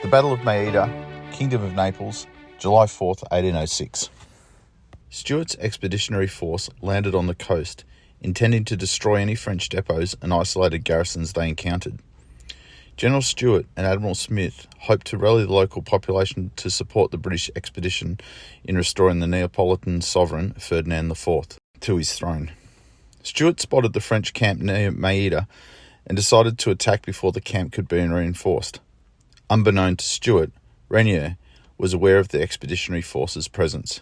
The Battle of Maida, Kingdom of Naples, July 4th, 1806. Stuart's expeditionary force landed on the coast, intending to destroy any French depots and isolated garrisons they encountered. General Stuart and Admiral Smith hoped to rally the local population to support the British expedition in restoring the Neapolitan sovereign Ferdinand IV to his throne. Stuart spotted the French camp near Maida and decided to attack before the camp could be reinforced. Unbeknown to Stuart, Reyneir was aware of the expeditionary force's presence.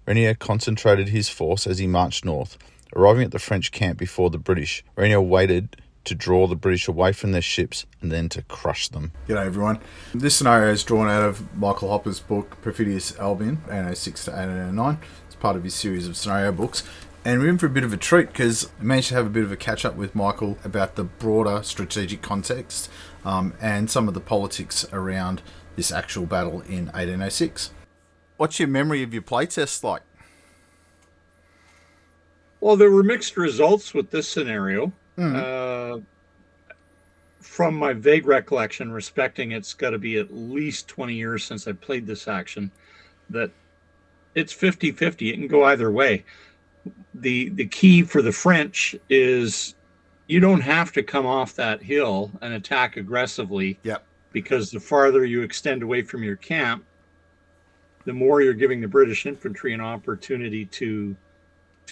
Reyneir concentrated his force as he marched north, arriving at the French camp before the British. Reyneir waited to draw the British away from their ships and then to crush them. G'day everyone. This scenario is drawn out of Michael Hopper's book Perfidious Albion, 1806 to 1809. It's part of his series of scenario books. And we're in for a bit of a treat because I managed to have a bit of a catch up with Michael about the broader strategic context and some of the politics around this actual battle in 1806. What's your memory of your playtest like? Well, there were mixed results with this scenario. From my vague recollection, respecting it's got to be at least 20 years since I played this action, that it's 50-50. It can go either way. The key for the French is you don't have to come off that hill and attack aggressively. Yep. Because the farther you extend away from your camp, the more you're giving the British infantry an opportunity to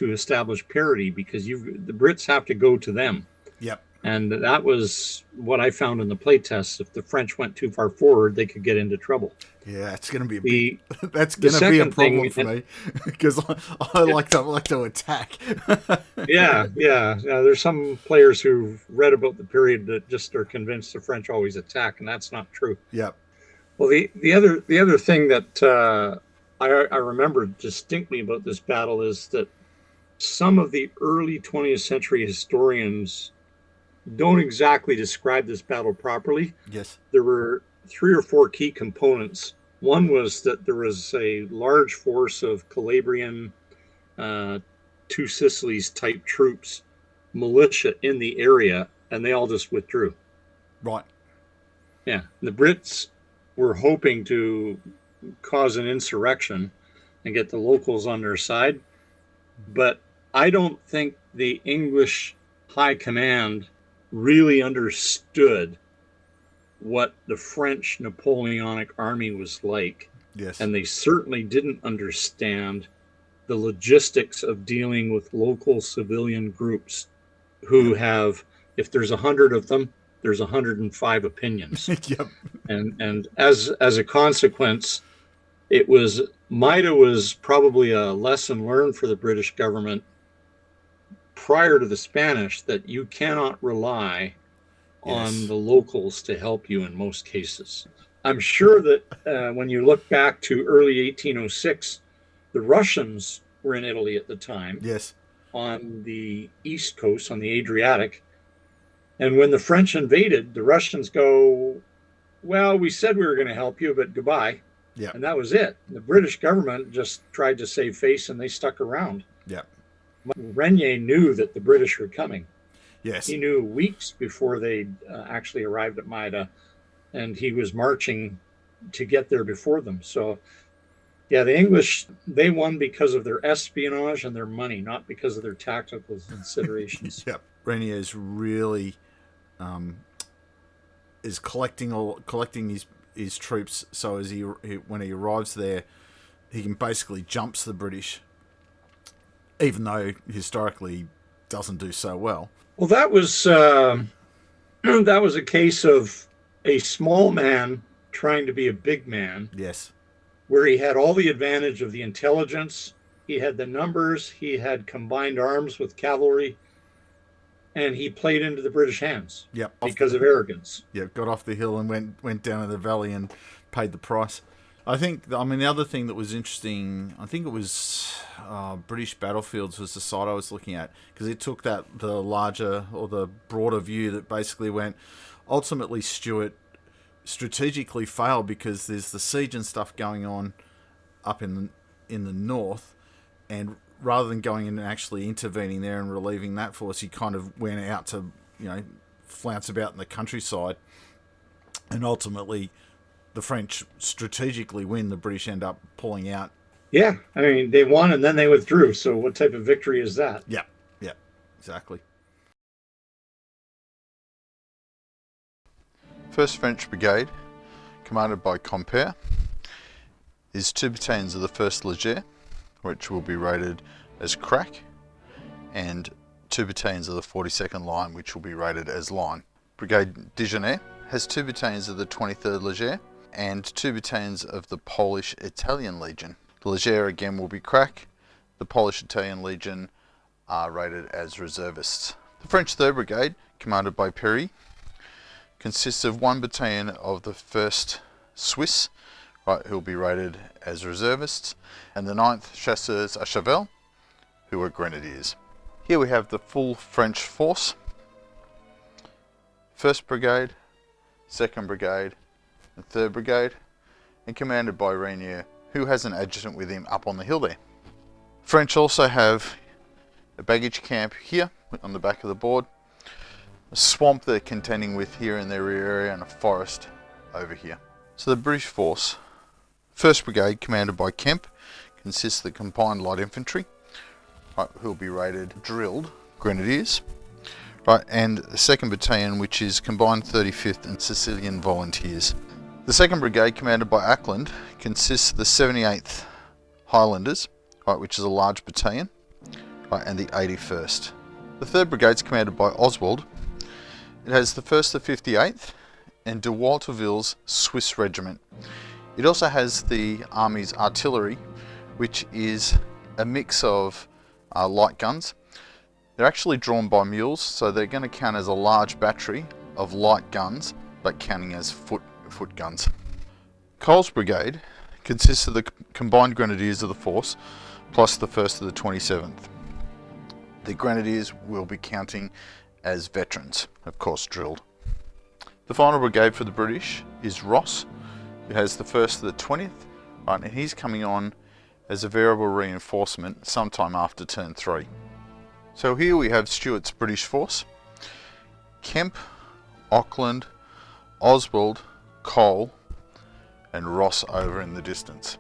establish parity, because the Brits have to go to them. Yep. And that was what I found in the playtests. If the French went too far forward, they could get into trouble. Yeah, it's going to be that's going to be a problem for me because I like to attack. Yeah. There's some players who've read about the period that just are convinced the French always attack, and that's not true. Yep. Well, the other thing that I remember distinctly about this battle is that some of the early 20th century historians don't exactly describe this battle properly. Yes. There were 3 or 4 key components. One was that there was a large force of Calabrian, Two Sicilies type troops, militia in the area, and they all just withdrew. Right. Yeah. The Brits were hoping to cause an insurrection and get the locals on their side, but I don't think the English high command really understood what the French Napoleonic army was like. Yes. And they certainly didn't understand the logistics of dealing with local civilian groups who have, if there's 100 of them, there's 105 opinions. Yep. And as a consequence, Maida was probably a lesson learned for the British government prior to the Spanish, that you cannot rely on the locals to help you in most cases. I'm sure that when you look back to early 1806, the Russians were in Italy at the time. Yes. On the east coast, on the Adriatic. And when the French invaded, the Russians go, well, we said we were going to help you, but goodbye. Yeah. And that was it. The British government just tried to save face, and they stuck around. Yeah. Reyneir knew that the British were coming. Yes. He knew weeks before they actually arrived at Maida, and he was marching to get there before them. So, yeah, the English, they won because of their espionage and their money, not because of their tactical considerations. Yep. Reyneir is really is collecting his troops, so as when he arrives there, he can basically jumps the British, even though historically doesn't do so well. Well, that was a case of a small man trying to be a big man. Yes. Where he had all the advantage of the intelligence, he had the numbers, he had combined arms with cavalry, and he played into the British hands. Yep. Because of arrogance. Yeah, got off the hill and went down to the valley and paid the price. The other thing that was interesting, I think it was British Battlefields was the site I was looking at, because it took the larger or the broader view that basically went, ultimately Stuart strategically failed because there's the siege and stuff going on up in the north, and rather than going in and actually intervening there and relieving that force, he kind of went out to flounce about in the countryside, and ultimately the French strategically win, the British end up pulling out. Yeah, I mean, they won and then they withdrew. So what type of victory is that? Yeah, yeah, exactly. 1st French Brigade, commanded by Compere, is 2 battalions of the 1st Leger, which will be rated as crack, and 2 battalions of the 42nd Line, which will be rated as line. Brigade Dijonais has 2 battalions of the 23rd Leger and 2 battalions of the Polish Italian Legion. The Leger again will be crack. The Polish Italian Legion are rated as reservists. The French 3rd Brigade, commanded by Perry, consists of 1 battalion of the 1st Swiss, right, who will be rated as reservists, and the 9th Chasseurs à Cheval, who are grenadiers. Here we have the full French force. 1st Brigade, 2nd Brigade, and 3rd Brigade, and commanded by Reyneir, who has an adjutant with him up on the hill there. French also have a baggage camp here on the back of the board, a swamp they're contending with here in their rear area, and a forest over here. So the British force, 1st Brigade, commanded by Kemp, consists of the combined light infantry, right, who will be rated drilled grenadiers, right, and the 2nd Battalion, which is combined 35th and Sicilian volunteers. The 2nd Brigade, commanded by Ackland, consists of the 78th Highlanders, right, which is a large battalion, right, and the 81st. The 3rd Brigade is commanded by Oswald. It has the 1st, the 58th, and de Walterville's Swiss Regiment. It also has the Army's artillery, which is a mix of light guns. They're actually drawn by mules, so they're going to count as a large battery of light guns, but counting as foot guns. Cole's Brigade consists of the combined grenadiers of the force, plus the 1st of the 27th. The grenadiers will be counting as veterans, of course drilled. The final brigade for the British is Ross, who has the 1st of the 20th, right, and he's coming on as a variable reinforcement sometime after turn 3. So here we have Stuart's British force: Kemp, Auckland, Oswald, Cole, and Ross over in the distance.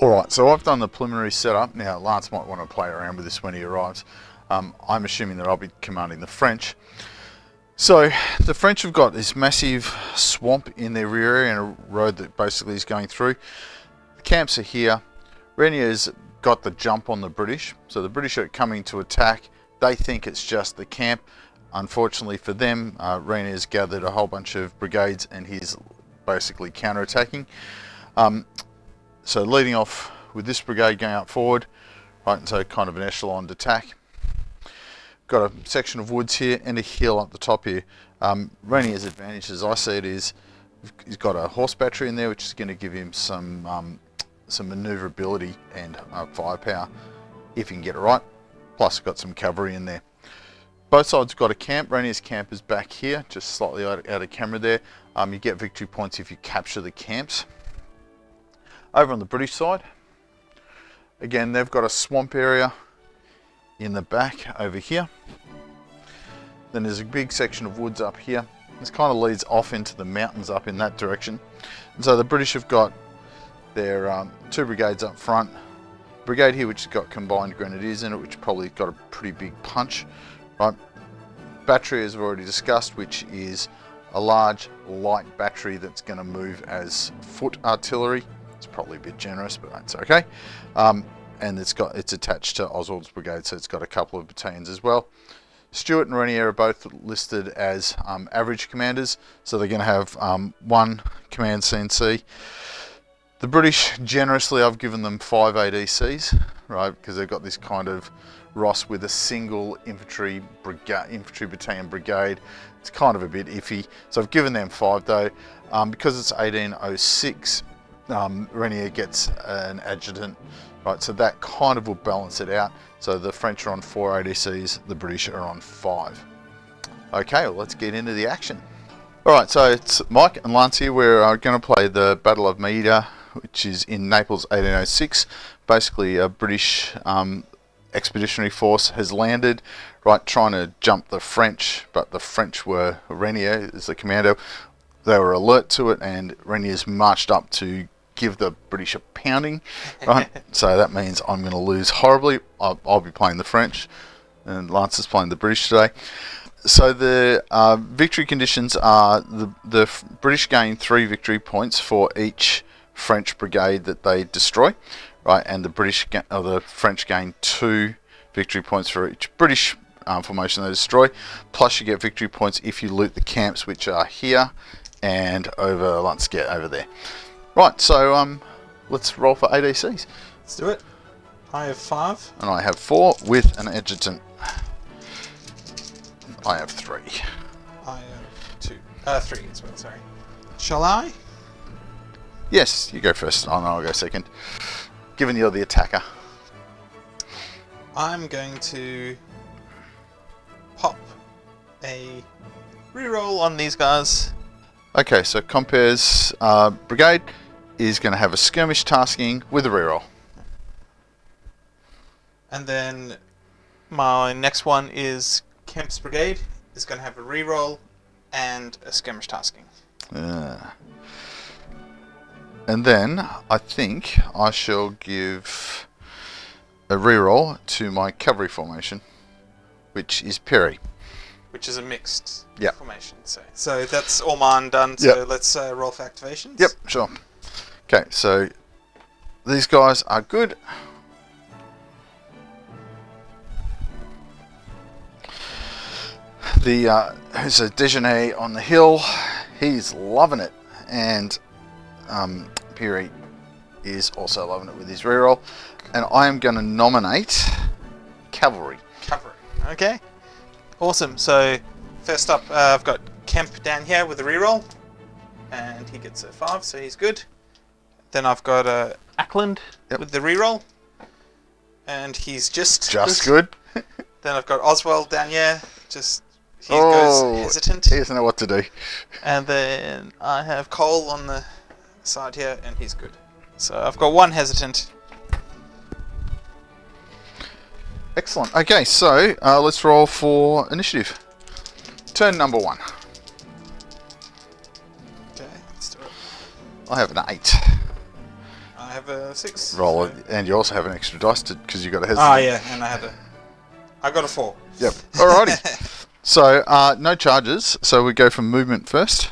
Alright, so I've done the preliminary setup. Now Lance might want to play around with this when he arrives. I'm assuming that I'll be commanding the French. So the French have got this massive swamp in their rear area and a road that basically is going through. The camps are here. Reyneir's got the jump on the British, so the British are coming to attack. They think it's just the camp. Unfortunately for them, Reyneir's gathered a whole bunch of brigades and he's basically counter-attacking. So leading off with this brigade going up forward, right, and so kind of an echeloned attack. Got a section of woods here and a hill up the top here. Reyneir's advantage, as I see it, is he's got a horse battery in there, which is going to give him some manoeuvrability and firepower if he can get it right. Plus, got some cavalry in there. Both sides have got a camp. Reyneir's camp is back here, just slightly out of camera there. You get victory points if you capture the camps. Over on the British side, again, they've got a swamp area in the back over here. Then there's a big section of woods up here. This kind of leads off into the mountains up in that direction. And so the British have got their 2 brigades up front. Brigade here which has got combined grenadiers in it, which probably got a pretty big punch. Right. Battery, as we've already discussed, which is a large light battery that's going to move as foot artillery. It's probably a bit generous, but that's okay. And it's attached to Oswald's brigade, so it's got a couple of battalions as well. Stuart and Reyneir are both listed as average commanders, so they're going to have 1 command CNC. The British, generously, I've given them 5 ADCs, right, because they've got this kind of Ross with a single infantry battalion brigade. It's kind of a bit iffy, so I've given them 5 though. Because it's 1806, Reyneir gets an adjutant, right, so that kind of will balance it out. So the French are on 4 ADCs, the British are on 5. Okay, well, let's get into the action. Alright, so it's Mike and Lance here. We're going to play the Battle of Maida, which is in Naples 1806. Basically a British expeditionary force has landed, right, trying to jump the French, but the French were, Reyneir is the commander, they were alert to it, and Reyneir's marched up to give the British a pounding, right? So that means I'm going to lose horribly. I'll be playing the French, and Lance is playing the British today. So the victory conditions are the British gain 3 victory points for each French brigade that they destroy, right? And the French gain 2 victory points for each British formation they destroy. Plus you get victory points if you loot the camps, which are here and over. Let's get over there. Right. So let's roll for ADCs. Let's do it. I have 5. And I have 4 with an adjutant. I have 3. I have 2. 3 as well, sorry. Shall I? Yes, you go first. Oh, no, I'll go second. Given you're the attacker. I'm going to pop a reroll on these guys. Okay, so Compere's brigade is going to have a skirmish tasking with a reroll. And then my next one is Kemp's brigade is going to have a reroll and a skirmish tasking. And then I think I shall give a reroll to my cavalry formation, which is Perry. Which is a mixed Yep. formation. So that's all mine done. So Yep. let's roll for activations. Yep, sure. Okay, so these guys are good. Who's a Dejeuner on the hill, he's loving it, and Perry is also loving it with his reroll, and I am going to nominate cavalry. Cavalry. Okay. Awesome. So first up, I've got Kemp down here with a reroll, and he gets a 5, so he's good. Then I've got Ackland with the reroll, and he's just good. Then I've got Oswald down here, he goes hesitant. He doesn't know what to do. And then I have Cole on the side here, and he's good. So I've got 1 hesitant. Excellent. Okay, so let's roll for initiative. Turn number 1. Okay, let's do it. I have an 8. I have a 6. Roll it, and you also have an extra dice because you got a hesitant. Oh yeah, and I got a 4. Yep. Alrighty. So no charges. So we go from movement first.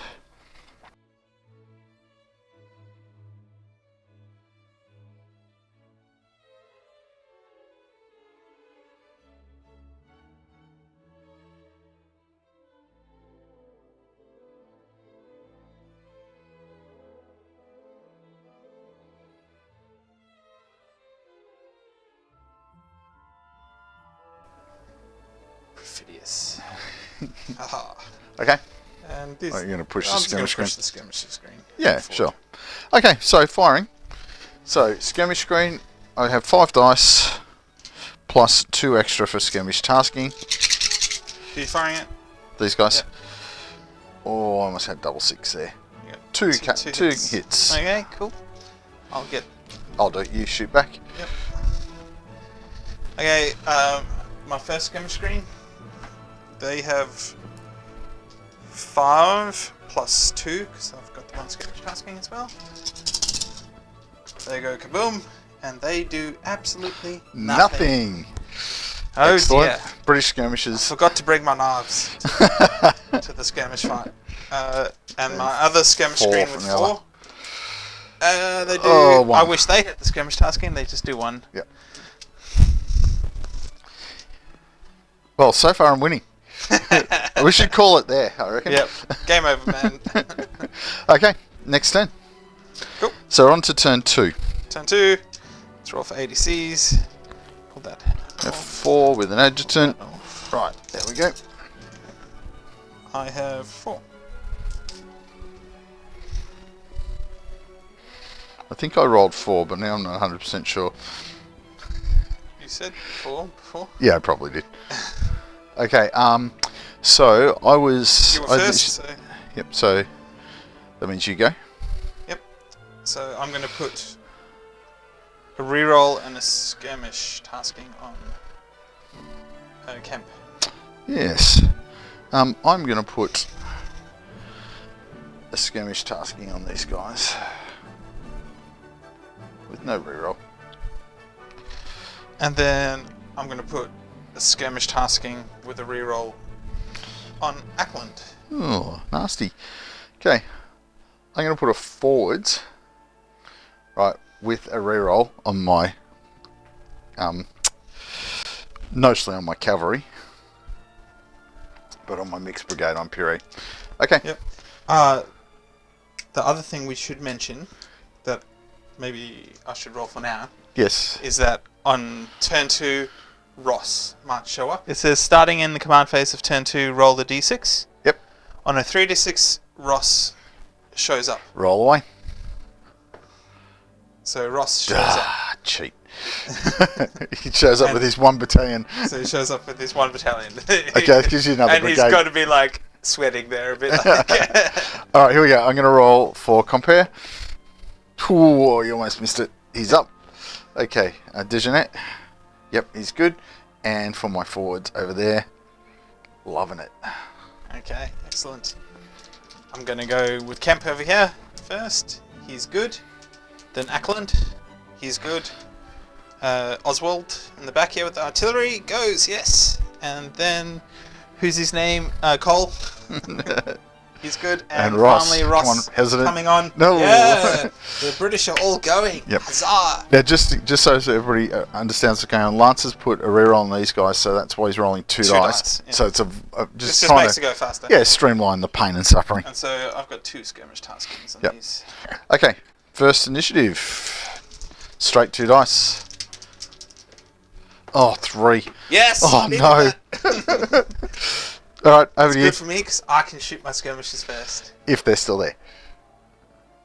Perfidious. Haha. Okay. And this. Are you going to push I'm the just going skirmish to screen? push the skirmish screen. Yeah, forward. sure. Okay, so firing. So skirmish screen. I have 5 dice plus 2 extra for skirmish tasking. Are you firing it? These guys. Yep. Oh, I almost had double 6 there. You got Two hits. Okay, cool. I'll do it. You shoot back. Yep. Okay, my first skirmish screen. They have 5 plus 2 because I've got the 1 skirmish tasking as well. They go kaboom, and they do absolutely nothing. Oh Excellent. dear. British I skirmishers. forgot to bring my knives to the skirmish fight. And my other skirmish 4 screen from with the other. 4. They do. Oh, 1. I wish they had the skirmish tasking. They just do 1. Yep. Well, so far I'm winning. We should call it there, I reckon. Yep. Game over, man. Okay, next turn. Cool. So we're on to turn 2. Turn 2. Let's roll for ADCs. Hold that. Have 4 with an adjutant. Right, there we go. I have 4. I think I rolled 4, but now I'm not 100% sure. You said 4 before? Yeah, I probably did. Okay, so I was... You were I first, so... Yep, so that means you go. Yep. So I'm going to put a reroll and a skirmish tasking on Kemp. Yes. I'm going to put a skirmish tasking on these guys with no reroll. And then I'm going to put a skirmish tasking with a reroll on Ackland. Oh, nasty. Okay, I'm going to put a forwards, right, with a reroll on my, mostly on my cavalry, but on my mixed brigade on puree. Okay. Yep. The other thing we should mention that maybe I should roll for now Yes. is that on turn 2, Ross might show up. It says starting in the command phase of turn 2, roll the d6. Yep. On a 3d6, Ross shows up. Roll away. So Ross shows up. Ah, cheat. He shows up with his 1 battalion. So he shows up with his 1 battalion. Okay, that gives you another and brigade. he's got to be like sweating there a bit. Like Alright, here we go. I'm going to roll for compare. Ooh, you almost missed it. He's up. Okay, Dijonette. Yep, he's good. And for my forwards over there, loving it. Okay, excellent. I'm going to go with Kemp over here first. He's good. Then Ackland. He's good. Oswald in the back here with the artillery goes, yes. And then, who's his name? Cole. He's good. And Ross. Finally, Ross Come on, hesitant. coming on. No. Yeah, the British are all going. Yep. Huzzah. Now, just so everybody understands what's going on, Lance has put a reroll on these guys, so that's why he's rolling 2 dice. Yeah. So it's This just trying makes to it go faster. yeah, streamline the pain and suffering. And so I've got 2 skirmish taskings on Yep. these. Okay, first initiative. Straight 2 dice. Oh, 3. Yes. Oh, I needed no. that. All right, over It's to you. good for me because I can shoot my skirmishes first. If they're still there.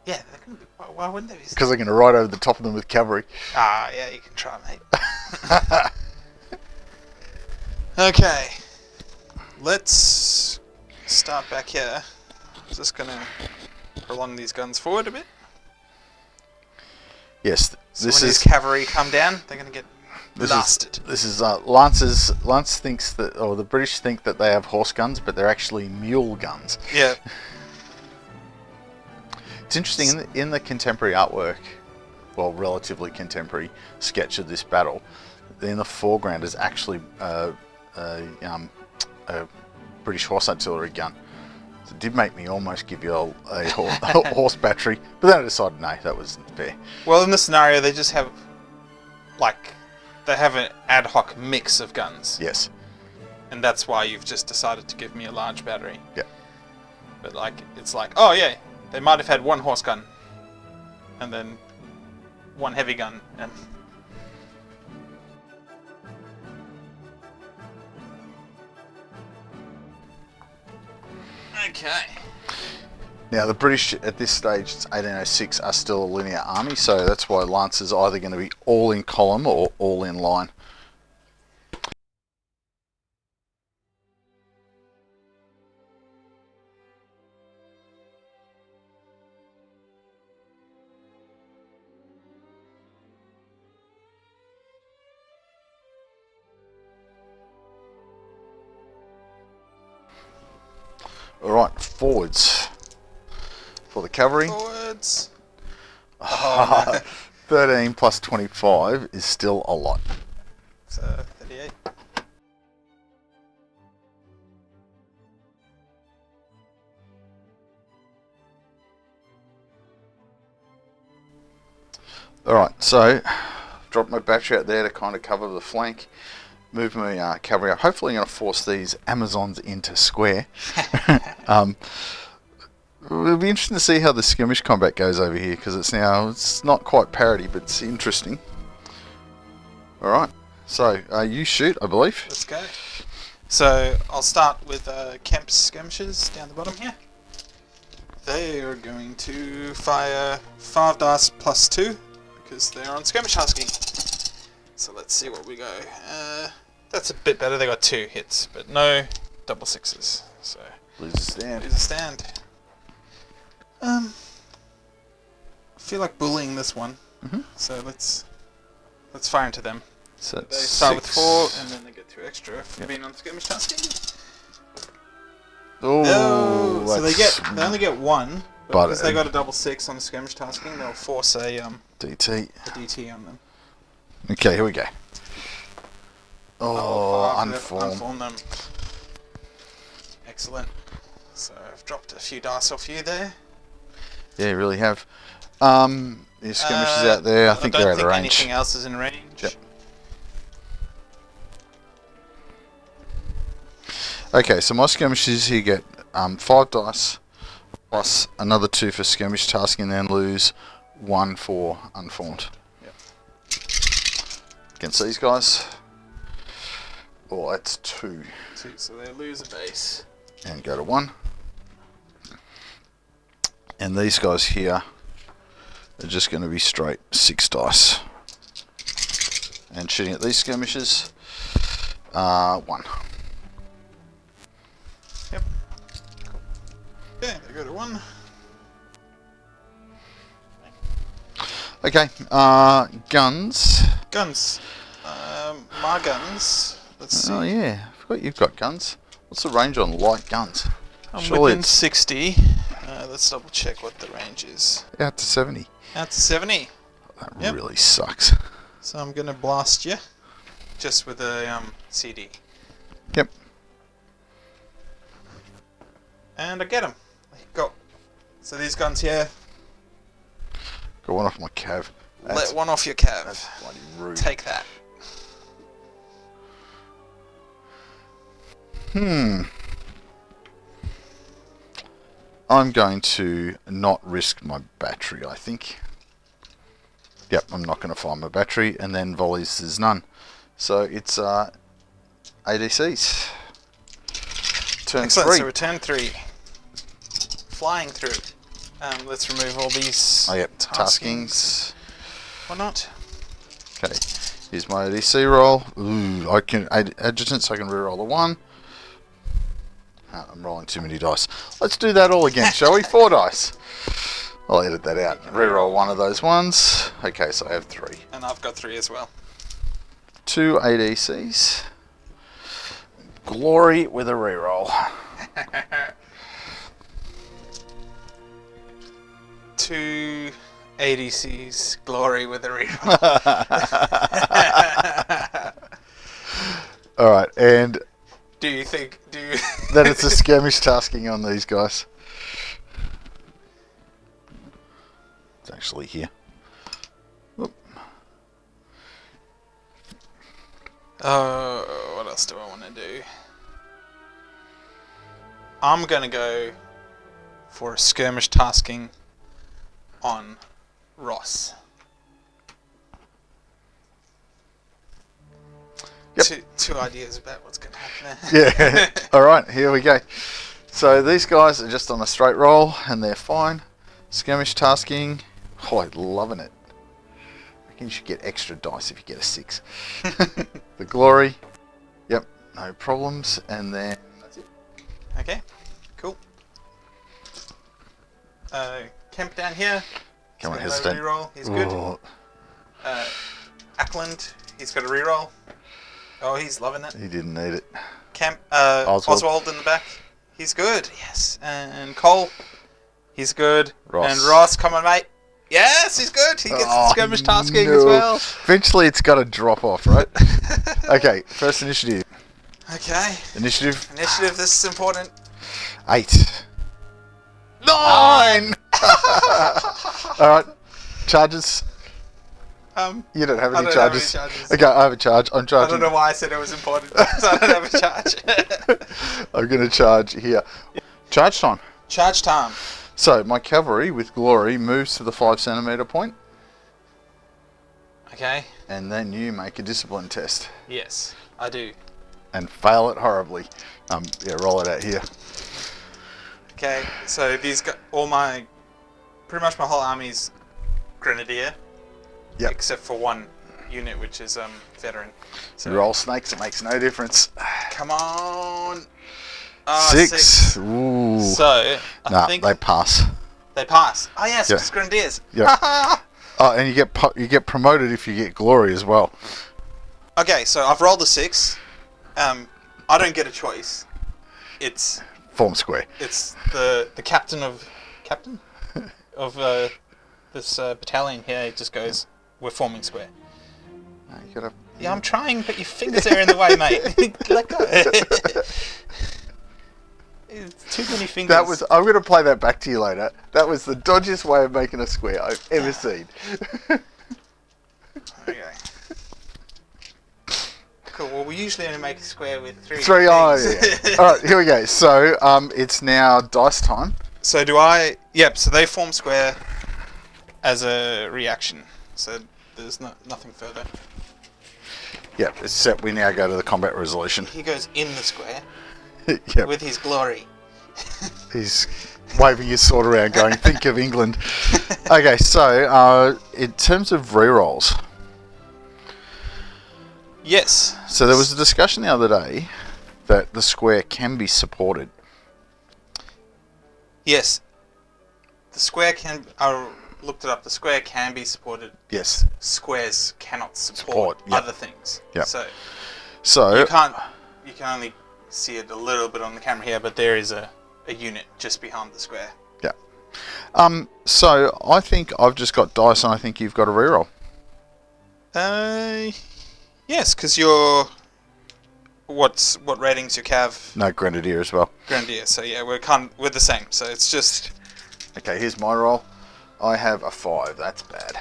Yeah, they're gonna be. Why wouldn't they be? Because they're going to ride over the top of them with cavalry. Ah, yeah, you can try, mate. Okay, let's start back here. Just gonna prolong these guns forward a bit. Yes, So this when is these cavalry come down, they're gonna get blasted. This is Lance's. Lance thinks that, or the British think that they have horse guns, but they're actually mule guns. Yeah. It's interesting in the contemporary artwork, well, relatively contemporary sketch of this battle. In the foreground is actually a British horse artillery gun. So it did make me almost give you a horse battery, but then I decided no, that wasn't fair. Well, in this scenario, they just have they have an ad hoc mix of guns, Yes. and that's why you've just decided to give me a large battery. Yeah. But it's like, oh yeah, they might have had 1 horse gun, and then 1 heavy gun, and okay. Now the British at this stage, it's 1806, are still a linear army, so that's why Lance is either going to be all in column or all in line. All right, forwards for the cavalry. Forwards. Oh, no. 13 plus 25 is still a lot. So 38. All right, so drop my battery out there to kind of cover the flank. Move my cavalry up. Hopefully, I'm going to force these Amazons into square. It'll be interesting to see how the skirmish combat goes over here because it's not quite parity, but it's interesting. All right, so you shoot, I believe. Let's go. So I'll start with Kemp's skirmishes down the bottom here. They are going to fire 5 dice plus 2 because they're on skirmish tasking. So let's see what we go. That's a bit better. They got 2 hits, but no double 6s. So Lose a stand. lose a stand. I feel like bullying this one. Mhm. So let's fire into them. So They it's start with 6. 4, and then they get 2 extra for being on skirmish tasking. Oh, So they only get 1, But because they got a double 6 on the skirmish tasking, they'll force a DT. DT on them. Okay, here we go. Five, unform. Unform them. Excellent. So I've dropped a few dice off you there. Yeah, you really have. Your skirmishers out there. I think they're out of range. Anything else is in range. Yep. Okay, so my skirmishers here get 5 dice plus another 2 for skirmish tasking, and then lose 1 for unformed. Yep. Against these guys. Oh, that's 2. 2, so they lose a base. And go to 1. And these guys here are just going to be straight 6 dice. And shooting at these skirmishers, 1. Yep. Cool. Okay, they go to 1. Okay, guns. Guns. My guns. Let's see. Oh yeah, I forgot you've got guns. What's the range on light guns? I'm Surely within it's 60. Let's double check what the range is. out to 70. Out to 70. That Yep. really sucks. So I'm gonna blast you, just with a CD. Yep. And I get him. Go. So these guns here, Got one off my cav. let one off your cav. That's bloody rude. Take that. I'm going to not risk my battery, I think. Yep, I'm not going to fire my battery, and then volleys there's none. So it's ADCs. Turn Excellent. 3. So return 3. Flying through. Let's remove all these. Oh yep, taskings. Why not? Okay, here's my ADC roll. Ooh, I can adjutants. I can reroll a 1. Oh, I'm rolling too many dice. Let's do that all again, shall we? 4 dice. I'll edit that out. Reroll one of those ones. Okay, so I have 3. And I've got 3 as well. 2 ADCs. Glory with a reroll. 2 ADCs. Glory with a reroll. All right, and Do you think? that it's a skirmish tasking on these guys. It's actually here. Whoop. What else do I want to do? I'm gonna go for a skirmish tasking on Ross. Yep. Two ideas about what's gonna happen there. Yeah. All right, here we go. So these guys are just on a straight roll, and they're fine. Skirmish tasking. Oh, I'm loving it. I reckon you should get extra dice if you get a 6. The glory. Yep, no problems. And then that's it. Okay, cool. Kemp down here. Come on, He's got hesitant. a reroll. He's good. Oh, Ackland, he's got a reroll. Oh, he's loving it. he didn't need it. Kemp, Oswald. Oswald in the back. He's good. Yes. And Cole, he's good. Ross. And Ross, come on, mate. Yes, he's good. He gets skirmish tasking as no. well. Eventually, it's got to drop off, right? Okay, first initiative. Okay. Initiative Initiative, this is important. 8. 9! Alright, charges. You don't have I any don't charges. have any charges. Okay, I have a charge. I'm I charging. don't know why I said it was important, so I don't have a charge. I'm going to charge here. Charge time. Charge time. So, my cavalry with glory moves to the 5 centimeter point, Okay. and then you make a discipline test Yes, I do. and fail it horribly. Yeah, roll it out here. Okay, so these got pretty much my whole army's grenadier. Yep. Except for one unit, which is veteran. So You roll snakes, it makes no difference. come on. 6. Ooh. So I Nah, think they pass. they pass. Oh yes, Yeah. it's grenadiers. Yeah. Oh, and you get promoted if you get glory as well. Okay, so I've rolled a 6. I don't get a choice. It's Form square. the captain of captain. of this battalion here, it just goes, we're forming square. No, you gotta... Yeah, I'm trying, but your fingers are in the way, mate. Let go. It's too many fingers. I'm going to play that back to you later. That was the dodgiest way of making a square I've ever seen. Okay. Cool. Well, we usually only make a square with three. Three eyes. Yeah. All right, here we go. So it's now dice time. So do I? Yep. So they form square as a reaction. So there's nothing further. Yep. Except we now go to the combat resolution. He goes in the square Yep. with his glory. He's waving his sword around, going, "Think of England." Okay. So in terms of rerolls. Yes. So there was a discussion the other day that the square can be supported. Yes. The square can. I looked it up. The square can be supported. Yes. Squares cannot support Yep. other things. Yep. So So you can't. You can only see it a little bit on the camera here, but there is a unit just behind the square. yeah. So I think I've just got dice, and I think you've got a reroll. Yes, because you're. What ratings your cav? No, Grenadier as well. Grenadier. So yeah, we're the same. So it's just. Okay, here's my roll. I have a 5. That's bad.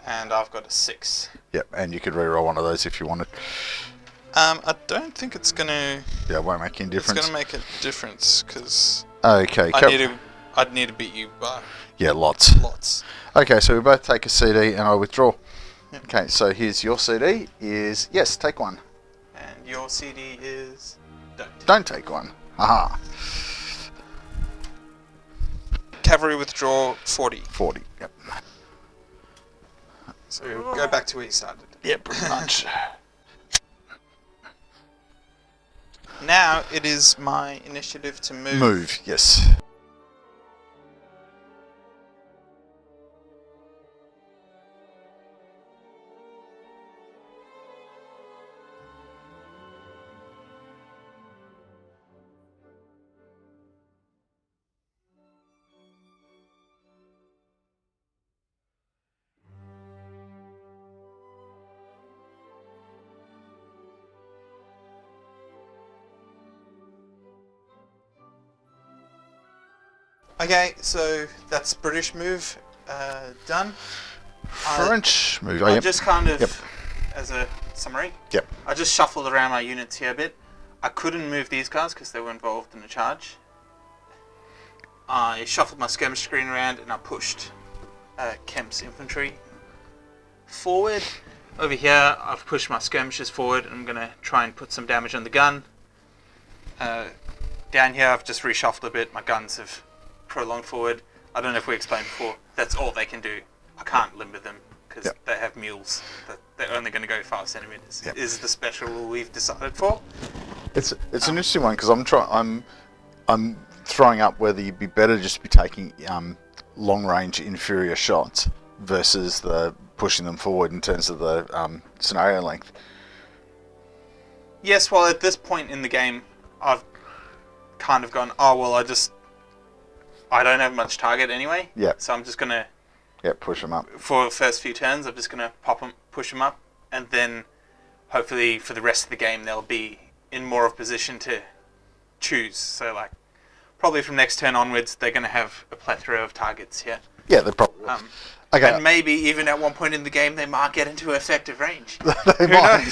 And I've got a 6. Yep, and you could reroll one of those if you wanted. I don't think it's gonna. Yeah, it won't make any difference. It's gonna make a difference because Okay. I'd need to beat you by Yeah, lots. lots. Okay, so we both take a CD and I withdraw. Yep. Okay, so here's your CD. Yes, take one. And your CD is Don't take one. Haha. cavalry withdraw 40. 40. Yep. So go back to where you started. Yeah, pretty much. Now it is my initiative to move. Move, yes. Okay, so that's British move done. French move. Oh, I yep. just kind of, Yep. as a summary, Yep. I just shuffled around my units here a bit. I couldn't move these guys because they were involved in a charge. I shuffled my skirmish screen around and I pushed Kemp's infantry forward. Over here, I've pushed my skirmishers forward and I'm going to try and put some damage on the gun. Down here, I've just reshuffled a bit. My guns have prolonged forward. I don't know if we explained before, that's all they can do. I can't limber them because Yep. they have mules. That they're only going to go 5 centimeters. Yep. Is the special rule we've decided for. It's an interesting one because I'm throwing up whether you'd be better just be taking long range inferior shots versus the pushing them forward in terms of the scenario length. Yes, well, at this point in the game, I've kind of gone, oh, well, I don't have much target anyway. Yeah. So I'm just going to, Push them up. for the first few turns, I'm just going to push them up, and then hopefully for the rest of the game, they'll be in more of position to choose. So, like, probably from next turn onwards, they're going to have a plethora of targets here. Yeah, they probably will. Okay. And maybe even at one point in the game, they might get into effective range. They might.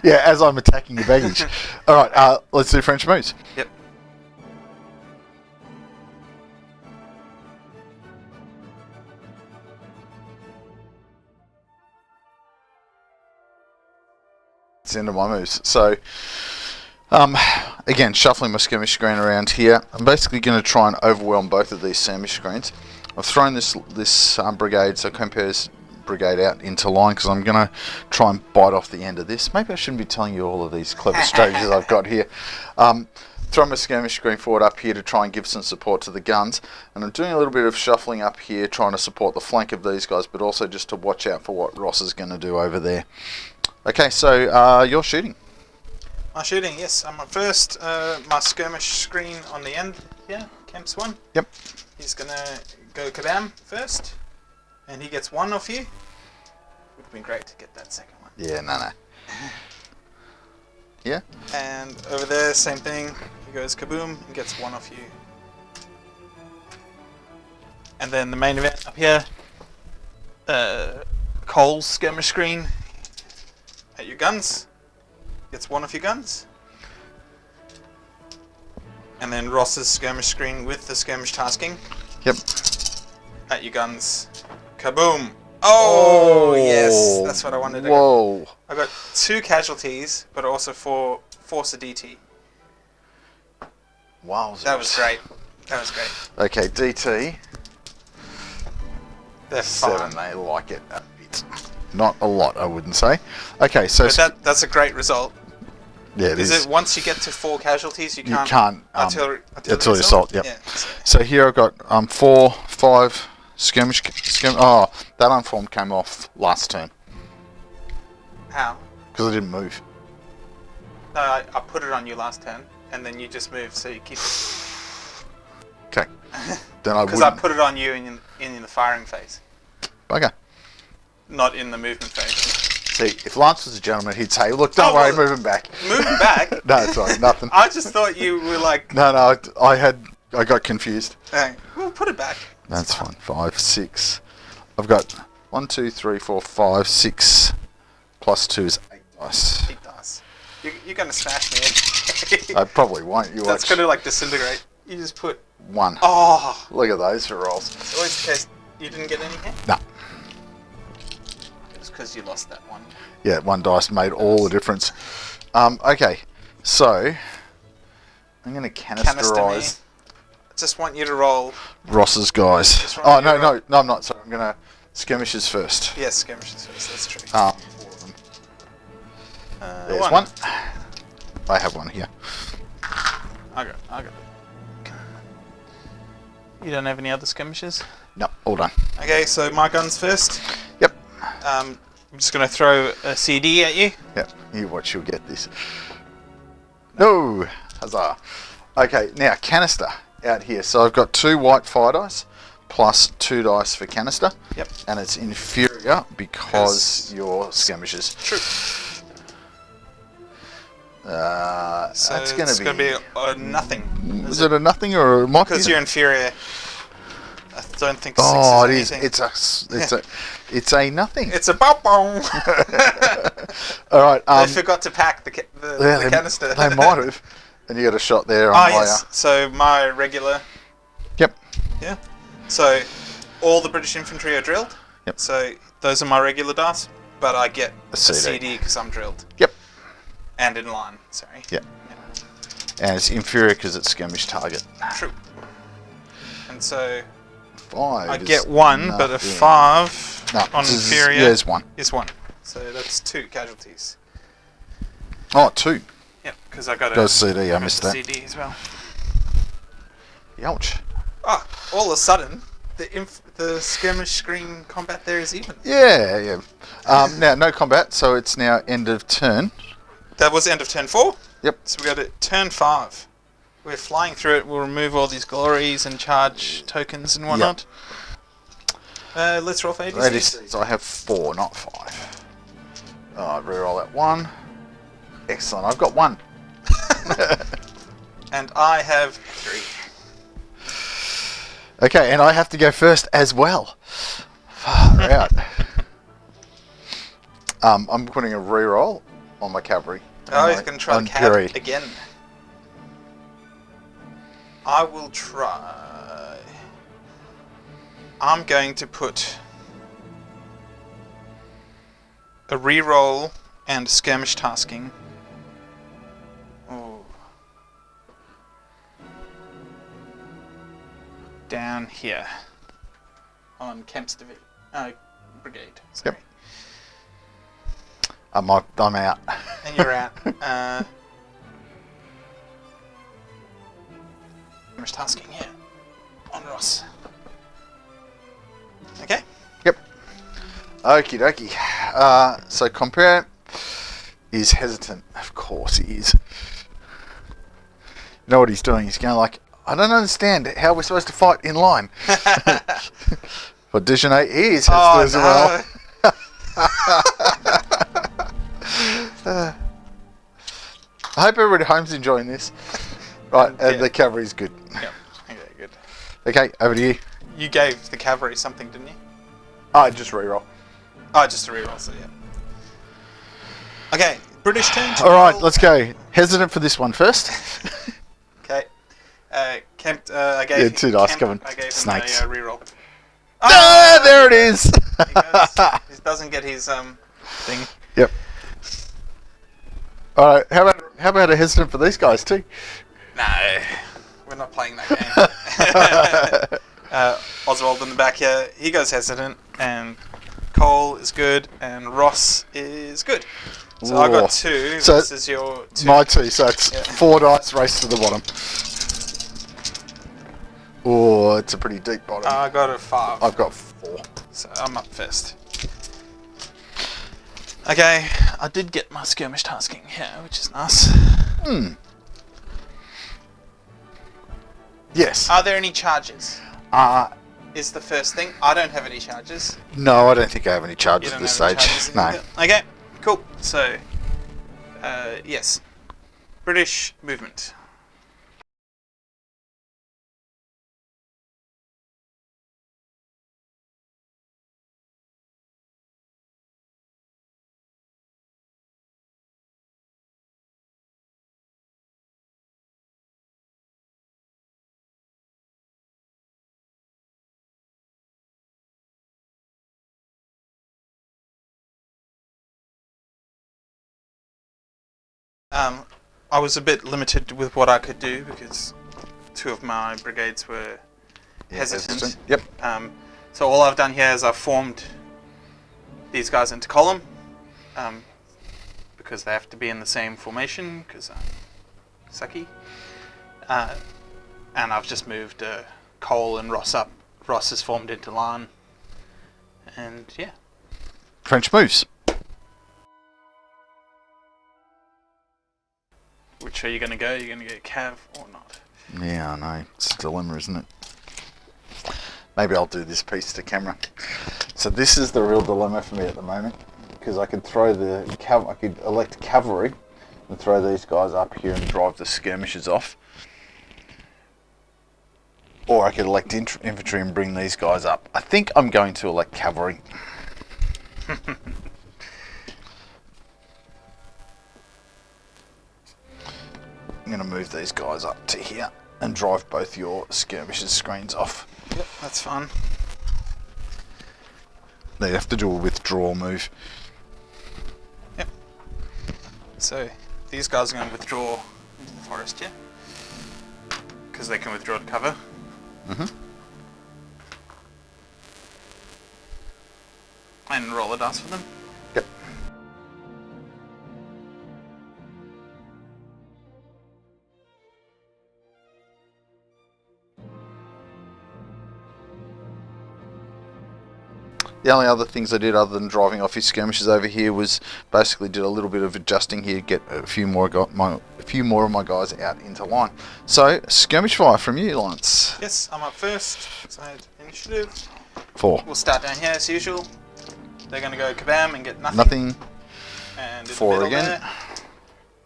Yeah, as I'm attacking your baggage. All right, let's do French moves. Yep. It's the end of my moves. So, again, shuffling my skirmish screen around here. I'm basically going to try and overwhelm both of these skirmish screens. I've thrown this brigade, so Compere's brigade out into line because I'm going to try and bite off the end of this. Maybe I shouldn't be telling you all of these clever strategies I've got here. Throw my skirmish screen forward up here to try and give some support to the guns. And I'm doing a little bit of shuffling up here, trying to support the flank of these guys, but also just to watch out for what Ross is going to do over there. Okay, so you're shooting. My shooting, yes. I'm at first. My skirmish screen on the end here. Kemp's one. Yep. He's gonna go kabam first, and he gets 1 off you. Would have been great to get that second one. Yeah, no. Yeah. And over there, same thing. He goes kaboom and gets 1 off you. And then the main event up here, Cole's skirmish screen at your guns. Gets 1 off your guns. And then Ross's skirmish screen with the skirmish tasking. Yep. At your guns. Kaboom! Oh, yes, that's what I wanted to Whoa. go. I got 2 casualties, but also 4 force a DT. Wow. That was great. That was great. Okay, DT. They're 7, fine. they like it a bit. Not a lot, I wouldn't say. Okay, so... But that's a great result. yeah, it is. Is it once you get to 4 casualties, you You can't... can't... artillery assault, yep. Yeah, So here I've got 4, 5 skirmish... Oh, that unformed came off last turn. how? Because I didn't move. No, I put it on you last turn, and then you just moved, so you keep it. Okay. Then I Because I wouldn't... put it on you in the firing phase, Okay. not in the movement phase. See, if Lance was a gentleman, he'd say, look, don't worry, well, move him back. Moving back? No, sorry, nothing. I just thought you were like, No, I got confused. hey, well, put it back. That's fine. 5, 6. I've got 1, 2, 3, 4, 5, 6. Plus 2 is 8 dice. 8 dice. You're going to smash me in. I probably won't. You That's watch. going to like disintegrate. You just put... 1. Oh! Look at those for rolls. It's always the case you didn't get any hit? No. It's because you lost that one. Yeah, 1 dice made all the difference. Okay, so I'm going to Canister me. canisterize I just want you to roll... Ross's guys. Just roll Oh, your no, I'm not. Sorry, I'm going to skirmishes first. Yes, skirmishes first, that's true. 4 of them. There's 1. I have 1 here. I got it. You don't have any other skirmishes? No, all done. Okay, so my guns first. Yep. I'm just going to throw a CD at you. Yep. You watch, you'll get this. No! Huzzah. Okay, now canister out here. So I've got 2 white fire dice plus 2 dice for canister. Yep. And it's inferior because you're skirmishes. True. So That's going it's to going to be nothing. Is it a nothing or a might be? Because you're inferior. I don't think 6 Oh, it is is. anything. It's a nothing. It's a bow bow. All right. They forgot to pack the canister. They might have. And you got a shot there on Oh, my. yes. So my regular. Yep. Yeah. So all the British infantry are drilled. Yep. So those are my regular dice, but I get a CD. CD because I'm drilled. Yep. And in line, sorry. Yep. And it's inferior because it's skirmish target. True. And so 5. I is get 1, but a nothing. 5 No, on this is- inferior yeah, it's 1. is 1. So that's 2 casualties. Oh, 2. Yep, because I got Goes CD. I missed that. CD as well. Ouch. Oh, all of a sudden, the skirmish screen combat there is even. Yeah. Now no combat, so it's now end of turn. That was end of turn 4. Yep. So we got it turn 5. We're flying through it. We'll remove all these glories and charge tokens and whatnot. Let's roll for ADCs. ADCs, I have 4, not 5. Oh, I reroll that 1. Excellent. I've got 1. And I have 3. Okay, and I have to go first as well. Far out. I'm putting a reroll on my cavalry. Oh, he's going to try on the cab Fury. again. I will try. I'm going to put a reroll and skirmish tasking. Oh. Down here on Kemp's brigade. Sorry. Yep. I'm out. And you're out. Skirmish tasking here on Ross. Okay. Yep. Okie dokie. So compare is hesitant. Of course he is. You know what he's doing? He's going like, I don't understand how we're supposed to fight in line. But Dijonay is has to as well. I hope everybody at home's enjoying this. Right, and the cavalry's good. Yep. Okay, good. Okay, over to you. You gave the cavalry something, didn't you? Just reroll. Oh, just a reroll, so yeah. Okay, British turn. Alright, let's go. Hesitant for this one first. Okay. Kemp, I gave 2 dice Kemp, coming. I gave Snakes. him a reroll. Ah, there it is. He doesn't get his thing. Yep. Alright, how about a hesitant for these guys too? No, we're not playing that game. Oswald in the back here, he goes hesitant, and Cole is good, and Ross is good. So I got 2. So this is your 2. My 2, so it's 4 dice race to the bottom. Oh, it's a pretty deep bottom. I got a 5. I've got 4. So I'm up first. Okay, I did get my skirmish tasking here, which is nice. Yes. Are there any charges? Is the first thing. I don't have any charges. No, I don't think I have any charges You at don't this have any stage. charges No. Okay, cool. So, yes. British movement. I was a bit limited with what I could do because 2 of my brigades were hesitant. Yep. So all I've done here is I've formed these guys into column because they have to be in the same formation because I'm sucky. And I've just moved Cole and Ross up. Ross is formed into line. And yeah. French moves. Which are you going to go? Are you going to go Cav or not? Yeah, I know. It's a dilemma, isn't it? Maybe I'll do this piece to camera. So this is the real dilemma for me at the moment, because I could throw I could elect cavalry and throw these guys up here and drive the skirmishers off, or I could elect infantry and bring these guys up. I think I'm going to elect cavalry. I'm going to move these guys up to here and drive both your skirmishers' screens off. Yep, that's fine. They have to do a withdrawal move. Yep. So these guys are going to withdraw into the forest here because they can withdraw to cover. And roll a dice for them. Yep. The only other things I did other than driving off his skirmishers over here was basically did a little bit of adjusting here, get a few more of my guys out into line. So, skirmish fire from you, Lance. Yes, I'm up first. So I had initiative. 4. We'll start down here as usual. They're going to go kabam and get nothing. Nothing. And in 4 the middle again. there,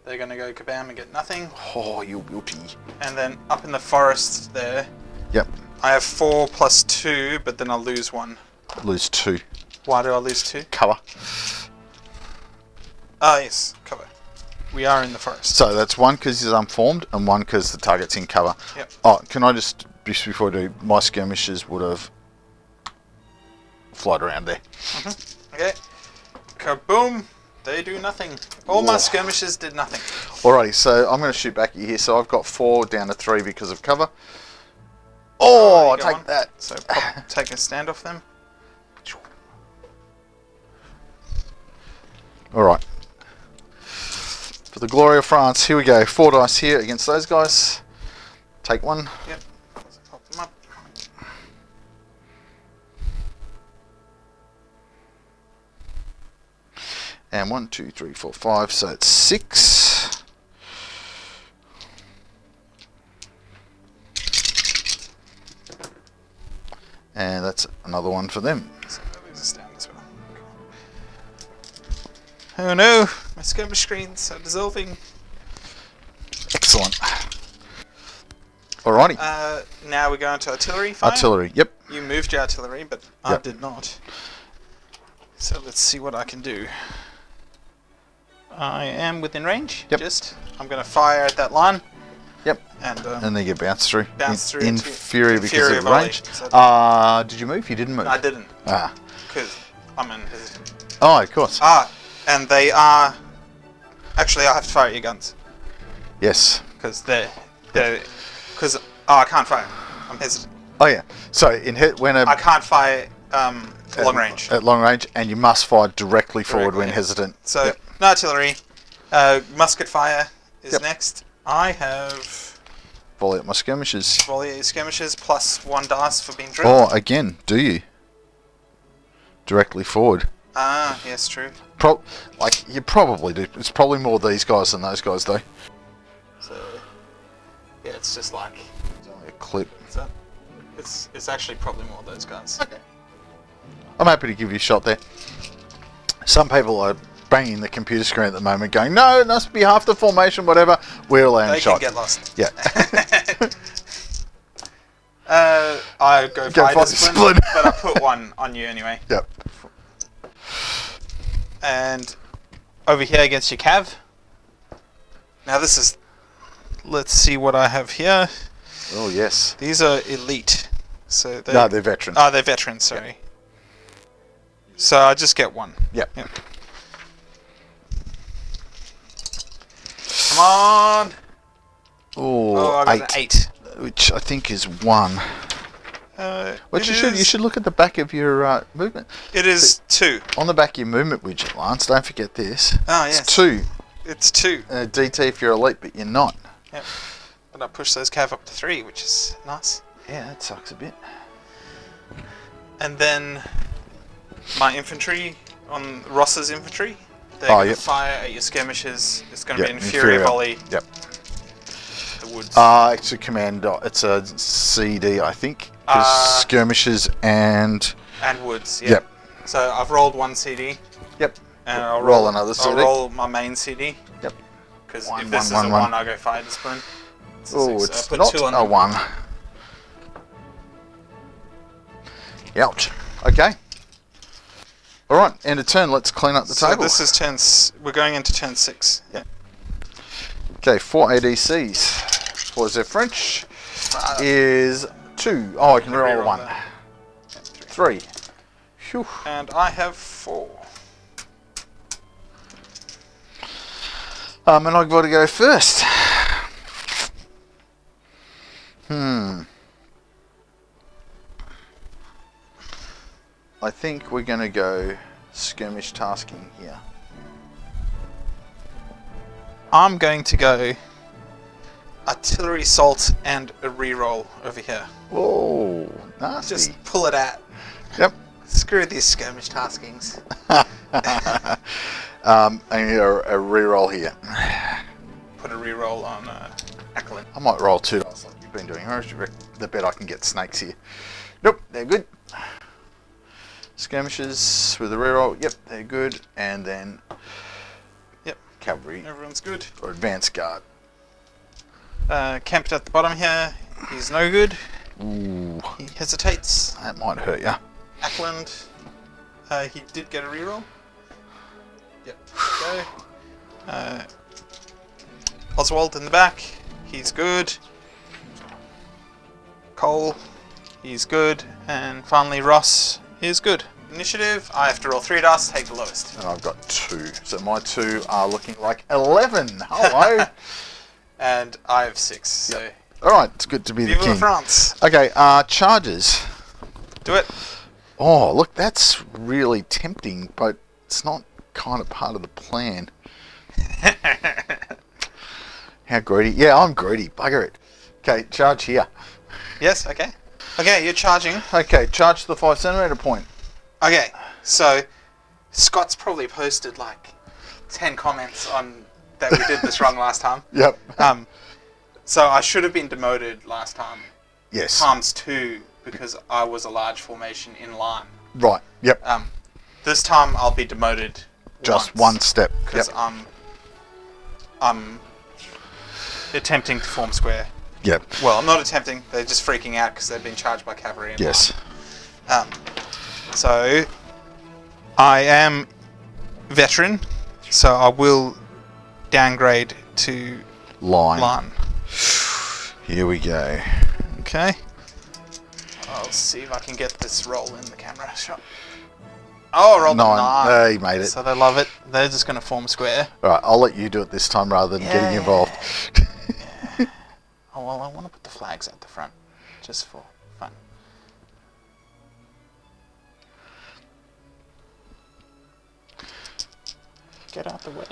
they're going to go kabam and get nothing. Oh, you beauty. And then up in the forest there, Yep. I have 4 plus 2, but then I'll lose 1. Lose 2. Why do I lose 2? Cover. Ah, yes, cover. We are in the forest. So that's 1 because he's unformed and 1 because the target's in cover. Yep. Oh, can I just before I do, my skirmishers would have float around there. Okay. Kaboom! They do nothing. All my skirmishers did nothing. Alrighty, so I'm going to shoot back at you here. So I've got 4 down to 3 because of cover. Oh, Go take on. that. So take a stand off them. Alright. For the glory of France, here we go. 4 dice here against those guys. Take 1. Yep. So pop them up. And 1, 2, 3, 4, 5. So it's 6. And that's another one for them. So these are stand as well. Cool. Oh no, my skirmish screens are dissolving. Excellent. Alrighty. Now we're going to artillery fire. Artillery, yep. You moved your artillery, but I Yep. did not. So let's see what I can do. I am within range. Yep. I'm going to fire at that line. Yep. And they get bounced through. bounce through into Inferior because inferior of volley. range. So Did you move? You didn't move. I didn't, Ah. because I'm hesitant. Oh, of course. And they are... Actually, I have to fire at your guns. Yes. Because Because I can't fire. I'm hesitant. Oh yeah. So when I can't fire long range. At long range, and you must fire directly forward when yeah. hesitant. So Yep. no artillery. Musket fire is Yep. next. I have Volley at my skirmishes. volley skirmishes plus 1 dice for being drilled. Oh, again, do you? Directly forward. Ah, yes, true. You probably do. It's probably more these guys than those guys, though. So yeah, it's just like It's only a clip. so it's actually probably more those guys. Okay. I'm happy to give you a shot there. Some people are banging the computer screen at the moment going, no, it must be half the formation, whatever. We're allowing They shot. can get lost. Yeah. I go Go fire fire discipline, discipline. but I put 1 on you anyway. Yep. And over here against your cav. Now this is... Let's see what I have here. Oh, yes. These are elite. So No, they're veterans. Oh, they're veterans, sorry. So I just get 1. Yep. Come on! Oh, I got an 8. which I think is 1. What you should look at the back of your movement. It is 2. On the back of your movement widget, Lance, don't forget this. Oh, yes. It's 2. It's 2. DT if you're elite, but you're not. Yep. And I push those cav up to 3, which is nice. Yeah, that sucks a bit. And then my infantry on Ross's infantry. They're Oh, going to yep. fire at your skirmishes. It's going to Yep, be inferior volley. Yep. The woods. It's a command. It's a CD, I think. 'Cause skirmishes and. And woods. Yeah. Yep. So I've rolled 1 CD. Yep. And I'll Roll another CD. I'll roll my main CD. Yep. Because One, if this is one, a one, 1, I go fire discipline. Oh, So it's I put not 2 on a them. 1. Ouch. Okay. All right. End of turn. Let's clean up the So table. this is turn. We're going into turn 6. Yeah. Okay. 4 ADCs. What is their French? Is 2. Oh, I can roll reroll 1. that. 3. Phew. And I have 4. And I've got to go first. I think we're going to go skirmish tasking here. I'm going to go artillery assault and a reroll over here. Oh, nasty. Just pull it out. Yep. Screw these skirmish taskings. And a reroll here. Put a reroll on Acklin. I might roll 2 dice like you've been doing. I bet I can get snakes here. Nope, they're good. Skirmishes with a reroll. Yep, they're good. And then Yep. cavalry Everyone's good. or advanced guard. Camped at the bottom here. He's no good. Ooh, He hesitates. that might hurt you. Ackland. He did get a reroll. Yep. There we go. Oswald in the back. He's good. Cole. He's good. And finally Ross is good. Initiative. I have to roll 3 dice to take the lowest. And I've got 2. So my 2 are looking like 11. Hello. And I have 6. So All right, it's good to be the Vive la king. France. Okay, charges. Do it. Oh, look, that's really tempting, but it's not kind of part of the plan. How greedy? Yeah, I'm greedy. Bugger it. Okay, charge here. Yes, okay. Okay, you're charging. Okay, charge to the 5 centimeter point. Okay, so Scott's probably posted like 10 comments on that we did this wrong last time. Yep. So I should have been demoted last time. Yes. Times 2 because I was a large formation in line. Right. Yep. This time I'll be demoted. Just one step. Because I'm attempting to form square. Yep. Well, I'm not attempting. They're just freaking out because they've been charged by cavalry. Yes. So I am veteran, so I will downgrade to line. Here we go. Okay. I'll see if I can get this roll in the camera shot. Oh, I rolled a 9. You made it. So they love it. They're just going to form square. All right, I'll let you do it this time rather than getting involved. Oh, well, I want to put the flags at the front, just for fun. Get out the way.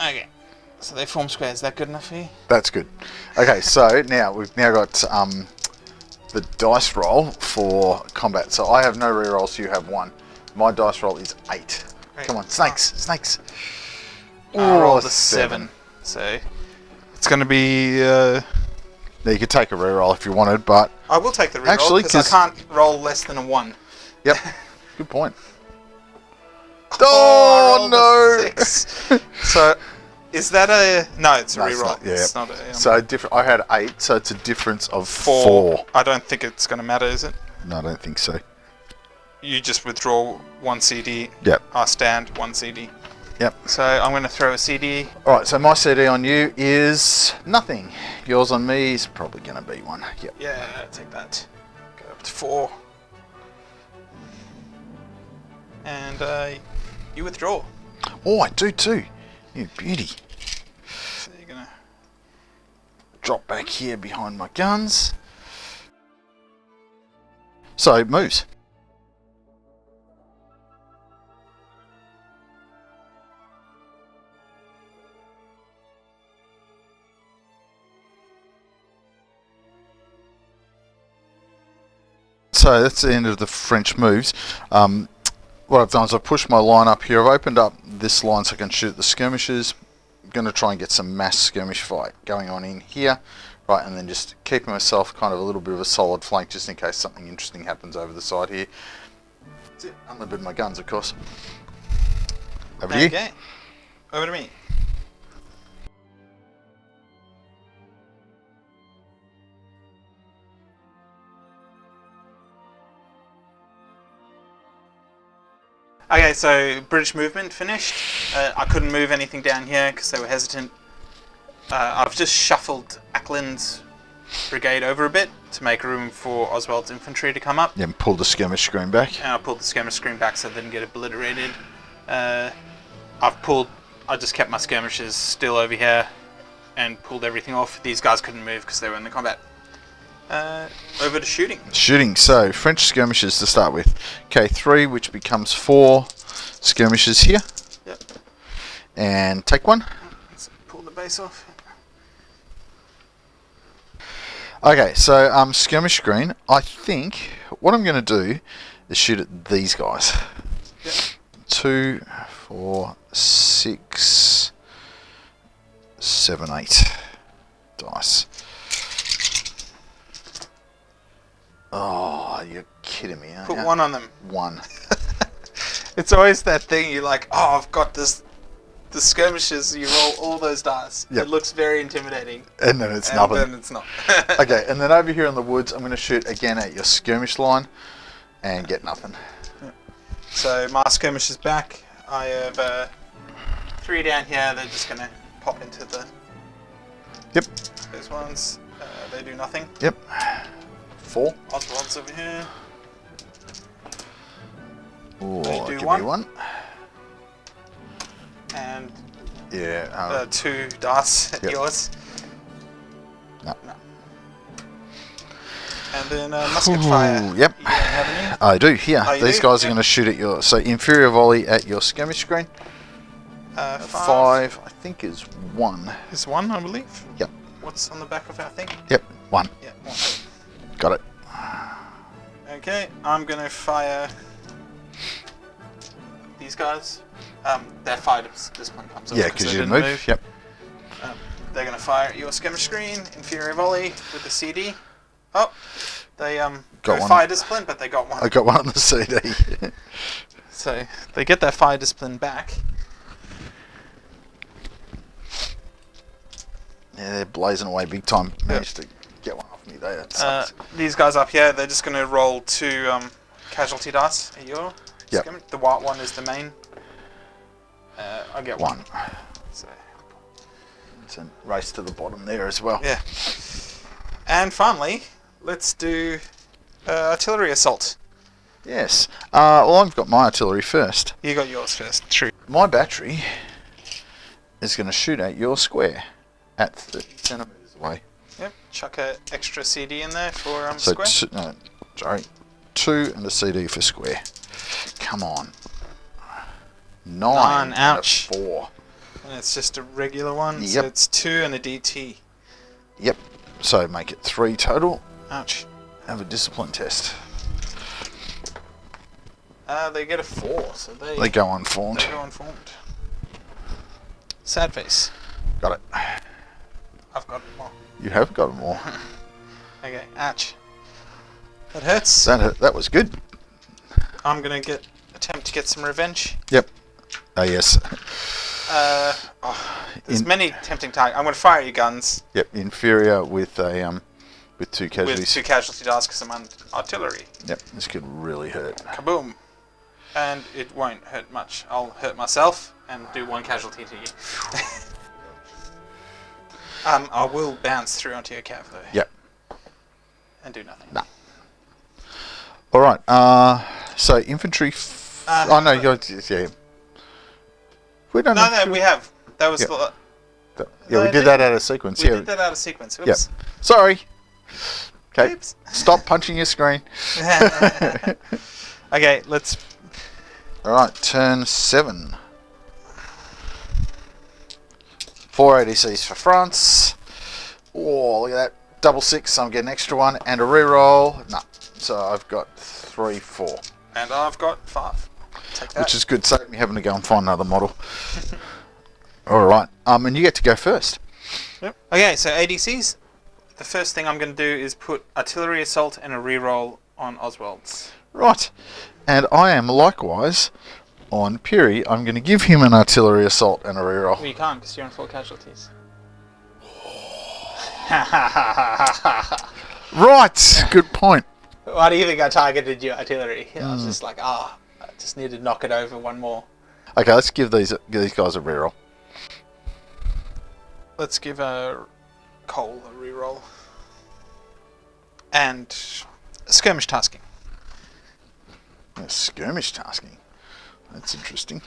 Okay. So they form square. Is that good enough for you? That's good. Okay, so now we've got the dice roll for combat. So I have no rerolls, you have 1. My dice roll is 8. Great. Come on, snakes. I rolled a 7. So it's going to be... Now you could take a reroll if you wanted, but... I will take the reroll actually, because I can't roll less than a 1. Yep, good point. Oh, no! 6. So... Is that a... No, it's a No, reroll. it's not, It's not a... So different. I had 8, so it's a difference of 4. I don't think it's going to matter, is it? No, I don't think so. You just withdraw 1 CD. Yep. I stand 1 CD. Yep. So I'm going to throw a CD. Alright, so my CD on you is nothing. Yours on me is probably going to be 1. Yep. Yeah, take that. Go up to 4. And you withdraw. Oh, I do too. You beauty. So you're going to... Drop back here behind my guns. So it moves. So that's the end of the French moves. What I've done is I've pushed my line up here. I've opened up this line so I can shoot the skirmishers. I'm going to try and get some mass skirmish fight going on in here. Right, and then just keeping myself kind of a little bit of a solid flank just in case something interesting happens over the side here. That's it. Unlimited my guns, of course. Over to you. Okay. Over to me. Okay, so British movement finished. I couldn't move anything down here because they were hesitant. I've just shuffled Ackland's brigade over a bit to make room for Oswald's infantry to come up. Then pull the skirmish screen back. And I pulled the skirmish screen back so they didn't get obliterated. I just kept my skirmishers still over here and pulled everything off. These guys couldn't move because they were in the combat. Over to shooting. Shooting. So French skirmishers to start with. K3, which becomes 4 skirmishers here. Yep. And take 1. Let's pull the base off. Okay, so skirmish screen. I think what I'm going to do is shoot at these guys. Yep. 2, 4, 6, 7, 8 dice. Oh, you're kidding me, aren't Put you? 1 on them. 1. It's always that thing, you're like, oh, I've got this. The skirmishes, you roll all those dice. Yep. It looks very intimidating. And then it's and nothing. then it's not. Okay, and then over here in the woods, I'm going to shoot again at your skirmish line and get nothing. So my skirmish is back. I have 3 down here. They're just going to pop into the... Yep. Those ones. They do nothing. Yep. 4. Oswald's over here. Oh, They do give 1. me 1. And Yeah. 2 dice at Yep. yours. No. And then musket fire. Yep. You don't have any? I do. Here, Oh, you these do? guys are Yep. going to shoot at your... So inferior volley at your skirmish screen. 5, I think, is 1. Is 1, I believe. Yep. What's on the back of our thing? Yep, 1. Yeah, 1. Got it. Okay, I'm gonna fire these guys. They're fired as this one comes up. Yeah, because they you didn't move. Yep. They're going to fire at your skirmish screen, inferior volley with the CD. Oh, they Got one. fire discipline, but they got one. I got one on the CD. So they get their fire discipline back. Yeah, they're blazing away big time. Managed to get one off me there. These guys up here, they're just going to roll 2 casualty dice at your Yep. skirmish. The white one is the main. I get one. So. It's a race to the bottom there as well. Yeah. And finally, let's do artillery assault. Yes. Well, I've got my artillery first. You got yours first. True. My battery is going to shoot at your square at 30 centimetres away. Yep. Chuck a extra CD in there for So square. 2 and a CD for square. Come on. 9. 9, ouch. And a 4. And it's just a regular one. Yep. So it's 2 and a DT. Yep. So make it 3 total. Ouch. Have a discipline test. They get a 4, so They go unformed. They go unformed. Sad face. Got it. I've got more. You have got more. Okay, ouch. That hurts. That was good. I'm gonna attempt to get some revenge. Yep. Oh yes. There's many tempting targets. I'm gonna fire at your guns. Yep. Inferior with a with 2 casualties. With 2 casualty dice because I'm on artillery. Yep. This could really hurt. Kaboom. And it won't hurt much. I'll hurt myself and do 1 casualty to you. I will bounce through onto your cav though. Yep. And do nothing. No. All right. So infantry. Oh no, you're yeah. We don't. No, we have. That was. Yeah. Yeah, we did that out of sequence. We did that out of sequence. Oops. Yep. Sorry. Okay. Oops. Stop punching your screen. Okay, let's. All right. Turn 7. 4 ADCs for France. Oh, look at that. Double 6. So I'm getting an extra 1 and a reroll. No. So I've got 3, 4. And I've got 5. Take that. Which is good. Save me having to go and find another model. All right. And you get to go first. Yep. Okay, so ADCs. The first thing I'm going to do is put artillery assault and a reroll on Oswald's. Right. And I am likewise on Piri. I'm going to give him an artillery assault and a reroll. Well, you can't because you're on 4 casualties. Right. Good point. Why do you think I targeted your artillery? I was just like, I just need to knock it over 1 more. Okay, let's give these guys a reroll. Let's give Cole a reroll. And skirmish tasking. Skirmish tasking. That's interesting.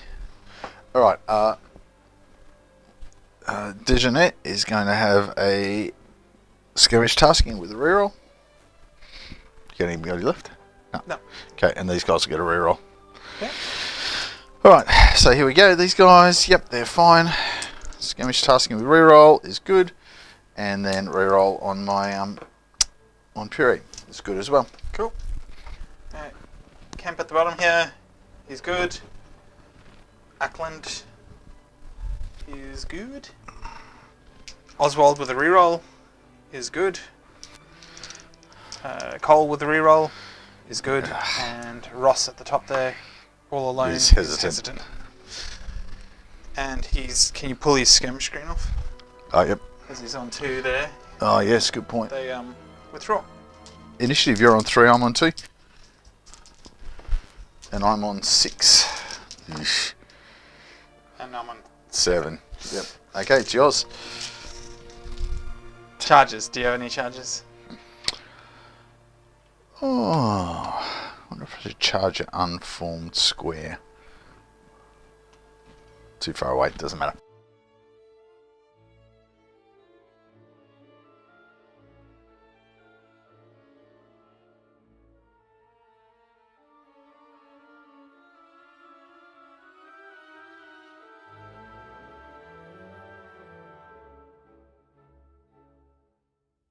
All right. Dejanet is going to have a skirmish tasking with a reroll. You got anybody left? No. Okay, and these guys will get a reroll. Okay. Alright, so here we go. These guys, yep, they're fine. Skirmish tasking with reroll is good. And then reroll on my on Puri is good as well. Cool. Camp at the bottom here is good. Ackland is good. Oswald with a reroll is good. Cole with a reroll is good. And Ross at the top there, all alone, is hesitant. And can you pull his skirmish screen off? Oh, yep. Because he's on 2 there. Oh, yes, good point. They withdraw. Initiative, you're on 3, I'm on 2. And I'm on 6. Yeesh. And I'm on 7. Yep. Okay, it's yours. charges. Do you have any charges? Oh, I wonder if I should charge an unformed square. Too far away, it doesn't matter.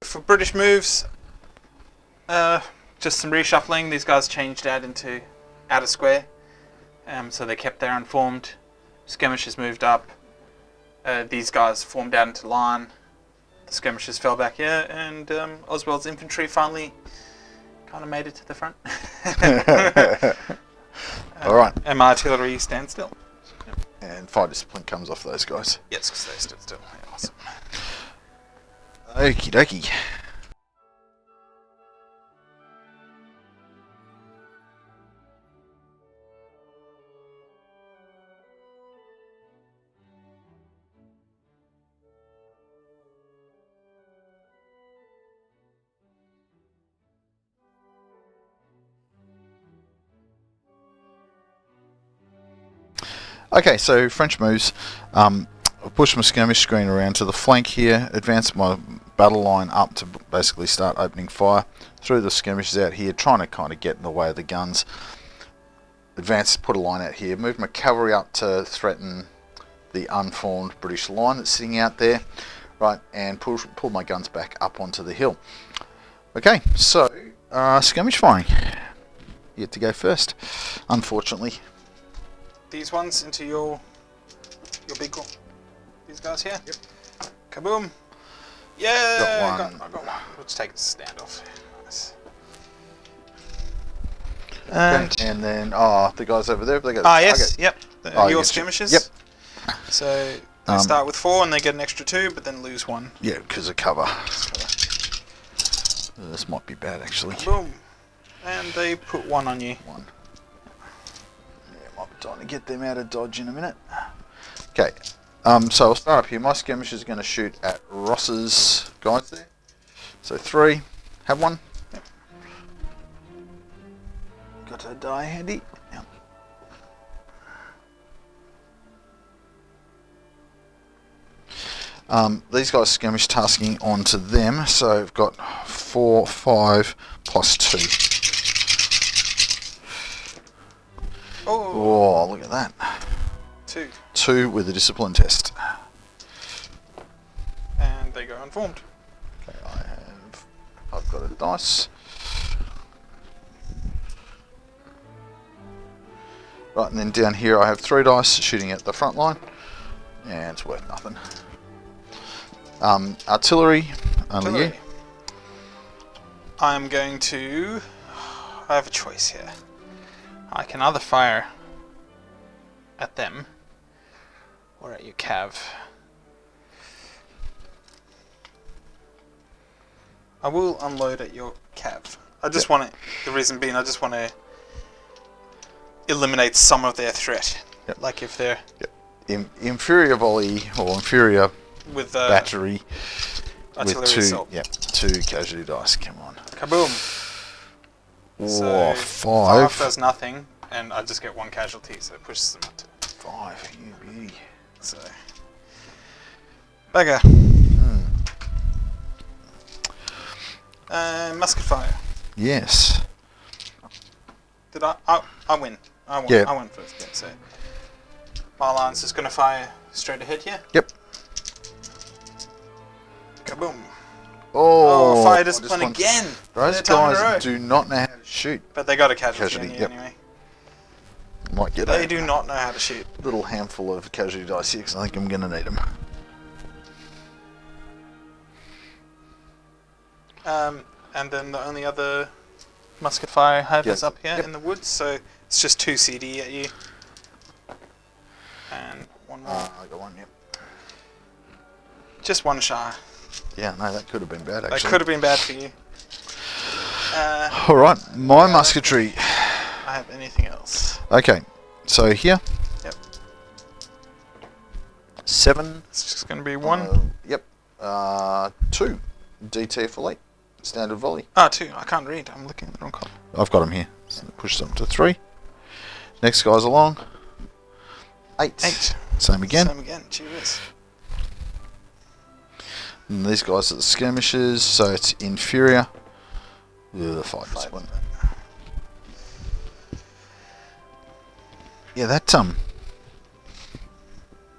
For British moves, just some reshuffling. These guys changed out into outer square, so they kept their unformed. Skirmishers moved up. These guys formed out into line, The skirmishers fell back here, and Oswald's infantry finally kind of made it to the front. All right. And my artillery stands still. And fire discipline comes off those guys. Yes, because they stood still. Yeah, awesome. Okie dokie. Okay, so French moves. I'll push my skirmish screen around to the flank here, advance my battle line up to basically start opening fire through the skirmishers out here, trying to kind of get in the way of the guns. Advance, put a line out here, move my cavalry up to threaten the unformed British line that's sitting out there, right, and pull my guns back up onto the hill. Okay, so skirmish firing. You get to go first, unfortunately. These ones into your big one. These guys here. Yep. Kaboom! Yeah. Got one. I got one. Let's take the standoff. Nice. Okay. And then the guys over there, they got. Yes. Okay. Yep. Your skirmishers. Yep. So they start with 4 and they get an extra 2, but then lose 1. Yeah, because of cover. This might be bad actually. Boom. And they put 1 on you. 1. Might be time to get them out of dodge in a minute. Okay, so I'll start up here. My skirmisher is going to shoot at Ross's guys there. So 3, have 1. Yep. Got a die handy. Yep. These guys skirmish tasking onto them, so I've got 4, 5 plus 2. Oh, look at that. 2. 2 with a discipline test. And they go unformed. Okay, I've got a dice. Right, and then down here I have 3 dice shooting at the front line. And it's worth nothing. Artillery, only you. I'm going to... I have a choice here. I can either fire at them or at your cav. I will unload at your cav. I just want to, the reason being, I just want to eliminate some of their threat. Yep. Like if they're... Inferior volley or inferior with battery artillery with 2, assault. 2 casualty dice, come on. Kaboom! Oh, So 5 does nothing, and I just get 1 casualty, so it pushes them up to 5, you beauty. So, beggar. Musket fire. Yes. Did I? I win. I won. Yeah. I won first. Yeah. So, my line's just gonna fire straight ahead here. Yep. Kaboom! Oh, fire discipline again. Those guys do not know how to shoot. But they got a casualty on you Yep. anyway. Might get They do not know how to shoot. little handful of casualty dice here because I think I'm going to need them. And then the only other musket fire I have is up here Yep. in the woods, so it's just 2 CD at you. And 1 more. I got 1, yep. Just 1 shy. Yeah, no, that could have been bad actually. That could have been bad for you. Alright, my musketry. I have anything else. Okay, so here. Yep. 7. It's just going to be 1. Yep. 2. DT for late. Standard volley. 2. I can't read. I'm looking at the wrong column. I've got them here. So push them to 3. Next guy's along. 8. 8. Same again. Same again. Gee whiz. And these guys are the skirmishers, so it's inferior. Ugh, 5 discipline. Yeah, that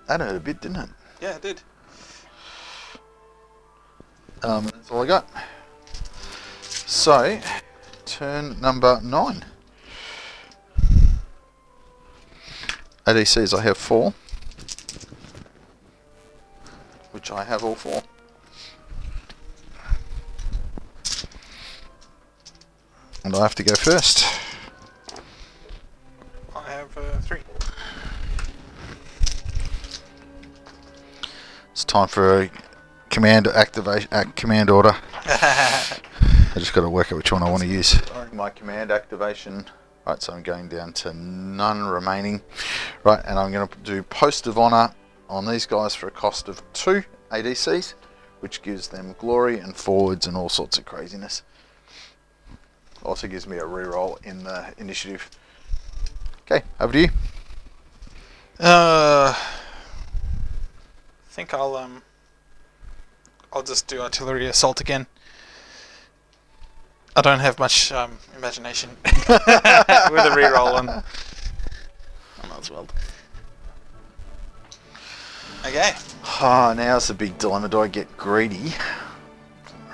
hurt a bit, didn't it? Yeah, it did. That's all I got. So, turn number 9. ADCs I have 4. Which I have all 4. And I have to go first. I have 3. It's time for a command activation. Command order. I just got to work out which one I want to use. My command activation. Right, so I'm going down to none remaining. Right, and I'm going to do Post of Honor on these guys for a cost of 2 ADCs, which gives them glory and forwards and all sorts of craziness. Also gives me a reroll in the initiative. Okay, over to you. I think I'll just do artillery assault again. I don't have much imagination with a reroll on. I might as well. Okay. Oh, now's the big dilemma. Do I get greedy,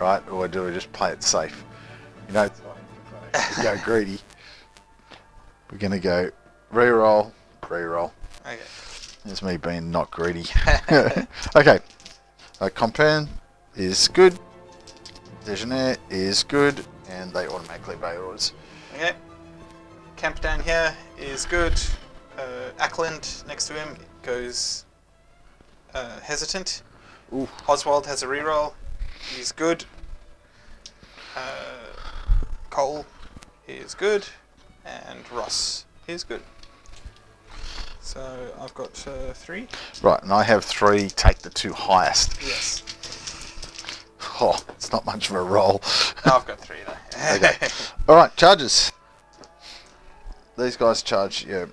right, or do I just play it safe? You know, go greedy. We're going to go reroll, reroll. Okay. There's me being not greedy. Okay. Compare is good. Dejeuner is good. And they automatically obey orders. Okay. Camp down here is good. Ackland next to him goes hesitant. Ooh. Oswald has a reroll. He's good. Cole is good. And Ross is good. So I've got 3. Right, and I have 3. Take the 2 highest. Yes. Oh, it's not much of a roll. No, I've got 3 though. Okay. All right, charges. These guys charge your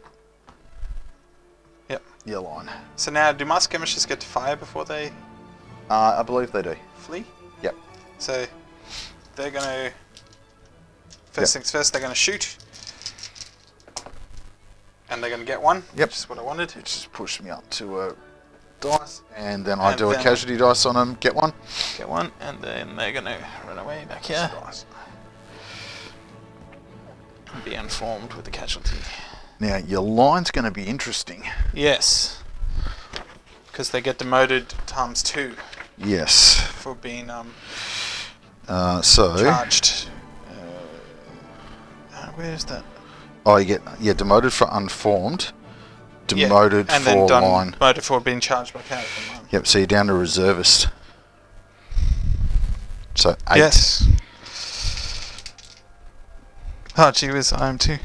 line. So now, do my skirmishers get to fire before they I believe they do. flee? Yep. So they're going to... First things first, they're going to shoot. And they're going to get 1, Yep. which is what I wanted. It just pushed me up to a dice, and then I do a casualty dice on them. Get 1. Get 1, and then they're going to run away back here. Dice. Be unformed with the casualty. Now, your line's going to be interesting. Yes. Because they get demoted times 2 Yes. for being So... charged. Where's that? Oh, you get demoted for unformed, demoted and for then line. demoted for being charged by character. Yep, so you're down to reservist. So 8. Yes. Oh, gee whiz, I am too.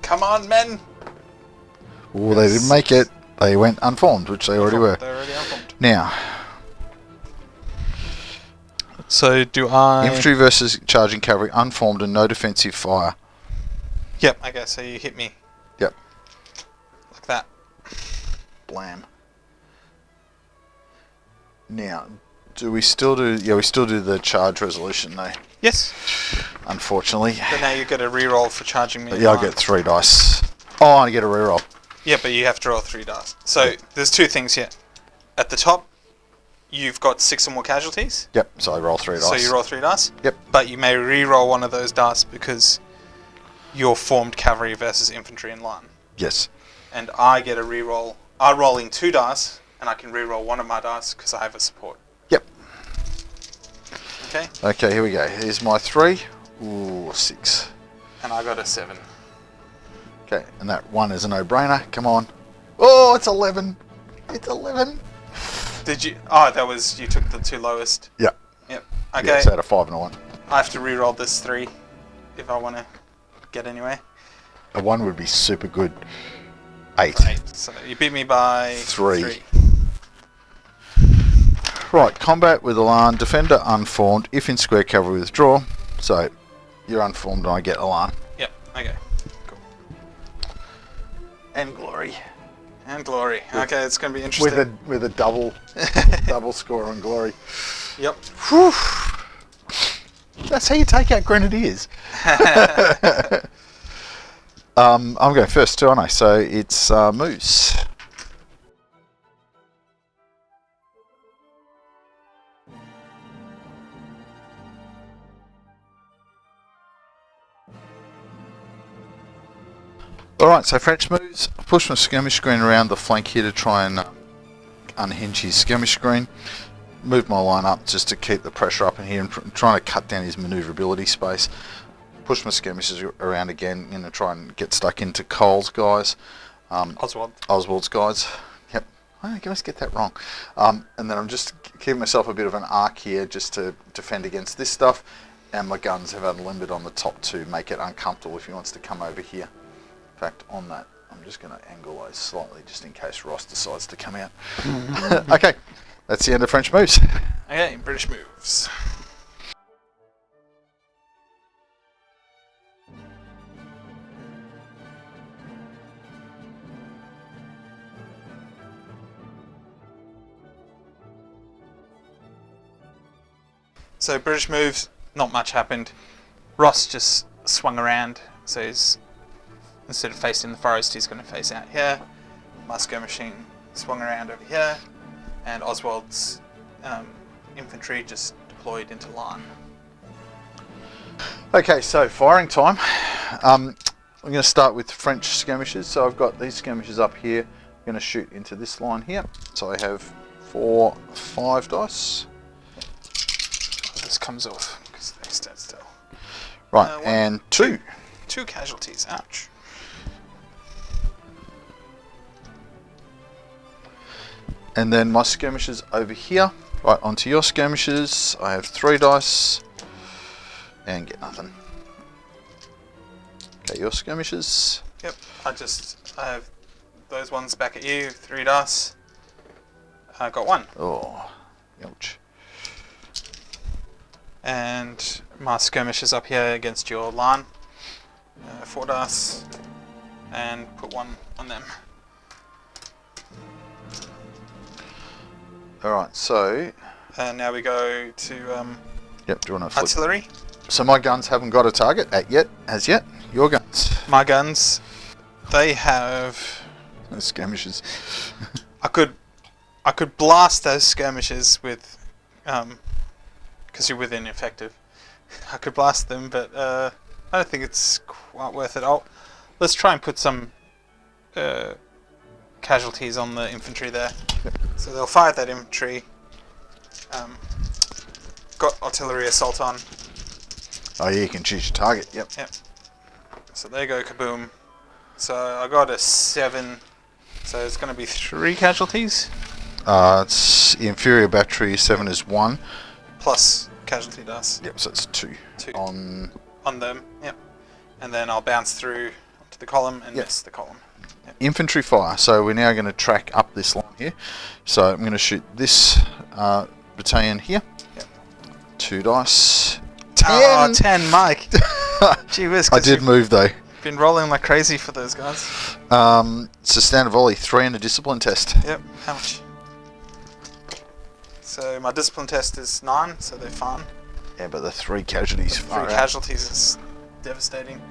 Come on, men! Well, they didn't make it. They went unformed, which they already were. They're already unformed. Now, So do I... infantry versus charging cavalry, unformed and no defensive fire. Yep, okay, so you hit me. Yep. Like that. Blam. Now, do we still do... Yeah, we still do the charge resolution, though. Yes. Unfortunately. But now you get a reroll for charging me. But yeah, I get 3 dice. Oh, I get a reroll. Yeah, but you have to roll 3 dice. So there's 2 things here. At the top, you've got 6 or more casualties. Yep, so I roll 3 dice. So you roll 3 dice. Yep. But you may re-roll one of those dice because you're formed cavalry versus infantry in line. Yes. And I get a re-roll. I roll in 2 dice, and I can re-roll one of my dice because I have a support. Yep. Okay. Okay, here we go. Here's my 3. Ooh, 6. And I got a 7. Okay, and that 1 is a no-brainer. Come on. Oh, it's 11. It's 11. Did you? Oh, that was... You took the 2 lowest. Yeah. Yep. Okay. Yeah, it's out of 5 and a 1. I have to re-roll this 3 if I want to get anywhere. A 1 would be super good. 8. 8. So you beat me by 3. Right, combat with Elan. Defender unformed. If in square cavalry, withdraw. So, you're unformed and I get Elan. Yep. Okay. Cool. And glory. And glory. Okay, it's going to be interesting. With a double double score on glory. Yep. Whew. That's how you take out grenadiers. I'm going first too, aren't I? So it's Moose. Alright, so French moves. Push my skirmish screen around the flank here to try and unhinge his skirmish screen. moved my line up just to keep the pressure up in here and trying to cut down his manoeuvrability space. Push my skirmishers around again, try and get stuck into Cole's guys. Oswald's guys. Yep. I always get that wrong. And then I'm just keeping myself a bit of an arc here just to defend against this stuff. And my guns have unlimbered on the top to make it uncomfortable if he wants to come over here. In fact, on that, I'm just going to angle those slightly just in case Ross decides to come out. Okay, that's the end of French moves. Okay, British moves. So British moves, not much happened. Ross just swung around, so he's, instead of facing the forest, he's going to face out here. My skirmishing swung around over here, and Oswald's infantry just deployed into line. Okay, so firing time. I'm going to start with French skirmishers. So I've got these skirmishers up here. I'm going to shoot into this line here. So I have 4, 5 dice. This comes off because they stand still. Right, and 2. 2 casualties. Ouch. And then my skirmishers over here. Right, onto your skirmishers. I have 3 dice. And get nothing. Okay, your skirmishers. Yep, I have those ones back at you. 3 dice. I got 1. Oh, ouch. And my skirmish is up here against your line. 4 dice. And put 1 on them. Alright, so... And now we go to yep, do you want to flip? artillery. So my guns haven't got a target as yet. Your guns. My guns, they have... Those skirmishers. I could blast those skirmishers with... because you're within effective. I could blast them, but I don't think it's quite worth it. Let's try and put some casualties on the infantry there. Yep. So they'll fire that infantry. Got artillery assault on. Oh yeah, you can choose your target. Yep. Yep. So there you go, kaboom. So I got a 7. So it's going to be 3 casualties. It's inferior battery. 7 is 1. Plus casualty dice. Yep, so it's 2. 2. On them, yep. And then I'll bounce through to the column and miss the column. Yep. infantry fire. So we're now going to track up this line here. So I'm going to shoot this battalion here. Yep. 2 dice. 10! Oh, 10, Mike. Gee whiz. I did move though. Been rolling like crazy for those guys. It's a standard volley, 3 and a discipline test. Yep, how much? So my discipline test is 9, so they're fine. Yeah, but the 3 casualties. 3 casualties is devastating.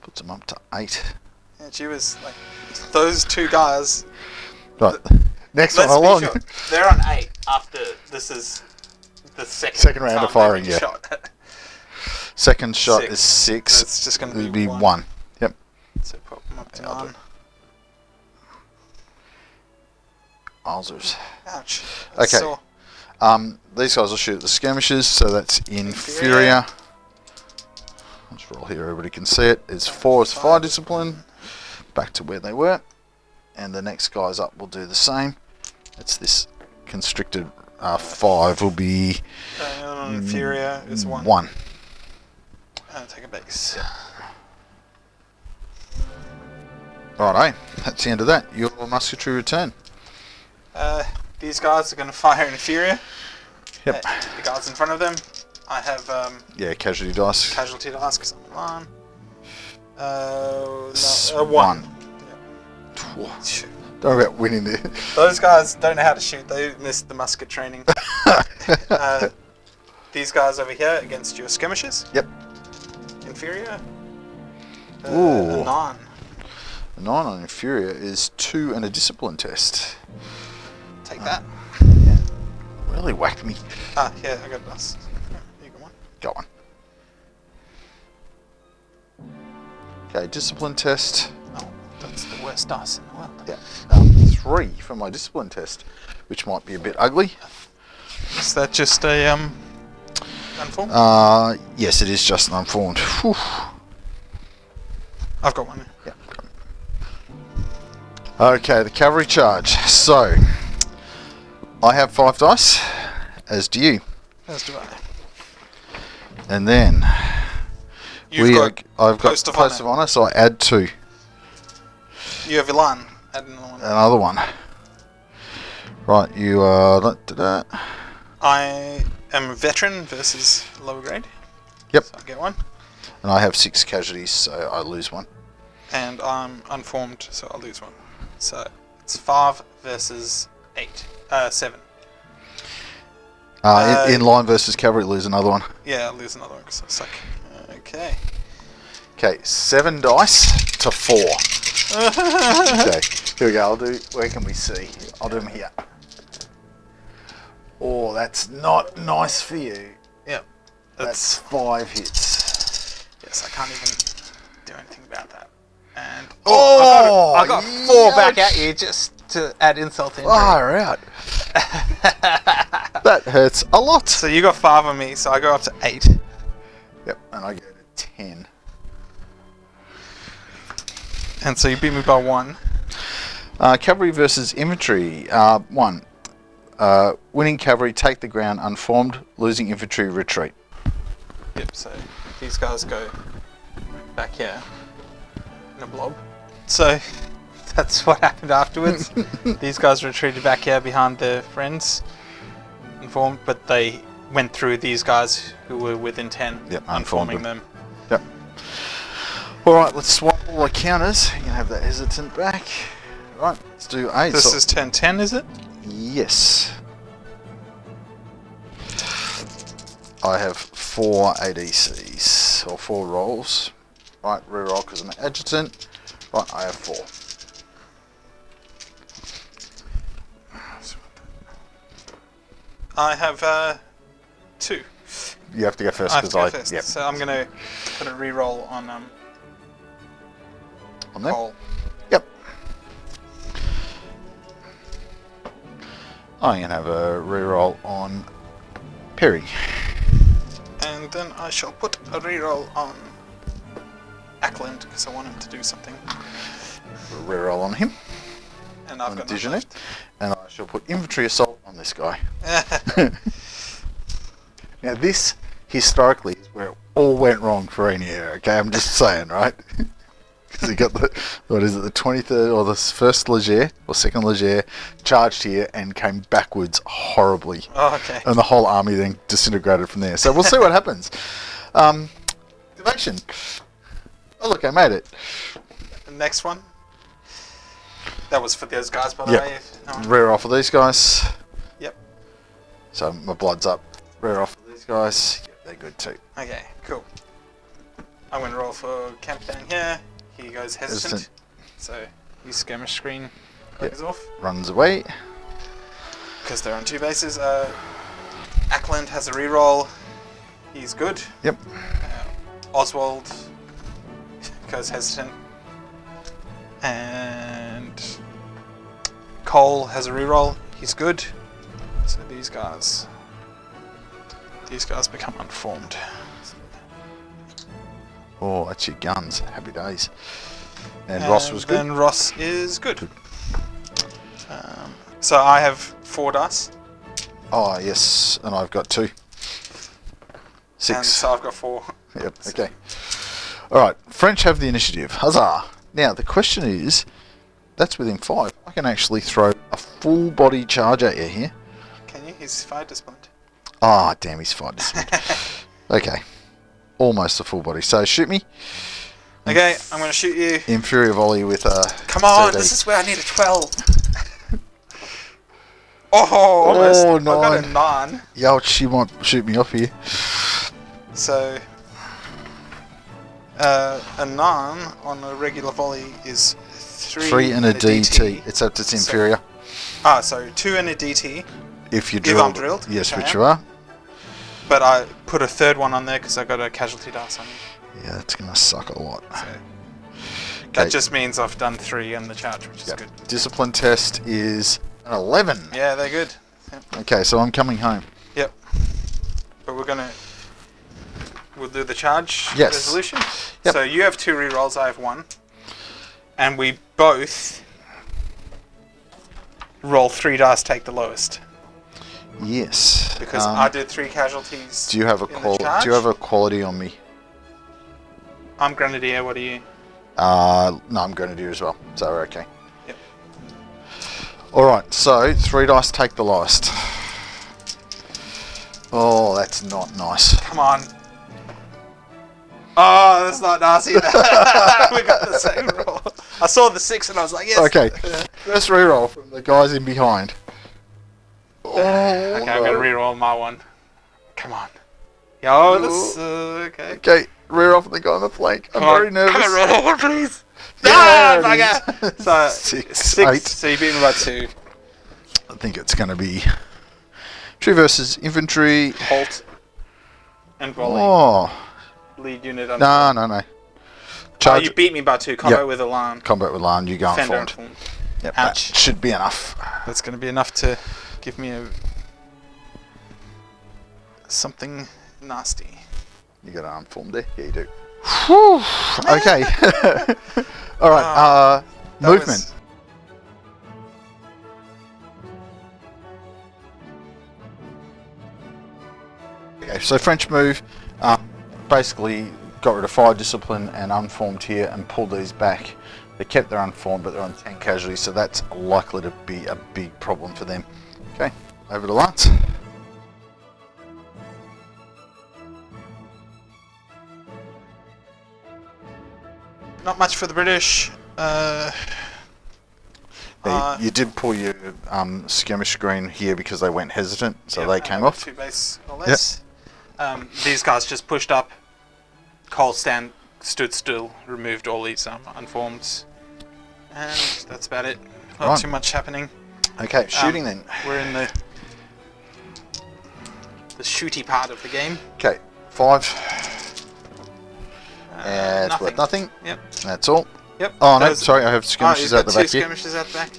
Puts them up to 8. Yeah, gee whiz, like those 2 guys. Right, next one along. Sure, they're on 8 after this is the second round time of firing. they've Yeah. been shot. Second shot 6. is 6. It's just going to It'll be be 1. 1. Yep. So pop them up to Yeah, I'll do 9. it. Wowzers. Ouch. Okay. Sore. These guys will shoot at the skirmishers, so that's inferior. Let's roll here, everybody can see it. It's 4 is fire discipline. Back to where they were. And the next guys up will do the same. It's this constricted 5 will be... inferior is 1. 1. Take a base. Alright, that's the end of that. Your musketry return. These guys are going to fire inferior. Yep. The guards in front of them. I have Yeah, casualty dice. casualty dice because I'm on. 1. 1. Yep. Shoot. Don't worry about winning there. Those guys don't know how to shoot. They missed the musket training. These guys over here against your skirmishers. Yep. Inferior. Ooh. A 9. A 9 on inferior is 2 and a discipline test. Take that. Yeah. Really whacked me. Yeah, I got this. You got one. Got one. Okay, discipline test. Oh, that's the worst dice in the world. Yeah. 3 for my discipline test. which might be a bit ugly. Is that just a unformed? Yes, it is just an unformed. Whew. I've got one. Yeah. Okay, the cavalry charge. So, I have 5 dice, as do you. As do I. And then I've got Post of Post of Honor, so I add 2. You have Elan. Add Another one. Right, you are. I am a veteran versus lower grade. Yep. So I get 1. And I have 6 casualties, so I lose 1. And I'm unformed, so I'll lose 1. So it's 5 versus 7. In line versus cavalry, lose another one. Yeah, I'll lose another one because I suck. Okay. Okay, 7 dice to 4. Okay, here we go. Where can we see? I'll do them here. Oh, that's not nice for you. Yep. That's 5 hits. Yes, I can't even do anything about that. And I got 4 back at you just to add insult to injury. Far out. That hurts a lot. So you got 5 on me, so I go up to 8. Yep, and I go to 10. And so you beat me by 1. Cavalry versus infantry. 1. Winning cavalry, take the ground unformed. Losing infantry, retreat. Yep, so these guys go back here in a blob. So that's what happened afterwards. These guys retreated back here behind their friends, informed, but they went through these guys who were within 10, yep, unforming them. Yep. Alright, let's swap all the counters. You can have that hesitant back. Right, let's do 8. This is 10-10, is it? Yes. I have 4 ADCs, or 4 rolls. Right, reroll because I'm an adjutant. Right, I have 4. I have 2. You have to go first I have because to go first. Yep. So I'm going to put a reroll on On there? Cole. Yep. I'm going to have a reroll on Perry. And then I shall put a reroll on Ackland because I want him to do something. Reroll on him. And I've On got Digenet. none left. And I shall put infantry assault on this guy. Now this, historically, is where it all went wrong for Reyneir, okay? I'm just saying, right? Because he got the 23rd, or the 1st Leger, or 2nd Leger, charged here and came backwards horribly. Oh, okay. And the whole army then disintegrated from there. So we'll see what happens. Activation. Oh look, I made it. The next one. That was for those guys, by the Yep. way. Rear off of these guys. Yep. So my blood's up. Rear off of these guys. Yep, they're good too. Okay, cool. I'm going to roll for camp down here. He goes hesitant. So his skirmish screen goes off. Runs away. Because they're on 2 bases. Ackland has a reroll. He's good. Yep. Oswald goes hesitant. And Cole has a reroll. He's good. So these guys become unformed. Oh, that's your guns. Happy days. And Ross was good. And Ross is good. So I have 4 dice. Oh, yes. And I've got 2. 6. And so I've got 4. Yep, okay. Alright, French have the initiative. Huzzah! Now, the question is, that's within 5. I can actually throw a full body charge at you here. Can you? He's fire disciplined. Ah, damn, he's fired this one. Okay. Almost a full body. So, shoot me. Okay, I'm going to shoot you. Inferior volley with a... Come on, CD. this is where I need a 12. Oh, almost. Oh, I got a 9. 9. Youch, she might shoot me off here. So, a 9 on a regular volley is 3 and a DT. Except it's inferior. So 2 and a DT. If you If drill. I'm drilled, Yes, which I which am. you are. But I put a 3rd one on there because I got a casualty dice on me. Yeah, that's going to suck a lot. So Okay. that just means I've done 3 in the charge, which is Yep. good. Discipline test is An 11. Yeah, they're good. Yep. Okay, so I'm coming home. Yep. But we'll do the charge Yes. resolution. Yep. So you have 2 rerolls, I have 1. And we both roll 3 dice, take the lowest. Yes. Because I did 3 casualties. Do you have a charge. Do you have a quality on me? I'm Grenadier, what are you? No, I'm Grenadier as well, so we're okay. Yep. Alright, so 3 dice, take the lowest. Oh, that's not nice. Come on. Oh, that's not nice either. We got the same roll. I saw the 6 and I was like, yes. Okay, first reroll from the guys in behind. Oh, Okay, I'm going to reroll my one. Come on. Yo, this okay. Okay, reroll from the guy on the flank. I'm very nervous. Come on, roll one, please. Yeah, No, it bugger. is. So, 6, 8. So you beat me by 2. I think it's going to be tree versus infantry. Halt. And volley. Oh, Lead unit on. no. Oh, Charge. you beat me by 2. Combo Yep. with alarm. Combat with Lan, you go Fender informed. informed. Yep, Ouch. that should be enough. That's going to be enough to give me something nasty. You got an unformed there? Yeah, you do. Okay. All right. That Movement. was- Okay, so French move. Basically, got rid of fire discipline and unformed here and pulled these back. They kept their unformed, but they're on 10 casualties, so that's likely to be a big problem for them. Okay, over to Lance. Not much for the British. You did pull your skirmish screen here because they went hesitant, so Yep, they and came I got off. 2 base or less. These guys just pushed up. Cole stood still, removed all these unformed, and that's about it. Not Right. too much happening. Okay, shooting then. We're in the shooty part of the game. Okay, 5. It's nothing. worth nothing. Yep. That's all. Yep. Oh no, Those- sorry, I have skirmishes you've out got the back 2 here. skirmishes out the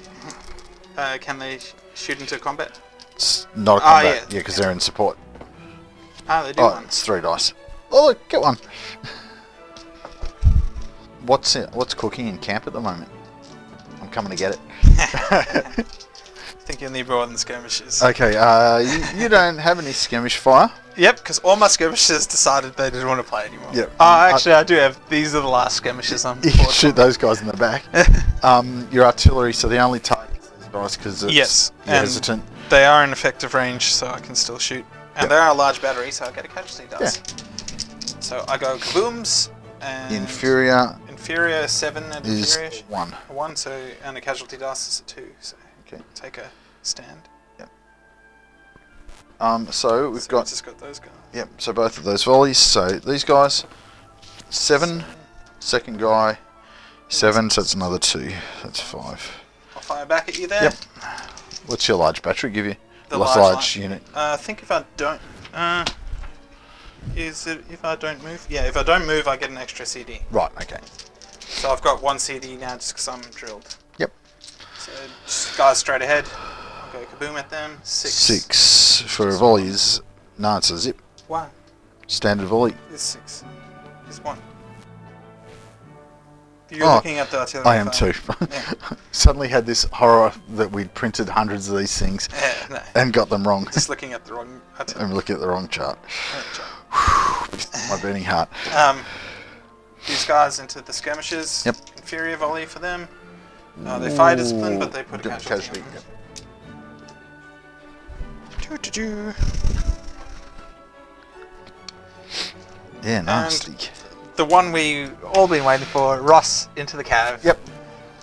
back. Can they shoot into combat? It's not a Oh, combat, yeah. because they're in support. They do Oh, one. it's 3 dice. Oh look, get one. What's cooking in camp at the moment? I'm coming to get it. I think you'll need more than skirmishes. Okay, you don't have any skirmish fire. Yep, because all my skirmishers decided they didn't want to play anymore. Yep. Actually, I do have. These are the last skirmishes. You can shoot those guys in the back. Your artillery, so the only target's these guys because it's Yes, you're and hesitant. they are in effective range, so I can still shoot. And Yep. they are a large battery, so I get a casualty dice. So I go kabooms and Inferior 7 at is inferior. 1. 1, so and a casualty dice is a 2. So Okay. take a stand. So we've So got just got those guys. Yep, so both of those volleys. So these guys, 7. Second guy, 7, so that's another 2. That's 5. I'll fire back at you there. Yep. What's your large battery give you? The large large unit. I think if I don't, is it if I don't move? Yeah, if I don't move, I get an extra CD. Right, okay. So I've got 1 CD now just because I'm drilled. Yep. So just guys straight ahead. I'll go kaboom at them. 6. 6 for a volley is... No, it's a zip. 1 Standard volley. is 6. Is 1. You're looking at the artillery. I am fire. too. Yeah. Suddenly had this horror that we'd printed hundreds of these things Yeah, no. and got them wrong. Just looking at the wrong artillery. I'm looking at the wrong chart. My burning heart. These guys into the skirmishes. Yep. Inferior volley for them. They fire discipline, but they put a Good casualty. on. yep. Choo-choo-choo. Yeah, nasty. The one we all been waiting for, Ross into the cav. Yep.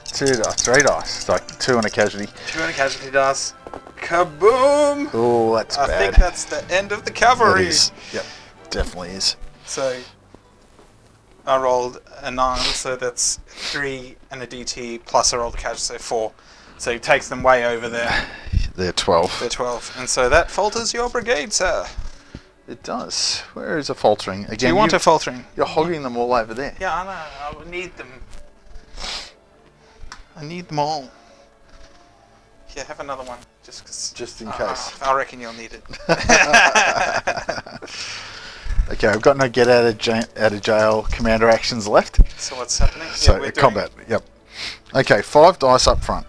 2 dice, 3 dice. It's like 2 and a casualty. 2 and a casualty dice. Kaboom! Oh, that's I bad. think that's the end of the cavalry. It is. Yep, definitely is. So I rolled a 9, so that's 3 and a DT plus I rolled a casualty, so 4. So it takes them way over there. They're 12. They're 12. And so that falters your brigade, sir. It does. Where is a faltering? Again, Do you want a faltering? You're hogging them all over there. Yeah, I know. I would need them. I need them all. Yeah, have another one, just 'cause, Just in case. I reckon you'll need it. Okay, I've got no get out of jail commander actions left. So what's happening? So we're doing- combat. Yep. Okay, 5 dice up front.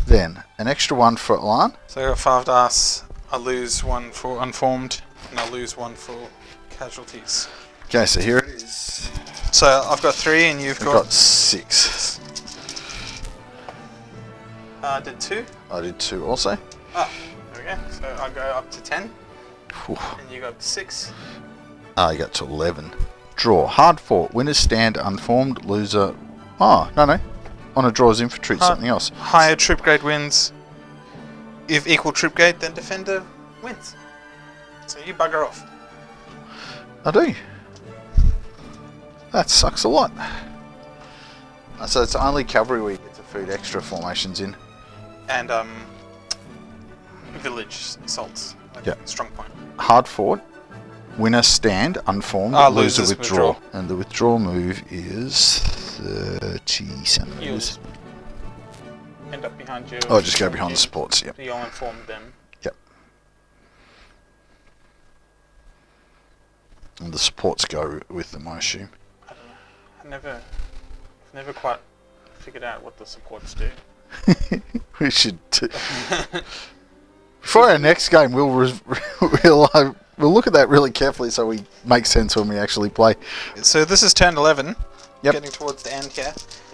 Then an extra 1 for Alan. So I got 5 dice. I lose 1 for unformed, and I lose 1 for casualties. Okay, so here it is. So I've got 3, and you've I've got 6. I did 2. I did 2 also. Ah, there we go. So I go up to 10, Whew. and you go up to 6. I got to 11. Draw. Hard fought. Winners stand unformed. Loser. Oh, no. On a draw as infantry, it's something else. Higher troop grade wins. If equal troop grade, then defender wins. So you bugger off. I do. That sucks a lot. So it's only cavalry where you get to feed extra formations in. And village assaults. Like Yeah. Strong point. Hard fought. Winner stand unformed. Loser losers withdraw. And the withdrawal move is 30 centimeters. You'll just end up behind you. Oh, just go behind the supports. Yep. You'll inform them. Yep. And the supports go with them, I assume. I don't know. I've never quite figured out what the supports do. We should. For our next game, we'll look at that really carefully so we make sense when we actually play. So this is turn 11. Yep. Getting towards the end here.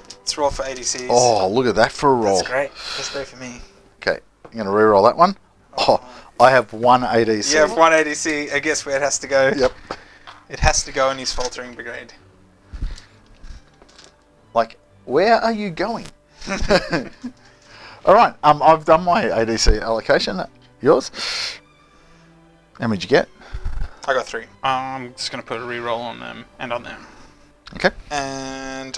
Let's roll for ADCs. Oh, look at that for a roll. That's great. That's great for me. Okay, I'm going to re-roll that one. Oh, I have 1 ADC. You have 1 ADC. I guess where it has to go. Yep. It has to go in his faltering brigade. Like, where are you going? All right, I've done my ADC allocation. Yours? How many did you get? I got 3. I'm just going to put a reroll on them and on them. Okay. And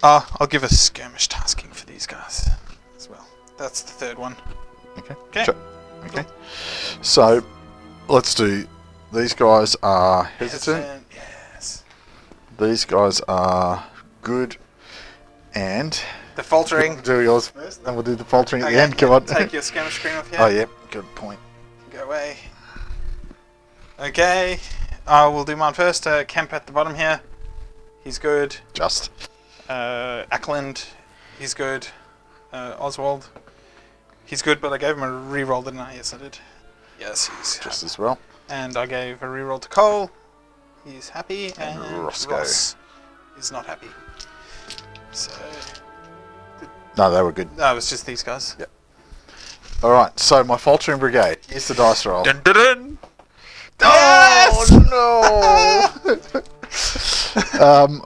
I'll give a skirmish tasking for these guys as well. That's the 3rd one. Okay. Sure. Okay. So, let's do. These guys are hesitant. Yes. These guys are good. And The faltering. do yours first, and we'll do the faltering at Okay, the end. Come on. Take your skirmish screen off here. Oh, yeah. Good point. Go away. Okay. I will do mine first. Kemp at the bottom here. He's good. Just. Ackland. He's good. Oswald. He's good, but I gave him a reroll, didn't I? Yes, I did. Yes, he's Just as well. And I gave a reroll to Cole. He's happy. And Roscoe. Ross is not happy. So... No, they were good. No, it was just these guys. Yep. All right, so my faltering brigade. Here's the dice roll. Dun, dun, dun. Oh no!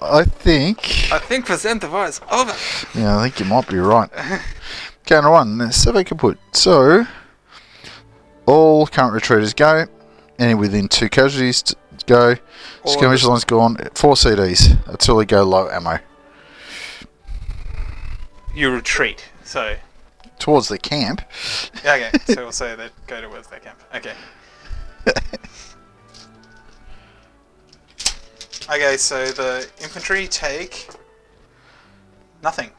I think. I think percent of is over. Yeah, I think you might be right. Counter 1, survey kaput. So, all current retreaters go. Any within 2 casualties go. Skirmish lines gone. 4 CDs until they go low ammo. You retreat, so... Towards the camp. Yeah, okay, so we'll say they go towards their camp. Okay. Okay, so the infantry take... nothing.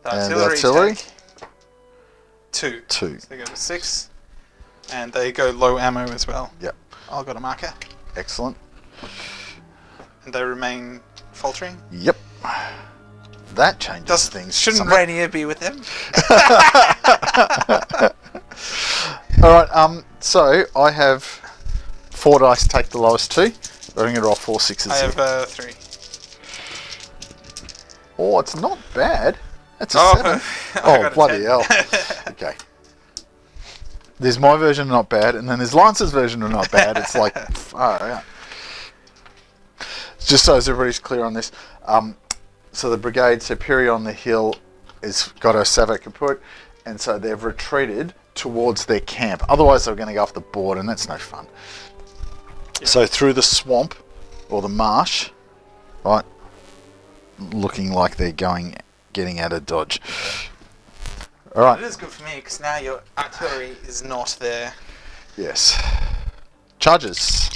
The And artillery take... 2. 2. So they go to 6. And they go low ammo as well. Yep. I've got a marker. Excellent. And they remain faltering. Yep. That changes things. Shouldn't Reyneir be with them? Alright, so I have 4 dice, take the lowest 2. But I'm going to roll 4 6s. I have 3. Oh, it's not bad. That's a 7. I Oh, got a bloody 10. hell. Okay. There's my version of not bad, and then there's Lance's version of not bad. It's like, far out. Just so everybody's clear on this. So the brigade superior on the hill has got a Savo kaput, and so they've retreated towards their camp. Otherwise, they're going to go off the board, and that's no fun. Yeah. So through the swamp, or the marsh, right, looking like they're getting out of dodge. All right. It is good for me because now your artillery is not there. Yes. Charges.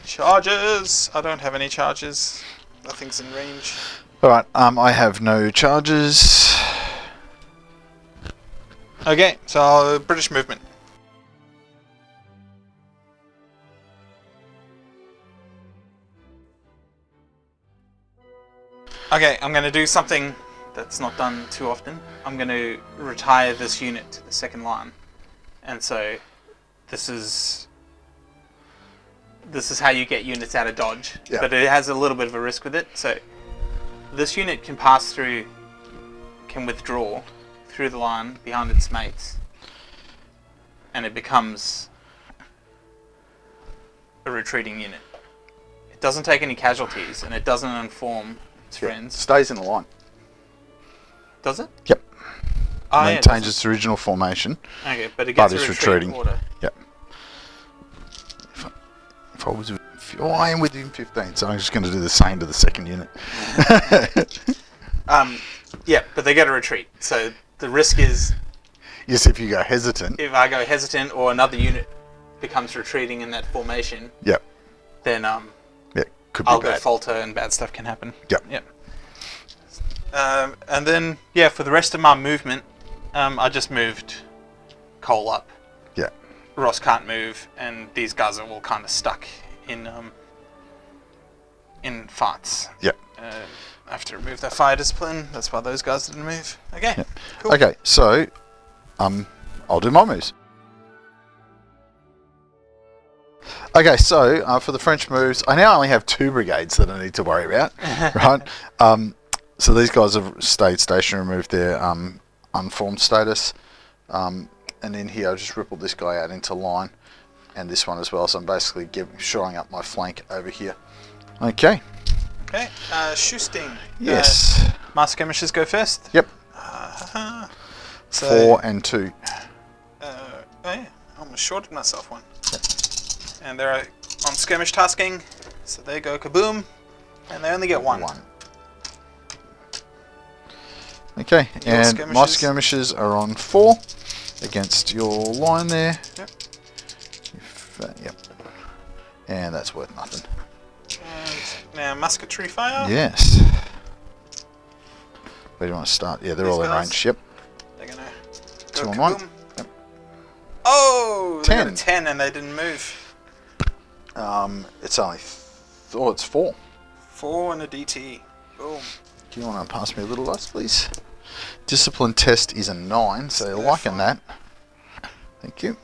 Charges! I don't have any charges. Nothing's in range. Alright, I have no charges. Okay, so British movement. Okay, I'm going to do something that's not done too often. I'm going to retire this unit to the second line. And so this is how you get units out of dodge. Yeah. But it has a little bit of a risk with it. So this unit can pass through, can withdraw through the line behind its mates. And it becomes a retreating unit. It doesn't take any casualties and it doesn't inform its friends. Stays in the line. Does it? Yep. Oh, Maintains its original formation. Okay, but it gets But a it's retreating retreating. order. Yep. If I was, I am within 15, so I'm just going to do the same to the second unit. Yeah, but they get a retreat. So the risk is Yes, if you go hesitant. if I go hesitant or another unit becomes retreating in that formation, Yep. then Yeah, could be I'll go bad. falter and bad stuff can happen. Yep. Yep. And then for the rest of my movement, I just moved Cole up. Yeah. Ross can't move, and these guys are all kind of stuck in farts. Yep. I have to remove their fire discipline. That's why those guys didn't move. Okay. Yeah. Cool. Okay, so I'll do my moves. Okay, so for the French moves, I now only have 2 brigades that I need to worry about, right? So these guys have stayed stationary, removed their unformed status, and then here I'll just ripple this guy out into line, and this one as well. So I'm basically shoring up my flank over here. Okay. Okay. Shoosting. Yes. My skirmishers go first. Yep. So, 4 and 2. oh yeah, I almost shorted myself one. And they're on skirmish tasking, so they go kaboom, and they only get 1. 1. Okay, Your and my skirmishers? skirmishers are on 4 against your line there. Yep. Yep. And that's worth nothing. And now musketry fire. Yes. Where do you want to start? Yeah, they're These all in guys? range. Yep. They're gonna 2 go on 1. kaboom. Yep. Oh, they got a 10. 10 and they didn't move. It's only... it's 4. 4 and a DT. Boom. Do you want to pass me a little dice, please? Discipline test is a 9, so you're liking that. Thank you.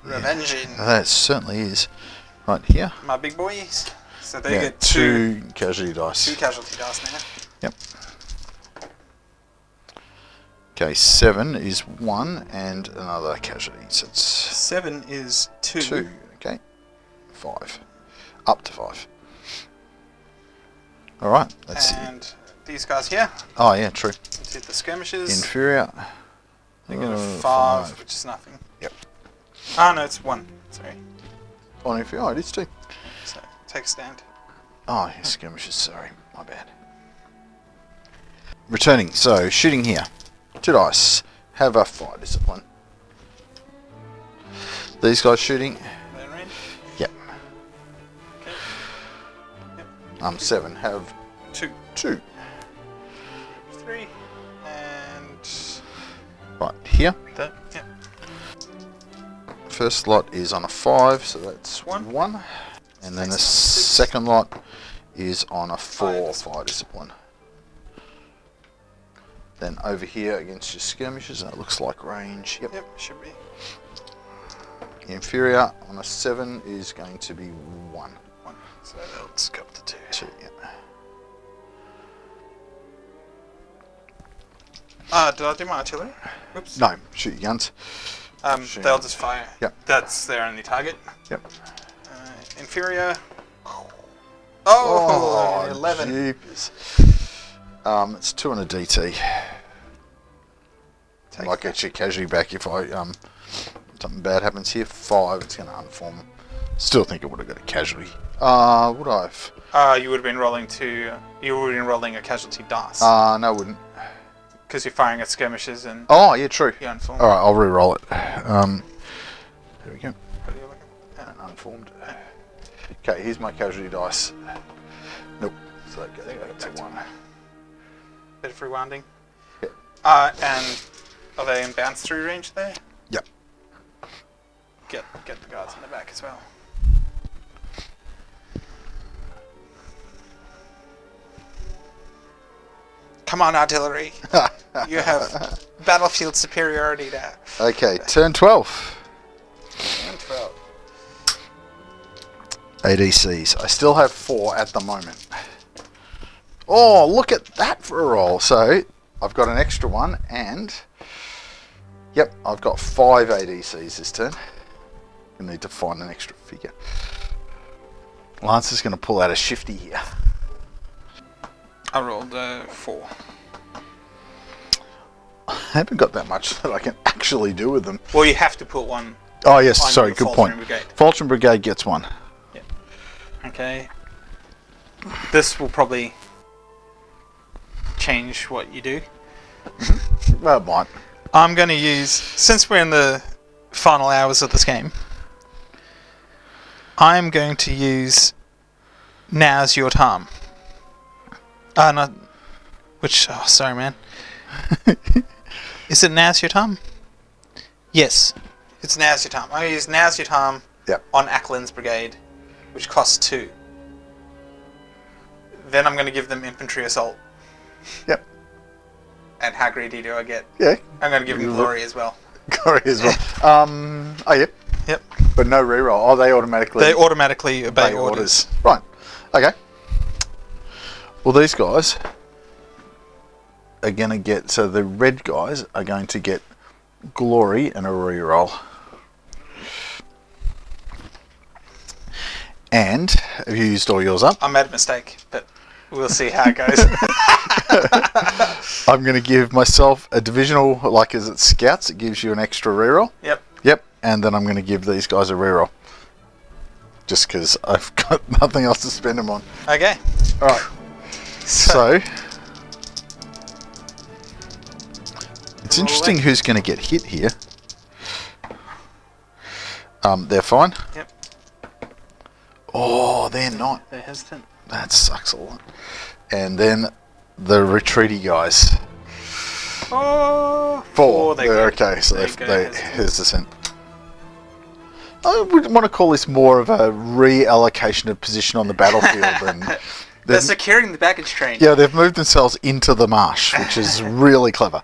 Revenging. That certainly is. Right here. My big boys. So they Yeah, get 2 casualty dice. 2 casualty dice now. Yep. Okay, 7 is 1 and another casualty. So it's 7 is 2. 2. Okay. 5. Up to 5. Alright, let's see. And these guys here. Oh, yeah, true. Let's hit the skirmishers. Inferior. They get a 5, 5. which is nothing. Yep. Ah, no, it's 1. Sorry. Oh, inferior. Oh, it is 2. So take a stand. Oh, yeah, skirmishes. Sorry. My bad. Returning. So, shooting here. 2 dice. Have a fire discipline. These guys shooting. They're in range. Yep. Okay. 7. Have 2. 2. 3. And Right, here. that. Yep. First lot is on a 5, so that's 1. 1. And then the Next one, 6. second lot is on a 4 Fire fire discipline. Then over here against your skirmishers, that looks like range. Yep. Yep, should be. Inferior on a 7 is going to be 1. 1. So they'll just go up to 2. 2, yep. Did I do my artillery? Oops. No, shoot your guns. Shoot They'll your- just fire. Yep. That's their only target. Yep. Inferior. Oh, 11. Jeepers. It's 2 on a DT. Take Might get your casualty back if I something bad happens here. 5, it's going to unform. Still think it would have got a casualty. Would I have? You would have been rolling you would have been rolling a casualty dice. No, I wouldn't. Because you're firing at skirmishes and Oh, yeah, true. you're unformed. Alright, I'll re-roll it. There we go. What are you looking at? Unformed. Okay, here's my casualty dice. Nope. So that goes back to 1. Bit of rewinding. Yep. And are they in bounce through range there? Yep. Get the guards in the back as well. Come on, artillery. You have battlefield superiority now. Okay, turn 12. Turn 12. ADCs. I still have 4 at the moment. Oh, look at that for a roll. So, I've got an extra one and... Yep, I've got 5 ADCs this turn. I need to find an extra figure. Lance is going to pull out a shifty here. I rolled 4. I haven't got that much that I can actually do with them. Well, you have to put one. Oh, yes, on sorry, your good point. Brigade. Falchion Brigade gets 1. Yeah. Okay. This will probably change what you do. Well, it might. I'm going to use, since we're in the final hours of this game, I'm going to use Now's Your Time. No, which, oh, sorry, man. Is it Now's Your Time? Yes, it's Now's Your Time. I'm going to use Now's Your Time on Ackland's Brigade, which costs 2. Then I'm going to give them Infantry Assault. Yep. And how greedy do I get? Yeah. I'm going to give them Glory as well. Glory as well. Oh, yep. Yep. But no reroll. Oh, they automatically... They automatically obey orders. Right. Okay. Well, these guys are going to get... So the red guys are going to get Glory and a reroll. And have you used all yours up? I made a mistake, but we'll see how it goes. I'm going to give myself a divisional, like as it scouts, it gives you an extra reroll. Yep. Yep. And then I'm going to give these guys a reroll. Just because I've got nothing else to spend them on. Okay. Alright. So it's interesting who's going to get hit here. They're fine. Yep. Oh, they're not. They're hesitant. That sucks a lot. And then the retreaty guys. Oh, 4. They're They're good. okay, so They they're go hesitant. I would want to call this more of a reallocation of position on the battlefield than... They're securing the baggage train. Yeah, they've moved themselves into the marsh, which is really clever.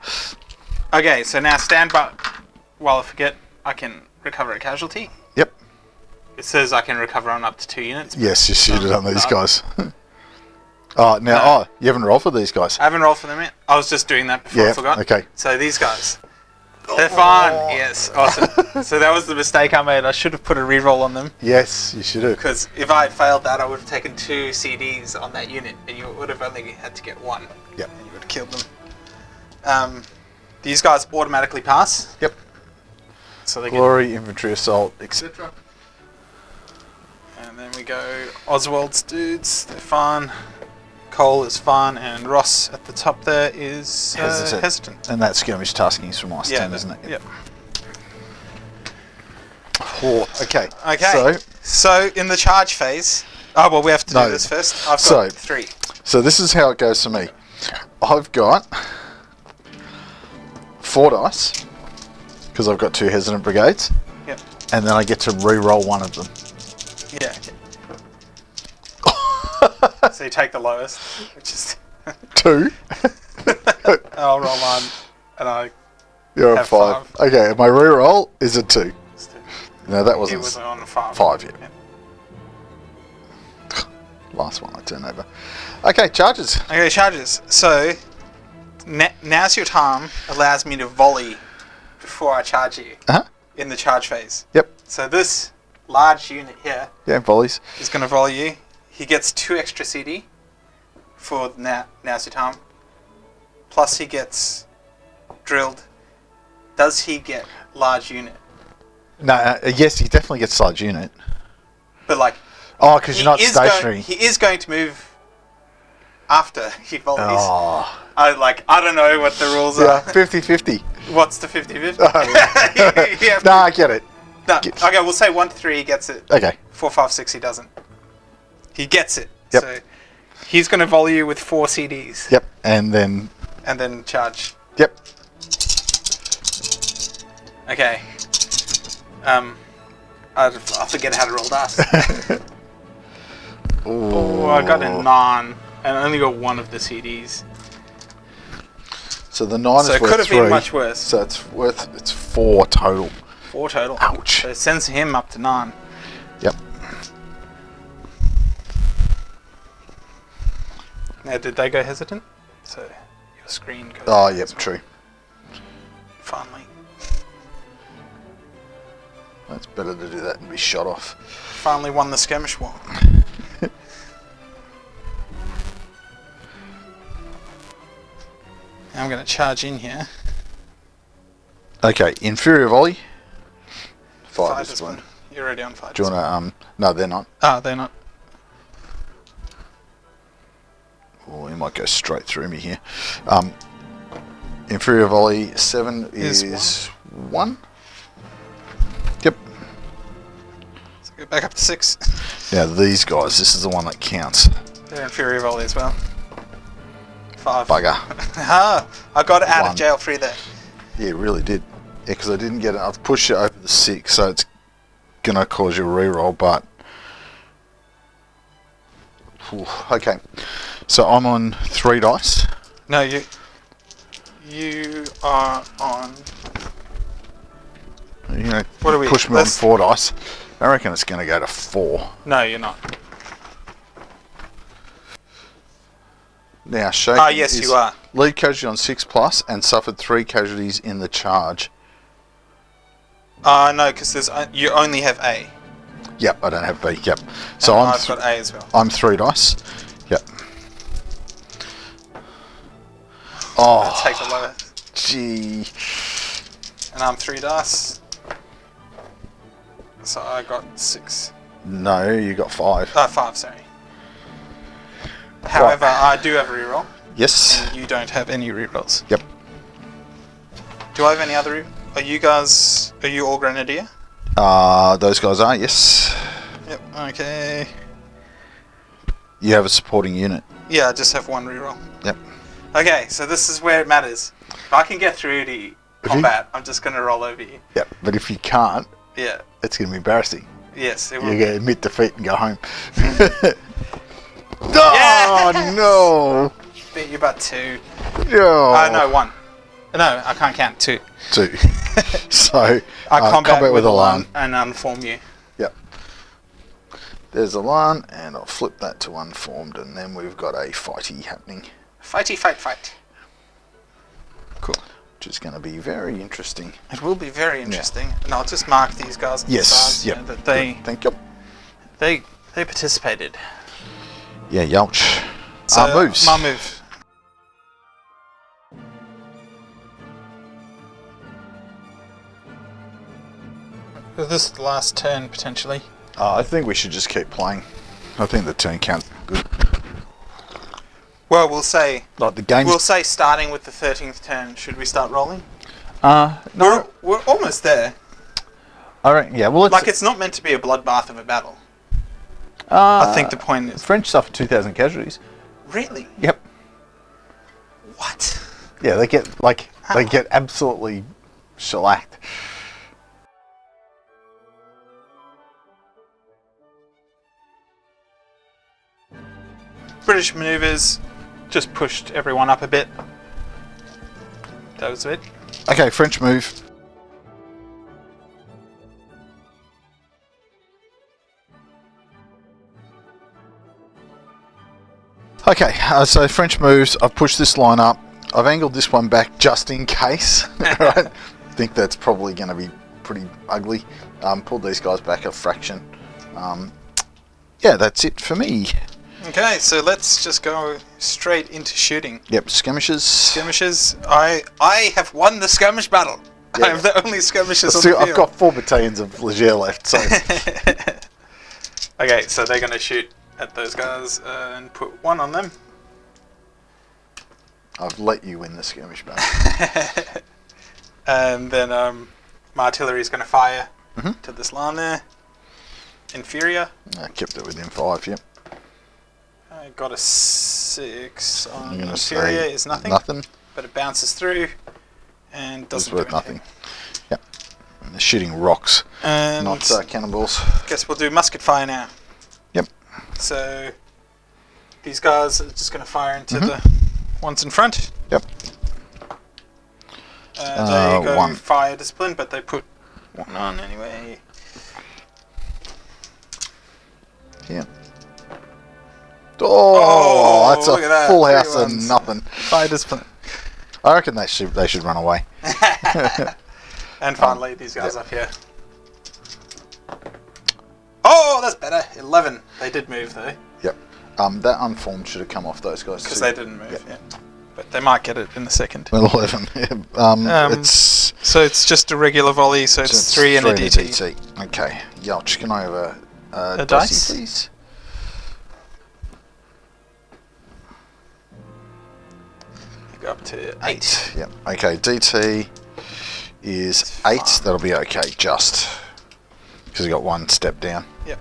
Okay, so now stand by. While I forget, I can recover a casualty. Yep. It says I can recover on up to 2 units. Yes, you should have done these guys. You haven't rolled for these guys. I haven't rolled for them yet. I was just doing that before I forgot. Okay. So these guys. They're fine. Yes, awesome. So that was the mistake I made. I should have put a reroll on them. Yes, you should have. Because if I had failed that, I would have taken 2 CDs on that unit, and you would have only had to get 1. Yep. And you would have killed them. These guys automatically pass. Yep. So they Glory, infantry assault, etc. And then we go Oswald's dudes. They're fine. Cole is fine, and Ross at the top there is hesitant. And that skirmish tasking is from last turn, isn't it? Yep. Oh, okay. Okay. So in the charge phase... Oh, well, we have to do this first. I've got 3. So this is how it goes for me. I've got 4 dice, because I've got 2 hesitant brigades. Yep. And then I get to re-roll one of them. Yeah. So you take the lowest, which is 2. I'll roll 1, and You're have at 5. Okay, my re-roll is a 2. No, that wasn't. It was on 5. 5, yeah. Last one I turn over. Okay, charges. Okay, charges. So Now's Your Time allows me to volley before I charge you in the charge phase. Yep. So this large unit here volleys. is going to volley you. He gets 2 extra CD for Now's Your Time. Plus he gets drilled. Does he get large unit? No, yes, he definitely gets large unit. But like... Oh, because you're not stationary. He is going to move after he volleys. Oh. I don't know what the rules Yeah, are. 50-50. What's the 50-50? No, I get it. No. Okay, we'll say 1 to 3 he gets it. Okay. 4, 5, 6 he doesn't. He gets it. Yep. So He's going to volley you with 4 CDs. Yep, and then charge. yep. Okay. I forget how to roll dice. Oh, I got a 9, and I only got 1 of the CDs. So the 9 is So it worth could have 3. been much worse. So it's 4 total. 4 total. Ouch. So it sends him up to 9. Yep. Now, did they go hesitant? So your screen goes. Oh, down yep, as well. true. Finally. It's better to do that and be shot off. Finally won the skirmish war. Now I'm going to charge in here. Okay, inferior volley. Fire Fire this one. You're already on fire. Do you want to? No, they're not. Ah, they're not. Oh, he might go straight through me here. Inferior volley 7 is 1. Yep. So go back up to 6. Now these guys, this is the one that counts. They're inferior volley as well. 5. Bugger. Ah, I got it out 1. of jail free there. Yeah, it really did. Yeah, because I didn't get it. I've pushed it over the 6, so it's gonna cause you a reroll. But okay, so I'm on 3 dice. No, you are on. You know, What are we? push me on 4 dice. I reckon it's gonna go to 4. No, you're not. Now, shaken. Ah, yes, you are. Lead casualty on 6+ and suffered 3 casualties in the charge. No, because you only have A. Yep, I don't have B. Yep. So And I'm I've got A as well. I'm 3 dice. Yep. Oh, I'll take the lowest. gee. And I'm 3 dice. So I got 6. No, you got 5. 5, sorry. However, I do have a reroll, Yes. and you don't have any rerolls. Yep. Do I have any other? Are you all Grenadier? Those guys are, yes. Yep. Okay. You have a supporting unit. Yeah, I just have 1 reroll. Yep. Okay, so this is where it matters. If I can get through to combat, I'm just going to roll over you. Yep. But if you can't, Yeah. it's going to be embarrassing. Yes, it will. You're going to admit defeat and go home. Yeah! Oh, no. Beat you by 2. No. No, 1. No, I can't count 2. 2. So, I combat with alarm. and unform you. Yep. There's alarm, and I'll flip that to unformed, and then we've got a fighty happening. Fighty, fight. Cool. Which is going to be very interesting. It will be very interesting, and I'll just mark these guys on the Yes. sides, Yep. you know, that they Thank you. participated. Yeah, yelch. So Moves. my move. Is this the last turn potentially? I think we should just keep playing. I think the turn count's good. Well, we'll say Like the game. starting with the 13th turn. Should we start rolling? No. We're almost there. All right. Yeah. Well, Like, it's not meant to be a bloodbath of a battle. I think the point is... French suffered 2,000 casualties. Really? Yep. What? Yeah, they get absolutely shellacked. British manoeuvres just pushed everyone up a bit. That was it. Okay, French move. Okay, so French moves. I've pushed this line up. I've angled this one back just in case. Right? I think that's probably going to be pretty ugly. Pulled these guys back a fraction. Yeah, that's it for me. Okay, so let's just go straight into shooting. Yep, skirmishes. Skirmishes. I have won the skirmish battle. Yeah. I am the only skirmishers on Still, the field. I've got 4 battalions of Leger left, so Okay, so they're going to shoot at those guys and put 1 on them. I've let you win the skirmish battle. And then my artillery is going to fire Mhm. to this line there. Inferior. I kept it within 5, yep. I got a 6 on I'm gonna inferior say is nothing. Nothing. But it bounces through and It's doesn't worth do anything. nothing. Yep. And they're shooting rocks, And not cannonballs. guess we'll do musket fire now. Yep. So these guys are just going to fire into Mm-hmm. the ones in front. Yep. They go 1. fire discipline, but they put 1 on anyway. Yep. Oh, that's look at a that. full 3 house ones. and nothing. Fire discipline. I reckon they should run away. And finally, these guys up here. Oh, that's better. 11. They did move though, Yep. That unformed should have come off those guys because too. they didn't move. Yeah. But they might get it in a second. Well, 11. It's So it's just a regular volley. So it's 3 and a DT. Okay. Yelch, can I have a dice? dice, please? Go up to 8. Yep. Okay, DT is 8. That'll be okay, just. Because we got 1 step down. Yep.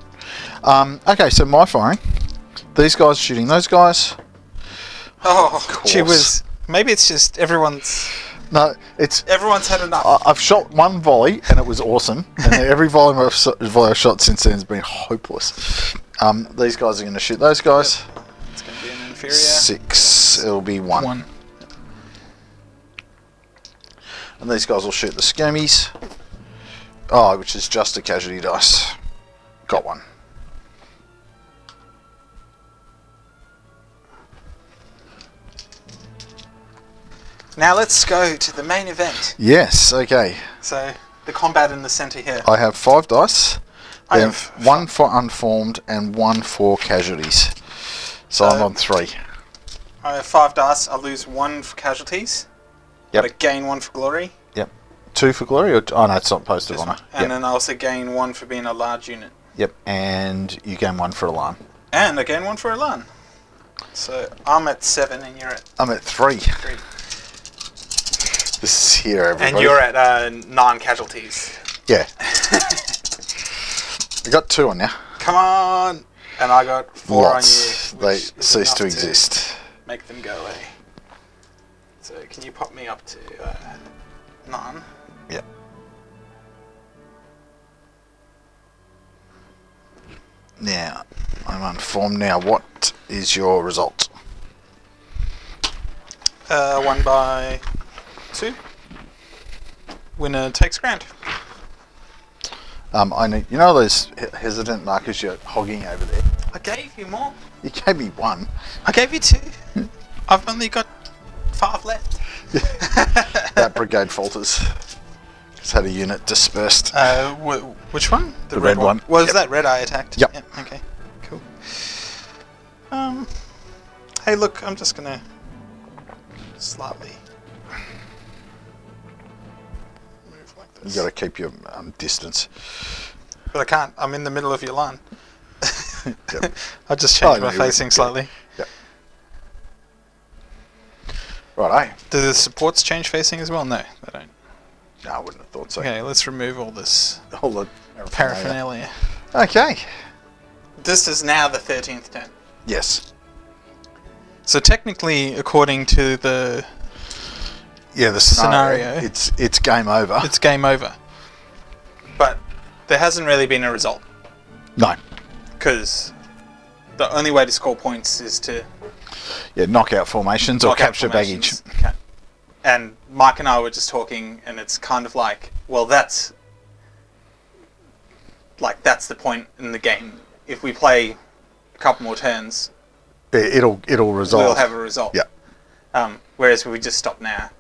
Okay, so my firing. These guys shooting those guys. Oh, course. gee whiz. Maybe it's just everyone's had enough. I've shot 1 volley and it was awesome. And every volley I've shot since then has been hopeless. These guys are going to shoot those guys. Yep. It's going to be an inferior. 6. It'll be 1. 1. And these guys will shoot the skirmies. Oh, which is just a casualty dice. Got 1. Now let's go to the main event. Yes, okay. So the combat in the center here. I have 5 dice. I Then have 1 for unformed and 1 for casualties. So I'm on 3. I have 5 dice. I'll lose 1 for casualties. Yep. But I gain 1 for glory. Yep. 2 for glory? Oh no, it's not posted on it. And then I also gain 1 for being a large unit. Yep. And you gain 1 for alarm. And I gain 1 for Elan. So I'm at 7 and you're at I'm at 3. 3. This is here, everybody. And you're at 9 casualties. Yeah. I got 2 on you. Come on! And I got 4 Lots. on you. They which is cease enough to exist. Make them go away. So can you pop me up to 9? Yep. Now, I'm unformed now. What is your result? 1 by 2. Winner takes grand. I need, you know those hesitant markers you're hogging over there? I gave you more. You gave me 1. I gave you 2. I've only got 5 left. That brigade falters. Just had a unit dispersed. Which one? The red one. Was Yep. that red eye attacked? Yep. Okay. Cool. Hey, look, I'm just gonna slightly move like You this. got to keep your distance. But I can't. I'm in the middle of your line. Yep. I just changed no, my you facing would- slightly. Yep. Right, Do the supports change facing as well? No, they don't. No, I wouldn't have thought so. Okay, let's remove all this All the paraphernalia. Okay. This is now the 13th turn. Yes. So technically, according to the Yeah, the Scenario. It's game over. it's game over. But there hasn't really been a result. No. Because the only way to score points is to Yeah, knockout formations or knock out capture baggage. formations. Okay. And Mike and I were just talking, and it's kind of like, well, that's the point in the game. If we play a couple more turns, It'll resolve. we'll have a result. Yeah. Whereas if we just stop now,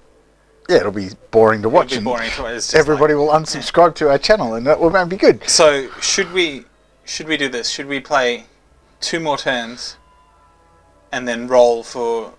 Yeah, it'll be boring to watch. it'll be and boring. It's just everybody like- will unsubscribe to our channel, and that won't be good. So should we do this? Should we play 2 more turns and then roll for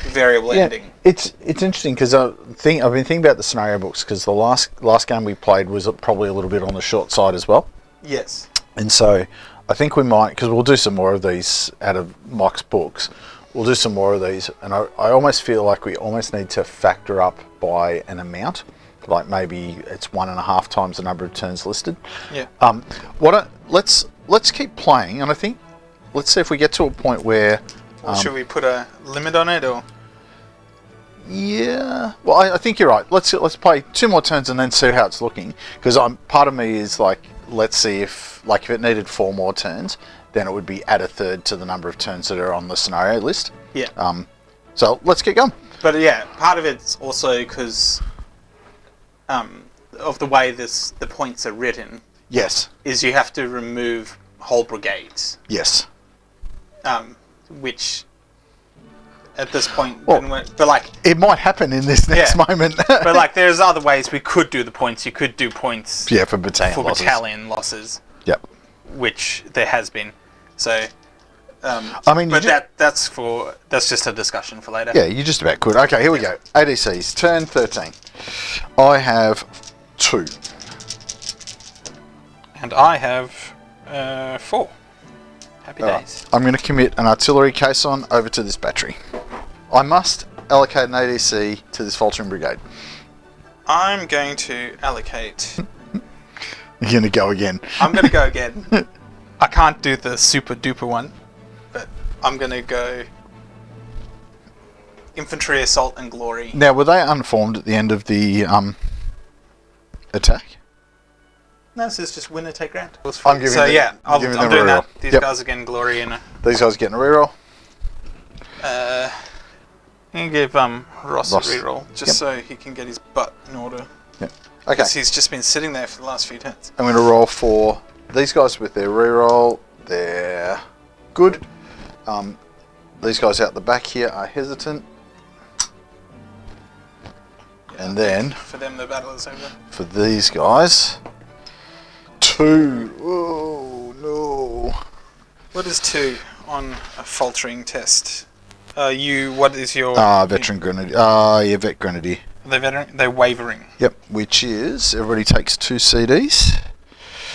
variable ending? It's interesting because I've been thinking about the scenario books because the last game we played was probably a little bit on the short side as well, Yes. and so I think we might, because we'll do some more of these out of Mike's books. We'll do some more of these, and I almost feel like we almost need to factor up by an amount, like maybe it's 1.5 times the number of turns listed. Yeah. Let's keep playing, and I think let's see if we get to a point where Or should we put a limit on it, or? Yeah. Well, I think you're right. Let's play 2 more turns and then see how it's looking. Because part of me is like, let's see if it needed 4 more turns, then it would be add a third to the number of turns that are on the scenario list. Yeah. So let's get going. But yeah, part of it's also because of the way the points are written. Yes. Is you have to remove whole brigades. Yes. Which at this point, Well, but like it might happen in this next moment. But like, there's other ways we could do the points. You could do points. Yeah, for battalion losses. Yep. Which there has been. So. I mean, but that's just a discussion for later. Yeah, you just about could. Okay, here we go. ADCs, turn 13. I have 2. And I have 4. Happy days. I'm going to commit an artillery caisson over to this battery. I must allocate an ADC to this faltering brigade. I'm going to allocate. You're going to go again. I'm going to go again. I can't do the super duper one, but I'm going to go infantry assault and glory. Now, were they unformed at the end of the attack? No, this is just winner take round. I'm giving I'm doing that. These guys are getting glory in. These guys are getting a reroll. I'm going to give Ross a reroll, just so he can get his butt in order. Yep. Okay. Because he's just been sitting there for the last few turns. I'm going to roll for these guys with their reroll. They're good. These guys out the back here are hesitant. Yeah, and then for them, the battle is over. For these guys, 2. Oh no! What is 2 on a faltering test? What is your veteran grenadier? Yeah, vet grenadier. Are they veteran? They're wavering. Yep, which is everybody takes 2 CDs.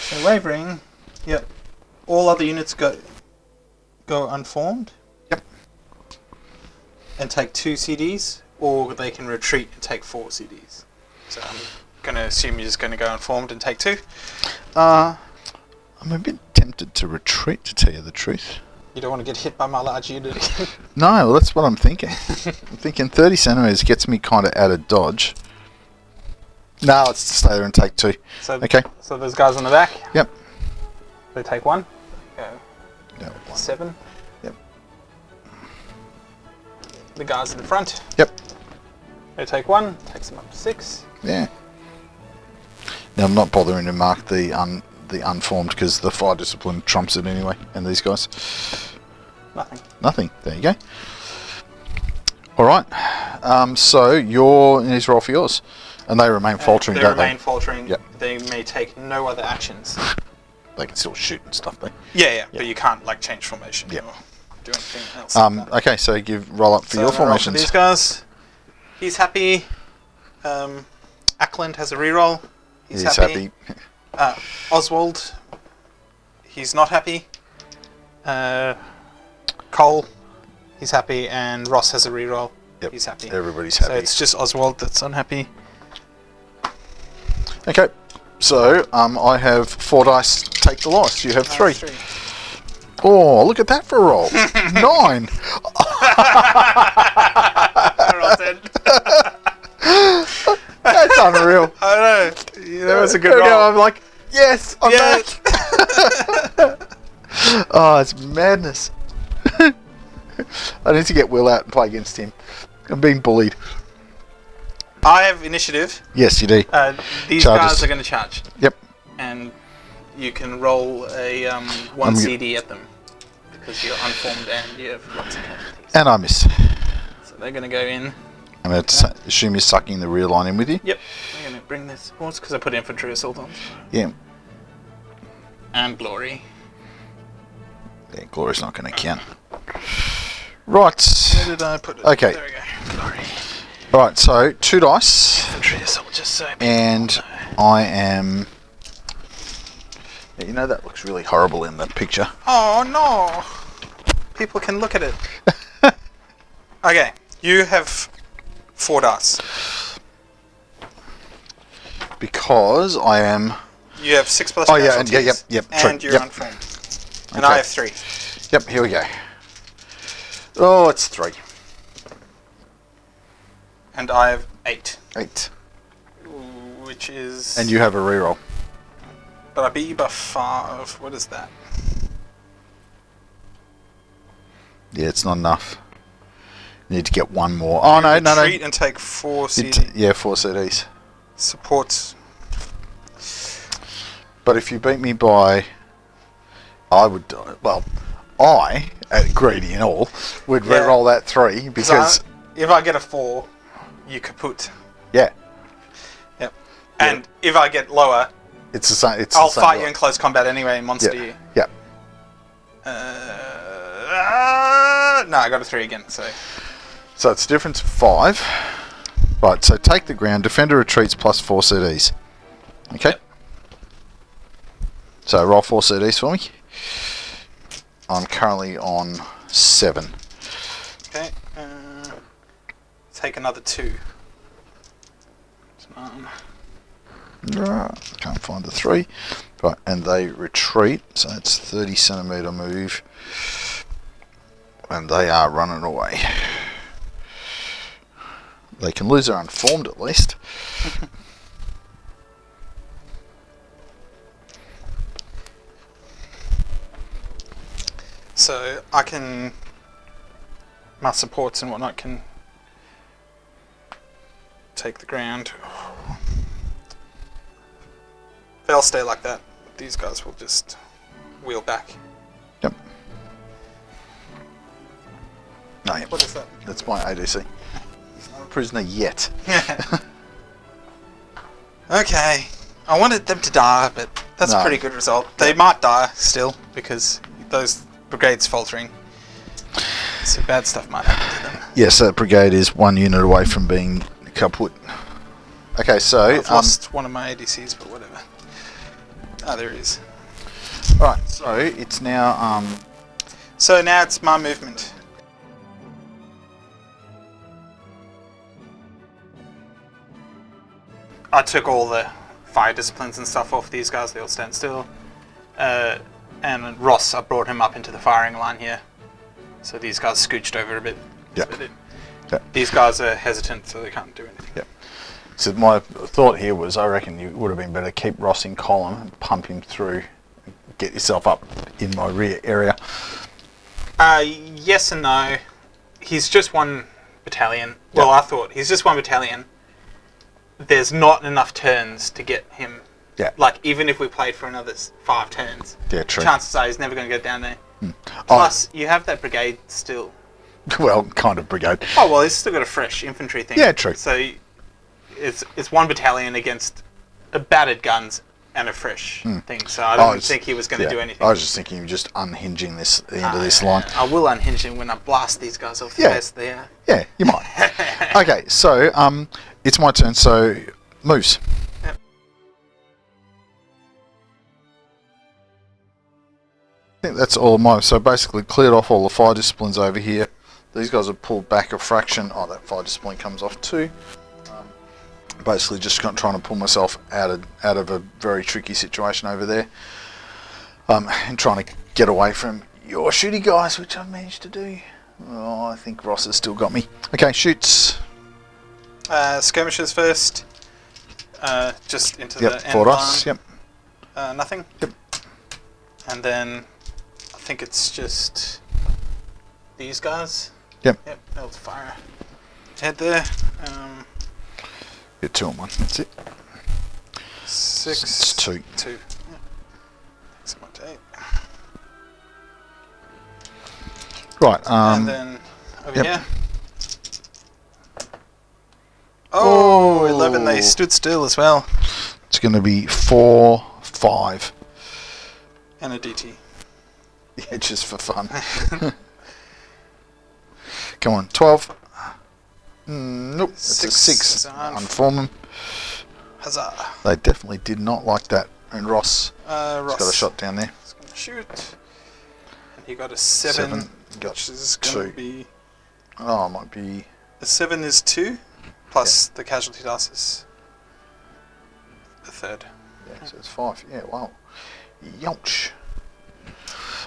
So wavering. Yep. All other units go unformed. Yep. And take 2 CDs, or they can retreat and take 4 CDs. So I'm going to assume you're just going to go unformed and take 2. I'm a bit tempted to retreat, to tell you the truth. You don't want to get hit by my large unit again? No, well, that's what I'm thinking. I'm thinking 30 centimeters gets me kind of out of dodge. No, let's stay there and take 2. So, okay. So those guys on the back? Yep. They take 1. Go. Yep. 7. Yep. The guys in the front? Yep. They take 1. Takes them up to 6. Yeah. Now I'm not bothering to mark the unformed because the fire discipline trumps it anyway, and these guys. Nothing. There you go. All right. So you need to roll for yours, and they remain faltering. They remain faltering. Yep. They may take no other actions. They can still shoot and stuff, though. Yeah. But you can't change formation or do anything else. Okay, so roll up for your formations. For these guys, he's happy. Ackland has a reroll. He's happy. Oswald, he's not happy. Cole, he's happy, and Ross has a reroll. Yep. He's happy. Everybody's happy. So it's just Oswald that's unhappy. Okay, so I have 4 dice. Take the loss. You have 3. 3. Oh, look at that for a roll. 9. That's unreal. I know. Yeah, that was a good roll. I'm like, yes, I'm back. Oh, it's madness. I need to get Will out and play against him. I'm being bullied. I have initiative. Yes, you do. These guys are going to charge. Yep. And you can roll a 1 CD at them because you're unformed and you have lots of casualties. And I miss. So they're going to go in. I'm going to assume you're sucking the rear line in with you. Yep. I'm going to bring this forward because I put infantry assault on. Yeah. And glory. Yeah, glory's not going to count. Right. Where did I put it? Okay. There we go. Glory. Right, so 2 dice. Infantry assault, just so. And I am... Yeah, you know that looks really horrible in the picture. Oh no! People can look at it. Okay, you have 4 dice. Because I am... You have 6 plus yep. And you're unformed. And I have 3. Yep, here we go. Oh, it's 3. And I have 8. 8. Which is... And you have a reroll. But I beat you by 5. What is that? Yeah, it's not enough. You need to get one more. Oh, no. Retreat and take 4 CD. Yeah, 4 CDs. Supports. But if you beat me by... I would... Well, greedy and all, would reroll that 3 because... if I get a 4, you kaput. Yeah. Yep. And if I get lower... It's the same. I'll fight you in close combat anyway and monster you. Yeah. No, I got a 3 again, so... So it's a difference of 5. Right, so take the ground. Defender retreats plus 4 CDs. Okay? Yep. So roll 4 CDs for me. I'm currently on 7. Okay. Take another 2. Can't find the 3. Right, and they retreat. So it's 30 centimetre move. And they are running away. They can lose their unformed at least. So I can... My supports and whatnot can take the ground. They'll stay like that. These guys will just wheel back. Yep. No, yep. What is that? That's my ADC. He's not a prisoner yet. Okay. I wanted them to die, but that's a pretty good result. They might die still, because those brigades faltering. Some bad stuff might happen to them. Yes, that brigade is 1 unit away from being kaput. Okay, so... I've lost one of my ADCs, but whatever. Ah, there he is. Alright, so it's now... So now it's my movement. I took all the fire disciplines and stuff off these guys, they all stand still. And Ross, I brought him up into the firing line here. So these guys scooched over a bit. Yep. These guys are hesitant, so they can't do anything. Yep. So my thought here was, I reckon you would have been better to keep Ross in column and pump him through, get yourself up in my rear area. Yes and no. He's just 1 battalion. Well, I thought he's just 1 battalion. There's not enough turns to get him. Yeah. Like, even if we played for another 5 turns, Yeah, true. chances are he's never going to get down there. Plus, you have that brigade still. Well, kind of brigade. Oh, well, he's still got a fresh infantry thing. Yeah, true. So it's 1 battalion against a battered guns and a fresh thing. So I don't think he was going to do anything. I was just thinking of just unhinging this at the end of this line. I will unhinge him when I blast these guys off the face of the air. Yeah, you might. Okay, so it's my turn. So moves. Yep. I think that's all of mine. So basically cleared off all the fire disciplines over here. These guys have pulled back a fraction. Oh, that fire discipline comes off too. Basically just trying to pull myself out of a very tricky situation over there. And trying to get away from your shooty guys, which I've managed to do. Oh, I think Ross has still got me. Okay, shoots. Skirmishes first. Just into the end for line. us. Yep. Nothing. Yep. And then I think it's just these guys. Yep. Yep. They'll fire head there. Yeah, 2 on 1. That's it. 6. It's 2. 2. Yeah. Thanks so much. 8. Right. And then over here. Oh, 11. They stood still as well. It's going to be 4, 5. And a DT. Yeah, just for fun. Come on, 12. Nope, it's a 6. Unform them. Huzzah. They definitely did not like that. And Ross Ross got a shot down there. He's going to shoot. And he got a 7. Got which is going 2. to be... Oh, it might be... A 7 is 2, plus the casualty dice is a 3rd. Yeah, so it's 5. Yeah, wow. Youch.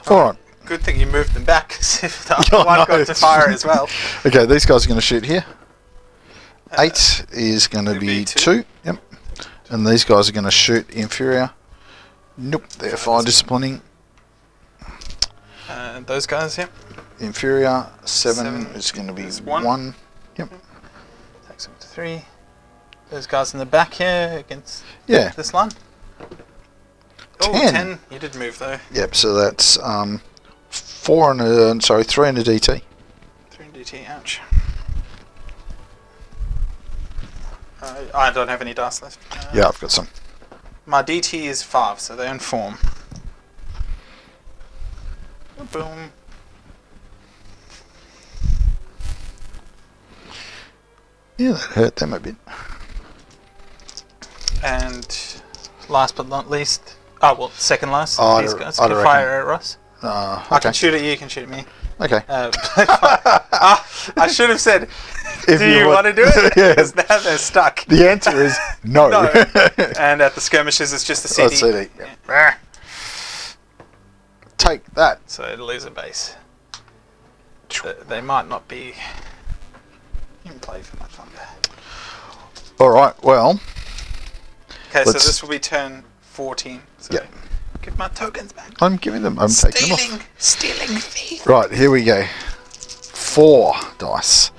Alright, Good thing you moved them back, 'cause if the other one got to fire as well. Okay, these guys are going to shoot here. 8 is going to it'd be be 2. Yep. And these guys are going to shoot inferior. Nope, they're fire disciplining. Those guys, yep. Inferior 7 Seven is going to be is one. 1. Yep. Takes them to 3. Those guys in the back here against Yeah. this line. Oh, 10. 10. You did move though. Yep. So that's 3 and a DT. 3 DT, ouch. I don't have any dice left. Yeah, I've got some. My DT is 5, so they inform. Boom. Yeah, that hurt them a bit. And last but not least, second last, Oh, these guys I'd can reckon. fire at Ross. I Okay. can shoot at you, you can shoot at me. Okay. I should have said, If do you want to do it? Yeah. Because now they're stuck. The answer is no. No. And at the skirmishes, it's just a CD. Oh, CD. Yeah. Take that. So it'll lose a base. They might not be in play for much longer. All right. Well. Okay, so Let's- this will be turn 14. So Yep. give my tokens back. I'm giving them. I'm taking them off. Stealing thief. Right. Here we go. 4 dice.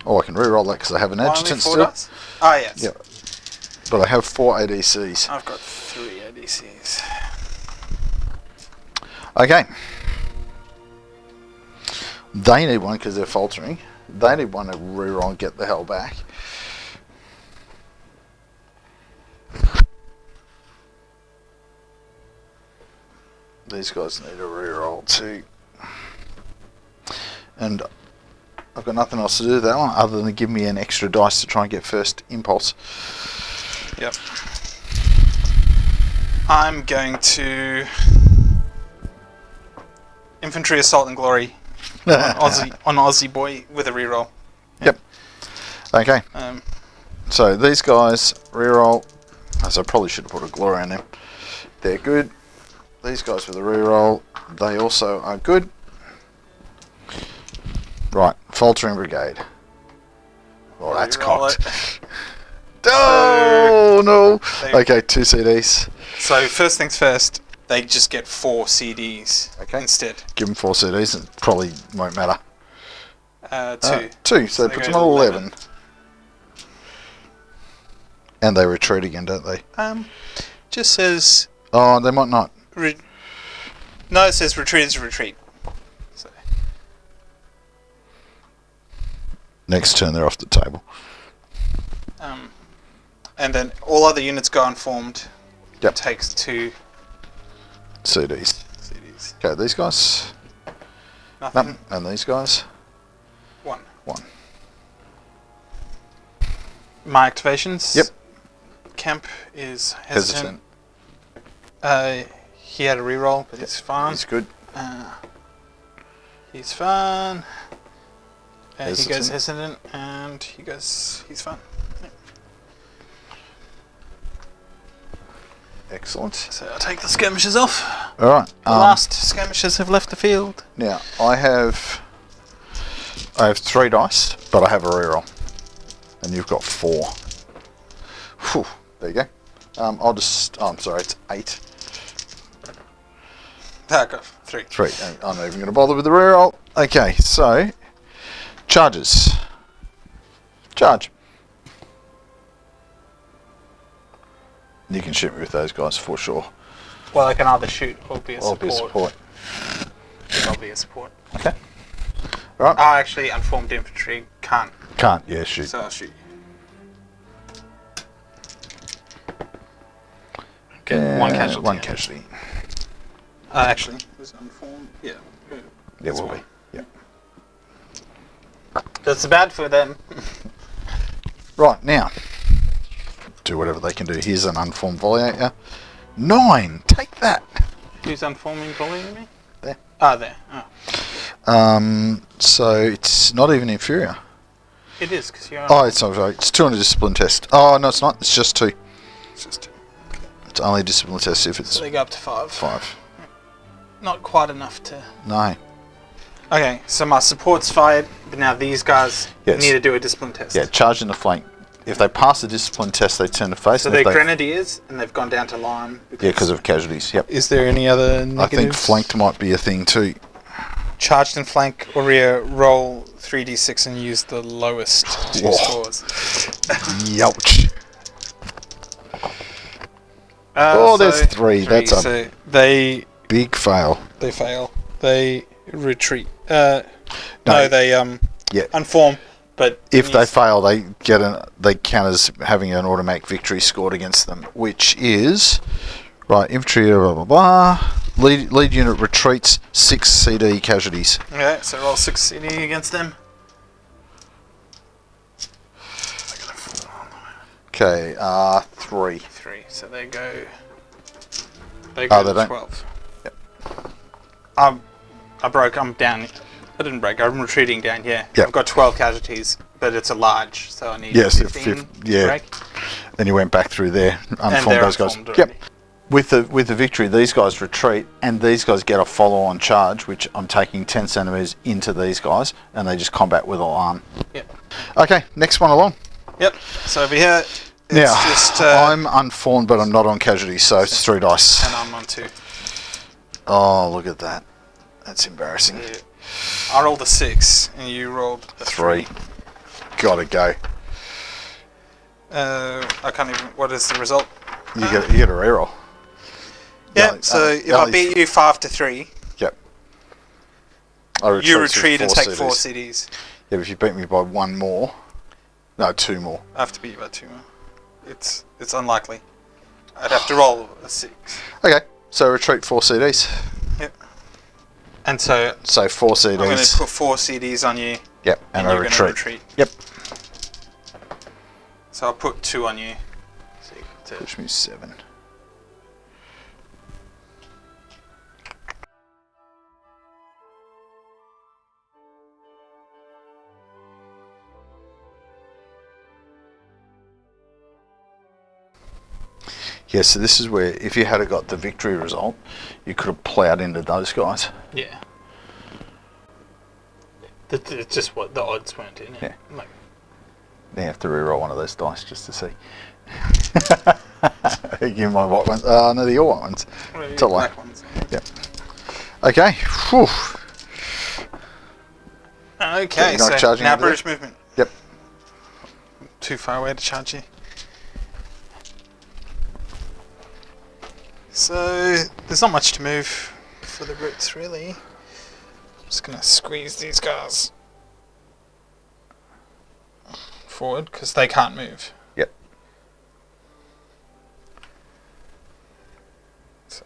Oh, I can re-roll that because I have an Only adjutant 4 still. dice? Oh, yes. Yep. But I have 4 ADCs. I've got 3 ADCs. Okay. They need one because they're faltering. They need one to re-roll and get the hell back. These guys need a re-roll too. And I've got nothing else to do with that one other than give me an extra dice to try and get first impulse. Yep. I'm going to infantry assault and glory on Aussie boy with a reroll. Yep. Okay. So these guys reroll. So I probably should have put a glory on them. They're good. These guys with a reroll, they also are good. Right, faltering brigade. Oh, that's Reroll cocked. Oh no. They- Okay, 2 CDs. So first things first, they just get 4 CDs Okay. instead. Give them 4 CDs. It probably won't matter. 2. 2. So they it puts go them at to 11. And they retreat again, don't they? Just says Oh, they might not. no, it says retreat is retreat. So, Next turn, they're off the table. and then all other units go unformed. Yep. It takes 2 CDs. CDs. Okay, these guys. Nothing. And these guys. 1. 1. My activations. Yep. Camp is hesitant. He had a reroll, but he's fine. He's good. He's fine. He goes Hesitant. hesitant, and he's fine. Yep. Excellent. So I'll take the skirmishes off. All right. The last skirmishes have left the field. Now I have 3 dice, but I have a reroll, and you've got 4. Whew, there you go. I'll just. Oh, I'm sorry. It's 8. Back off. 3. 3. I'm not even going to bother with the reroll. Okay, so charges. Charge. You can shoot me with those guys for sure. Well, I can either shoot or be a I'll support. be a support. I'll be a support. Okay. All right. Oh, actually, unformed infantry can't. Can't. Yeah, shoot. So I'll shoot you. Get 1 casualty. 1 casualty. Actually, it was unformed. Yeah. Yeah, will be. Yeah. That's bad for them. Right, now. Do whatever they can do. Here's an unformed volley at you. 9! Take that! Who's unforming bullying me? There. Ah, there. Oh. So it's not even inferior. It is, because you're... Oh, it's not right. It's 2 on a discipline test. Oh, no, it's not. It's just 2. It's just 2. It's only a discipline test if it's So they go up to 5. 5. not quite enough to... No. Okay, so my support's fired, but now these guys Yes. need to do a discipline test. Yeah, charge in the flank. If they pass the discipline test, they turn to face. So and they're if they, grenadiers, and they've gone down to line. yeah, because of casualties. Yep. Is there any other negatives? I think flanked might be a thing too. Charged and flank or rear, roll 3d6 and use the lowest two Whoa. scores. Youch. Oh, there's three. That's a so they big fail. fail. They retreat. No. They Yeah. unform. But If they fail, they count as having an automatic victory scored against them, which is right. Infantry, blah blah blah. Lead unit retreats, 6 CD casualties. Okay, so roll 6 CD against them. Okay, 3. 3. So they go. They Oh, go they don't? 12. Yep. I broke. I'm down. I didn't break. I'm retreating down here. Yep. I've got 12 casualties, but it's a large, so I need Yes, 15 yeah. break. Then you went back through there, And unformed they're those guys. unformed already. Yep. With the victory, these guys retreat, and these guys get a follow-on charge, which I'm taking 10 centimeters into these guys, and they just combat with alarm. Yep. Okay, next one along. Yep. So over here, it's Now, just. I'm unformed, but I'm not on casualties, so it's 3 dice. And I'm on 2. Oh, look at that. That's embarrassing. Yeah. I rolled a 6, and you rolled a 3. Gotta go. I can't even. What is the result? You get a reroll. Yeah. No, So if I beat you 5-3, Yep. you retreat and take 4 CDs. Yeah, but if you beat me by 1 more, no, 2 more. I have to beat you by 2 more. It's unlikely. I'd have to roll a 6. Okay, so retreat 4 CDs. Yep. And so So 4 CDs. I'm going to put 4 CDs on you, Yep, and I you're retreat. going to retreat. Yep. So I'll put 2 on you. So you get to Push me 7. Yeah, so this is where, if you had got the victory result, you could have ploughed into those guys. Yeah. It's just what the odds weren't in it. Yeah. Like, Then you have to reroll one of those dice just to see. Give me my white ones. No, they're your white ones. It's all right. black ones. Yep. Okay. Whew. Okay, You're not so charging now over there? British movement. Yep. Too far away to charge you. So there's not much to move for the Brits, really. I'm just gonna squeeze these guys forward because they can't move. Yep. So,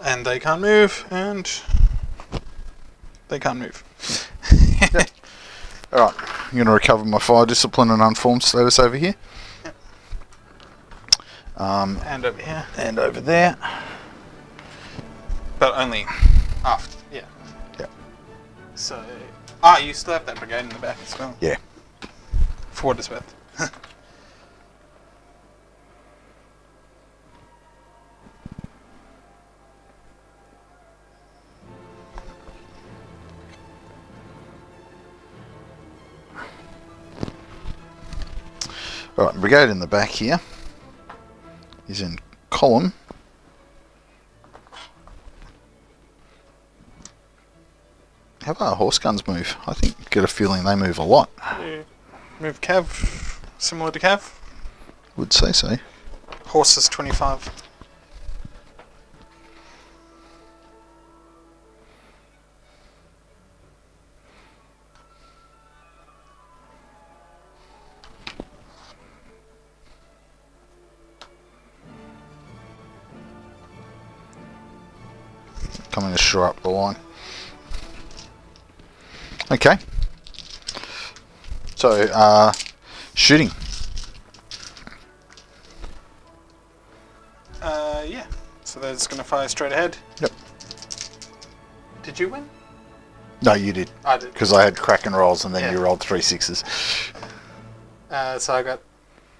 and they can't move, and they can't move. Yep. Alright, I'm going to recover my fire discipline and unformed status over here. Yep. And over here. And over there. But only after, yeah. Yep. So, you still have that brigade in the back as well. Yeah. For what it's worth. Alright, brigade in the back here is in column. How about horse guns move? I think get a feeling they move a lot. You move cav, similar to cav. Would say so. Horses 25. Coming to shore up the line. Okay. So, shooting. Yeah. So they're just going to fire straight ahead. Yep. Did you win? No, you did. I did. Because I had Kraken rolls and then Yeah. you rolled 3 6s. So I got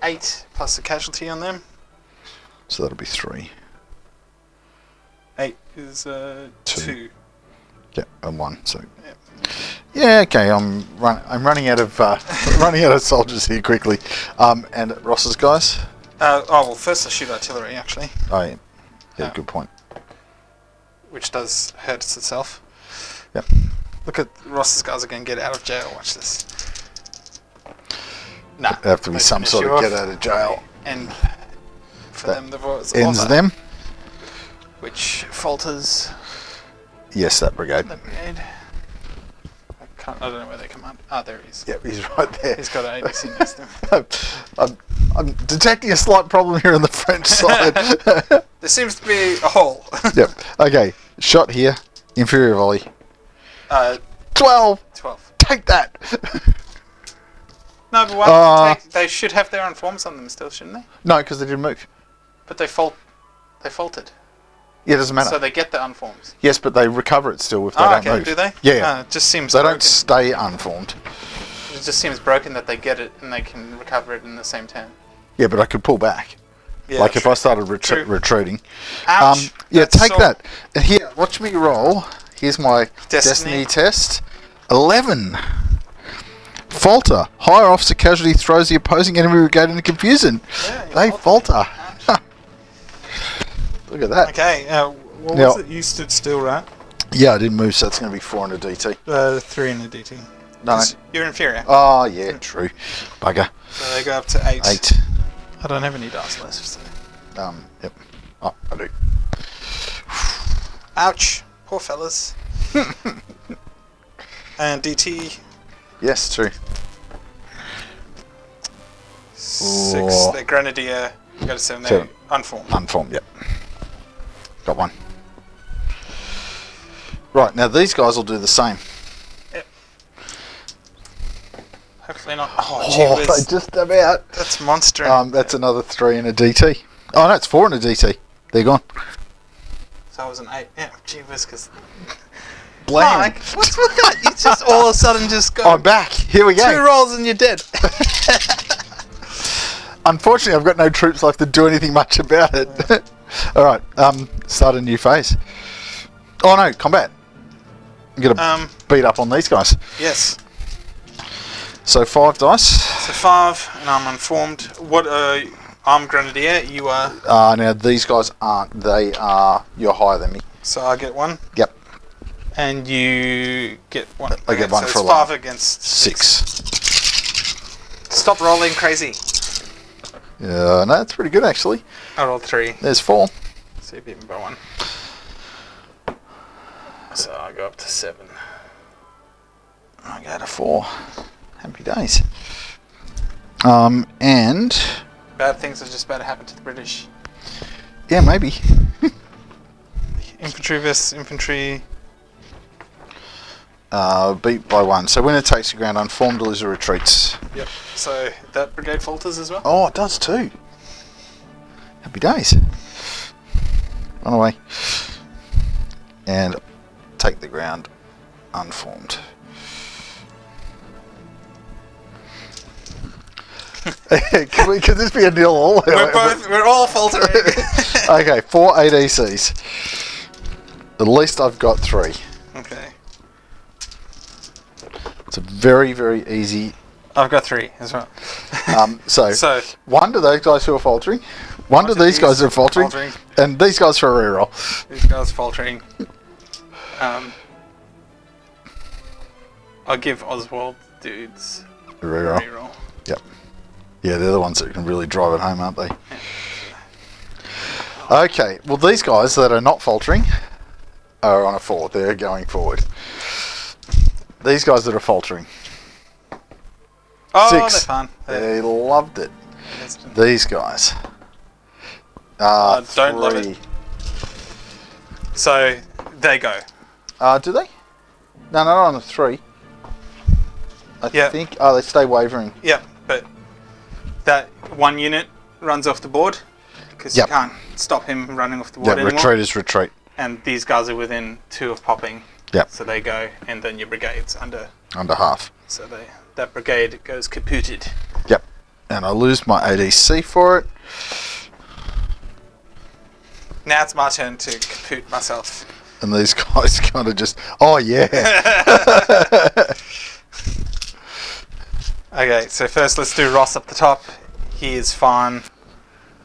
8 plus the casualty on them. So that'll be 3. 8 is 2. Yeah, and 1. So Yep. yeah, okay. I'm running out of running out of soldiers here quickly. And Ross's guys. Well, first I shoot artillery, actually. Oh yeah, good point. Which does hurt itself. Yep. Look at Ross's guys are going to get out of jail. Watch this. Nah. There have to be they some finish sort you of off. get out of jail. And for That them, the voice Ends them. which falters Yes, that brigade. the brigade. I don't know where they command. There he is. Yep, he's right there. He's got an ADC next to him. I'm detecting a slight problem here on the French side. There seems to be a hole. Yep. Okay. Shot here. Inferior volley. 12. 12. Take that. No, but why did they should have their own forms on them still, shouldn't they? No, because they didn't move. But they faulted. Yeah, it doesn't matter. So they get the unforms. Yes, but they recover it still if they don't okay, move. do they? Yeah. It just seems They broken. don't stay unformed. It just seems broken that they get it and they can recover it in the same turn. Yeah, but I could pull back. Yeah, like if true. I started True. retreating. Ouch. Yeah, That's take so- that. And here, watch me roll. Here's my Destiny. Destiny test. 11. Falter. Higher officer casualty throws the opposing enemy brigade into confusion. Yeah, you They falter. Look at that. Okay, what Now- was it? You stood still, right? Yeah, I didn't move, so it's going to be 400 DT. 3 in the DT. No. 'Cause you're inferior. Oh, yeah, true. Bugger. So they go up to 8. 8. I don't have any dice left. So. Yep. Oh, I do. Ouch. Poor fellas. And DT Yes, true. 6. Oh. The Grenadier. You got a 7 there. 7. Unformed. Unformed, yep. Got one. Right, now these guys will do the same. Hopefully not. Oh, Oh, gee they whiz. just about. That's monster. That's another 3 in a DT. Oh, no, it's 4 in a DT. They're gone. So I was an 8. Yeah, gee whiz, because... Blam. What's with that? You just all of a sudden just go... I'm back. Here we 2 go. rolls and you're dead. Unfortunately, I've got no troops left to do anything much about it. All right, start a new phase. Oh, no, combat. I'm going to beat up on these guys. Yes. So 5 dice. So 5, and I'm unformed. What, I'm Grenadier, you are... Now, these guys aren't. They are... You're higher than me. So I get 1. Yep. And you get 1. I get 1 so for it's 11. 5 against 6. Stop rolling crazy. No, that's pretty good, actually. I rolled 3. There's 4. So you beat me by 1. So I go up to 7. I go to 4. Happy days. And... Bad things are just about to happen to the British. Yeah, maybe. Infantry versus infantry. Beat by 1. So winner takes the ground, unformed loser retreats. Yep. So that brigade falters as well? Oh, it does too. Happy days. Run away. And take the ground, unformed. Could this be a nil all? We're all faltering. Okay, 4 ADCs. At least I've got 3. Okay. It's a very, very easy. I've got 3 as well. So 1 to those guys who are faltering. 1 to these guys who are faltering. And these guys for a reroll. These guys faltering. I'll give Oswald dudes A reroll. reroll. Yep. Yeah, they're the ones that can really drive it home, aren't they? Okay, well these guys that are not faltering are on a 4. They're going forward. These guys that are faltering. Oh, 6. they're fine. They loved it. Yes. These guys. Don't love 3. it. So they go. Do they? No, not on a 3. I Yeah. think. Oh, they stay wavering. Yep, but that 1 unit runs off the board because Yep. you can't stop him running off the Yeah, board anymore. retreat is retreat. And these guys are within 2 of popping. Yep. So they go, and then your brigade's under. Under half. So that brigade goes kapooted. Yep. And I lose my ADC for it. Now it's my turn to compute myself. And these guys kind of just, oh yeah. Okay, so first let's do Ross up the top. He is fine.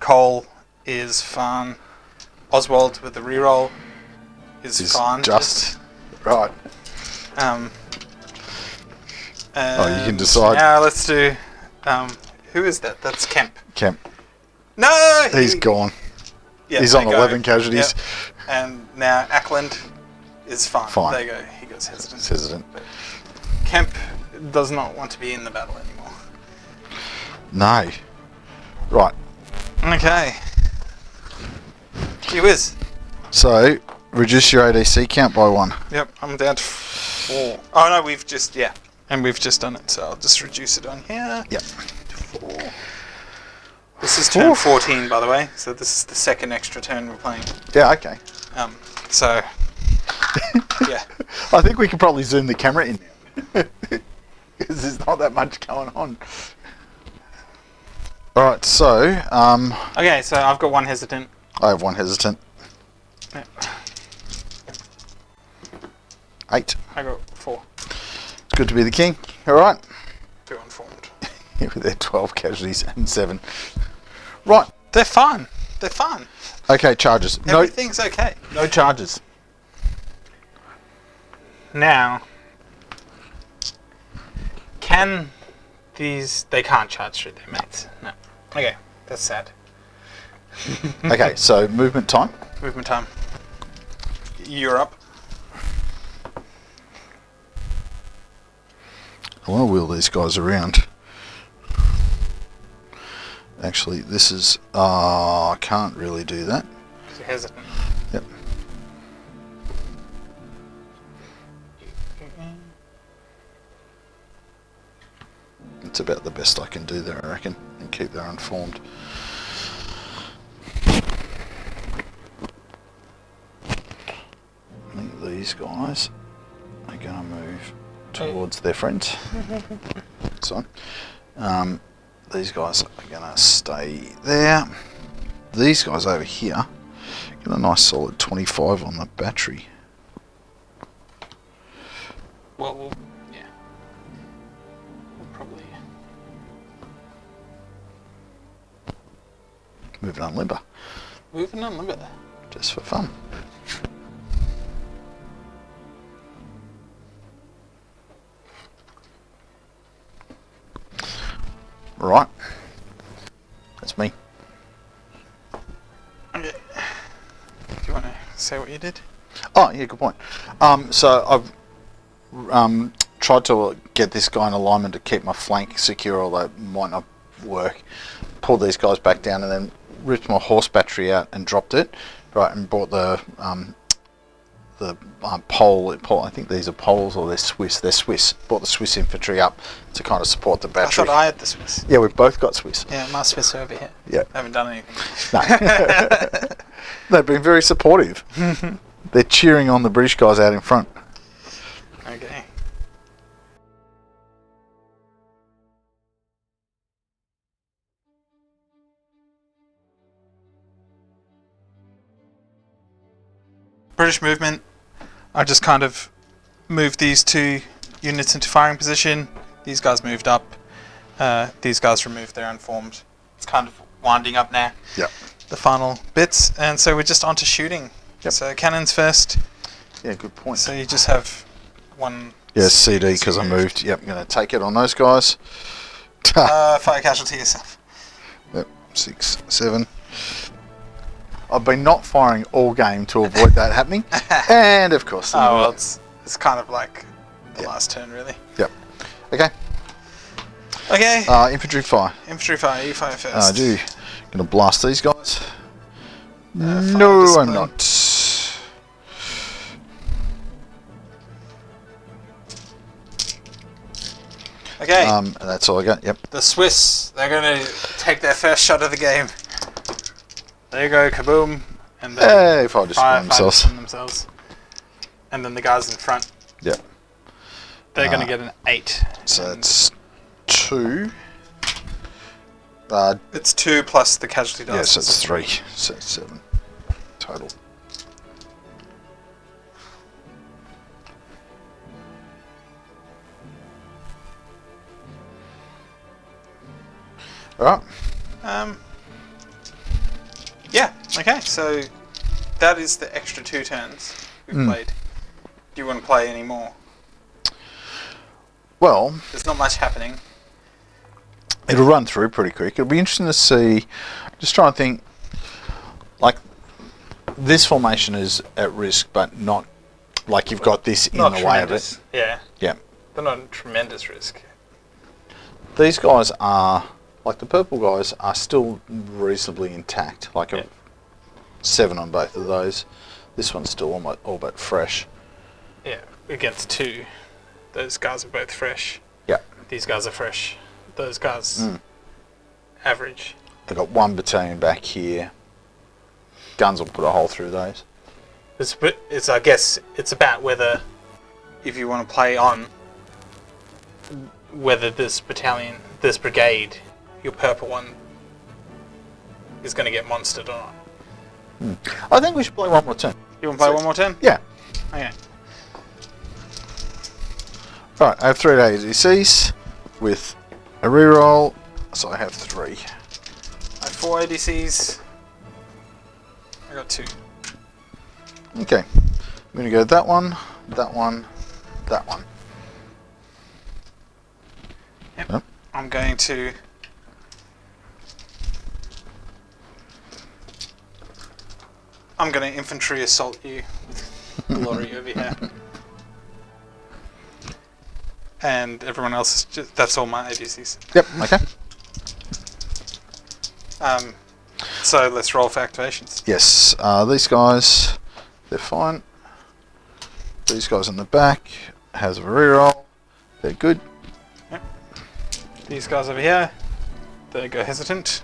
Cole is fine. Oswald with the reroll is fine. Just right. You can decide. Now let's do. Who is that? That's Kemp. Kemp. No, He's gone. Yeah, He's there on you go. 11 casualties. Yep. And now Ackland is fine. Fine. There you go. He goes hesitant. It's hesitant. Kemp does not want to be in the battle anymore. No. Right. Okay. Gee whiz. So, reduce your ADC count by 1. Yep, I'm down to 4. Oh no, we've just and we've just done it. So I'll just reduce it on here. Yep. To 4. This is turn 14, by the way. So this is the second extra turn we're playing. Yeah, okay. So yeah. I think we could probably zoom the camera in now. Because there's not that much going on. Alright, so, Okay, so I've got 1 hesitant. I have 1 hesitant. Yeah. 8. I got 4. It's good to be the king. Alright. 2 unformed. With their 12 casualties and 7. Right. They're fine. They're fine. Okay, charges. Everything's okay. No charges. Now, can these... They can't charge through their mates. No. Okay, that's sad. Okay, so movement time. Movement time. You're up. I want to wheel these guys around. Actually, this is... I can't really do that. You're hesitant. Yep. It's about the best I can do there, I reckon, and keep them informed. I think these guys are going to move towards their friends. So, these guys are going to stay there. These guys over here get a nice solid 25 on the battery. Well, yeah. We'll probably... Moving on limber, Moving on, look at that. just for fun. Right, that's me. Okay. Do you want to say what you did? Oh, yeah, good point. So I've tried to get this guy in alignment to keep my flank secure, although it might not work. Pulled these guys back down and then ripped my horse battery out and dropped it. Right, and brought the pole. I think these are poles or they're Swiss. They're Swiss. Brought the Swiss infantry up to kind of support the I battery. thought I had the Swiss. Yeah, we've both got Swiss. Yeah, my Swiss are over here. Yeah. I haven't done anything. No. They've been very supportive. They're cheering on the British guys out in front. Okay. British movement. I just kind of moved these 2 units into firing position. These guys moved up. These guys removed their unformed. It's kind of winding up now. Yep. The final bits, and so we're just on to shooting. Yep. So cannons first. Yeah, good point. So you just have 1. Yeah, CD because I moved. Yep, I'm going to take it on those guys. Fire casualty yourself. Yep, 6, 7. I've been not firing all game to avoid that happening. And of course. Oh well, it's kind of like the last turn, really. Yep. Okay. Okay. Infantry fire. Infantry fire. You fire first. I do. Gonna blast these guys. Fire No, discipline. I'm not. Okay. And that's all I got. Yep. The Swiss, they're going to take their first shot of the game. There you go, kaboom. And then Hey, fire discipline themselves. themselves. And then the guys in front, Yep. they're going to get an 8. So And that's 2. it's 2 plus the casualty dice. Yes, it's 3. So it's 7. total. Alright. Yeah, okay, so that is the extra 2 turns we've played. Do you want to play any more? Well, There's not much happening. it'll run through pretty quick. It'll be interesting to see. Just trying to think. Like, this formation is at risk, but not like you've got this in Not the way of it. tremendous. Yeah, Yeah. they're not a tremendous risk. These guys are, like the purple guys, are still reasonably intact. Like a 7 on both of those. This one's still almost all but fresh. Yeah, against 2. Those guys are both fresh. Yeah. These guys are fresh. Those guys, average. They've got 1 battalion back here. Guns will put a hole through those. It's I guess, it's about whether, If you want to play on, whether this battalion, this brigade, your purple one, is going to get monstered or not. I think we should play one more turn. you want to play one more turn? Yeah. Okay. Right, I have 3 ADCs with a reroll, so I have 3. I have 4 ADCs. I got 2. Okay, I'm going to go that one, that one, that one. Yep. I'm going to... I'm going to infantry assault you with glory over here. And everyone else is just... That's all my ADCs. Yep, okay. So let's roll for activations. Yes, these guys, they're fine. These guys in the back has a reroll. They're good. Yep. These guys over here, they go hesitant.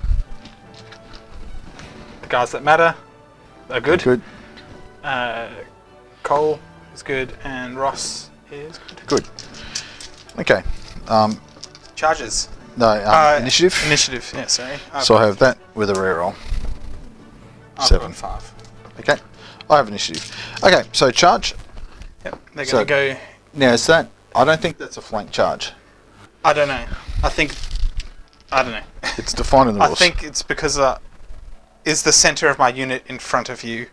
The guys that matter are good. Good. Cole is good, and Ross is good. Good. Okay. Charges. No, initiative. Initiative, yeah, sorry. So I have that with a reroll. I've 7. got 5. Okay. I have initiative. Okay, so charge. Yep, they're So- going to go... Now, is that... I don't think that's a flank charge. I don't know. I don't know. It's defined in the I rules. think it's because is the center of my unit in front of you.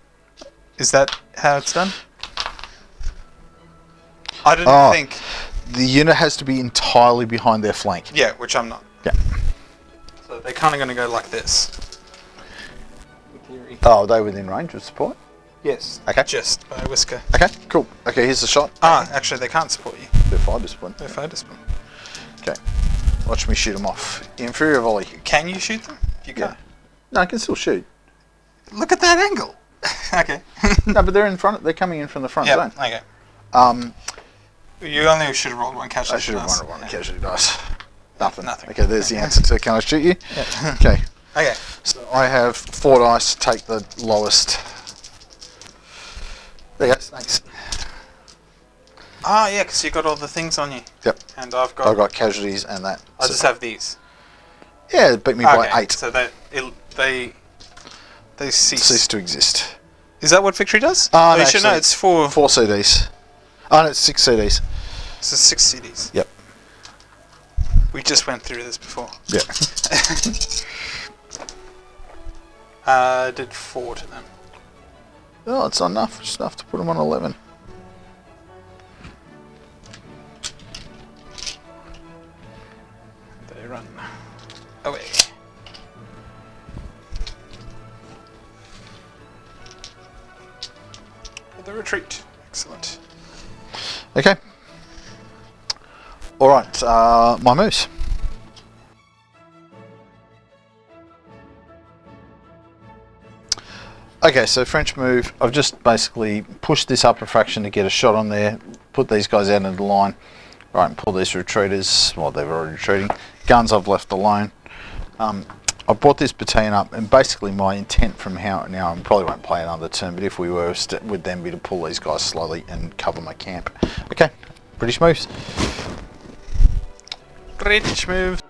Is that how it's done? I didn't think... The unit has to be entirely behind their flank. Yeah, which I'm not. Yeah. So they're kind of going to go like this. In theory. Oh, are they within range of support? Yes. Okay. Just by a whisker. Okay, cool. Okay, here's the shot. Actually, they can't support you. They're 5 discipline. They're fire discipline. Okay. Watch me shoot them off. Inferior volley. Can you shoot them? You Yeah. can't. No, I can still shoot. Look at that angle. Okay. No, but they're in front. They're coming in from the front Yeah. zone. Okay. You only should have rolled 1 casualty. I should have dice. won one casualty dice. Nothing. Nothing. Okay, there's the answer to can I shoot you? Yeah. Okay. Okay. So I have 4 dice. Take the lowest. There you go. Thanks. Yeah, because you got all the things on you. Yep. And I've I've got casualties and that. I just have these. Yeah, it beat me by 8. So they cease. Cease to exist. Is that what victory does? No, you should know. actually, It's 4. 4 CDs. Oh, no, it's 6 CDs. So 6 CDs. Yep. We just went through this before. Yeah. I did 4 to them. Oh, it's not enough. Just enough to put them on 11. They run away. For the retreat. Excellent. Okay. Alright, my moves. Okay, so French move. I've just basically pushed this up a fraction to get a shot on there, put these guys out into the line, right, and pull these retreaters. Well, they're already retreating. Guns I've left alone. I brought this battalion up, and basically my intent from how now, I probably won't play another turn, but if we were, would then be to pull these guys slowly and cover my camp. Okay, British moves. British move.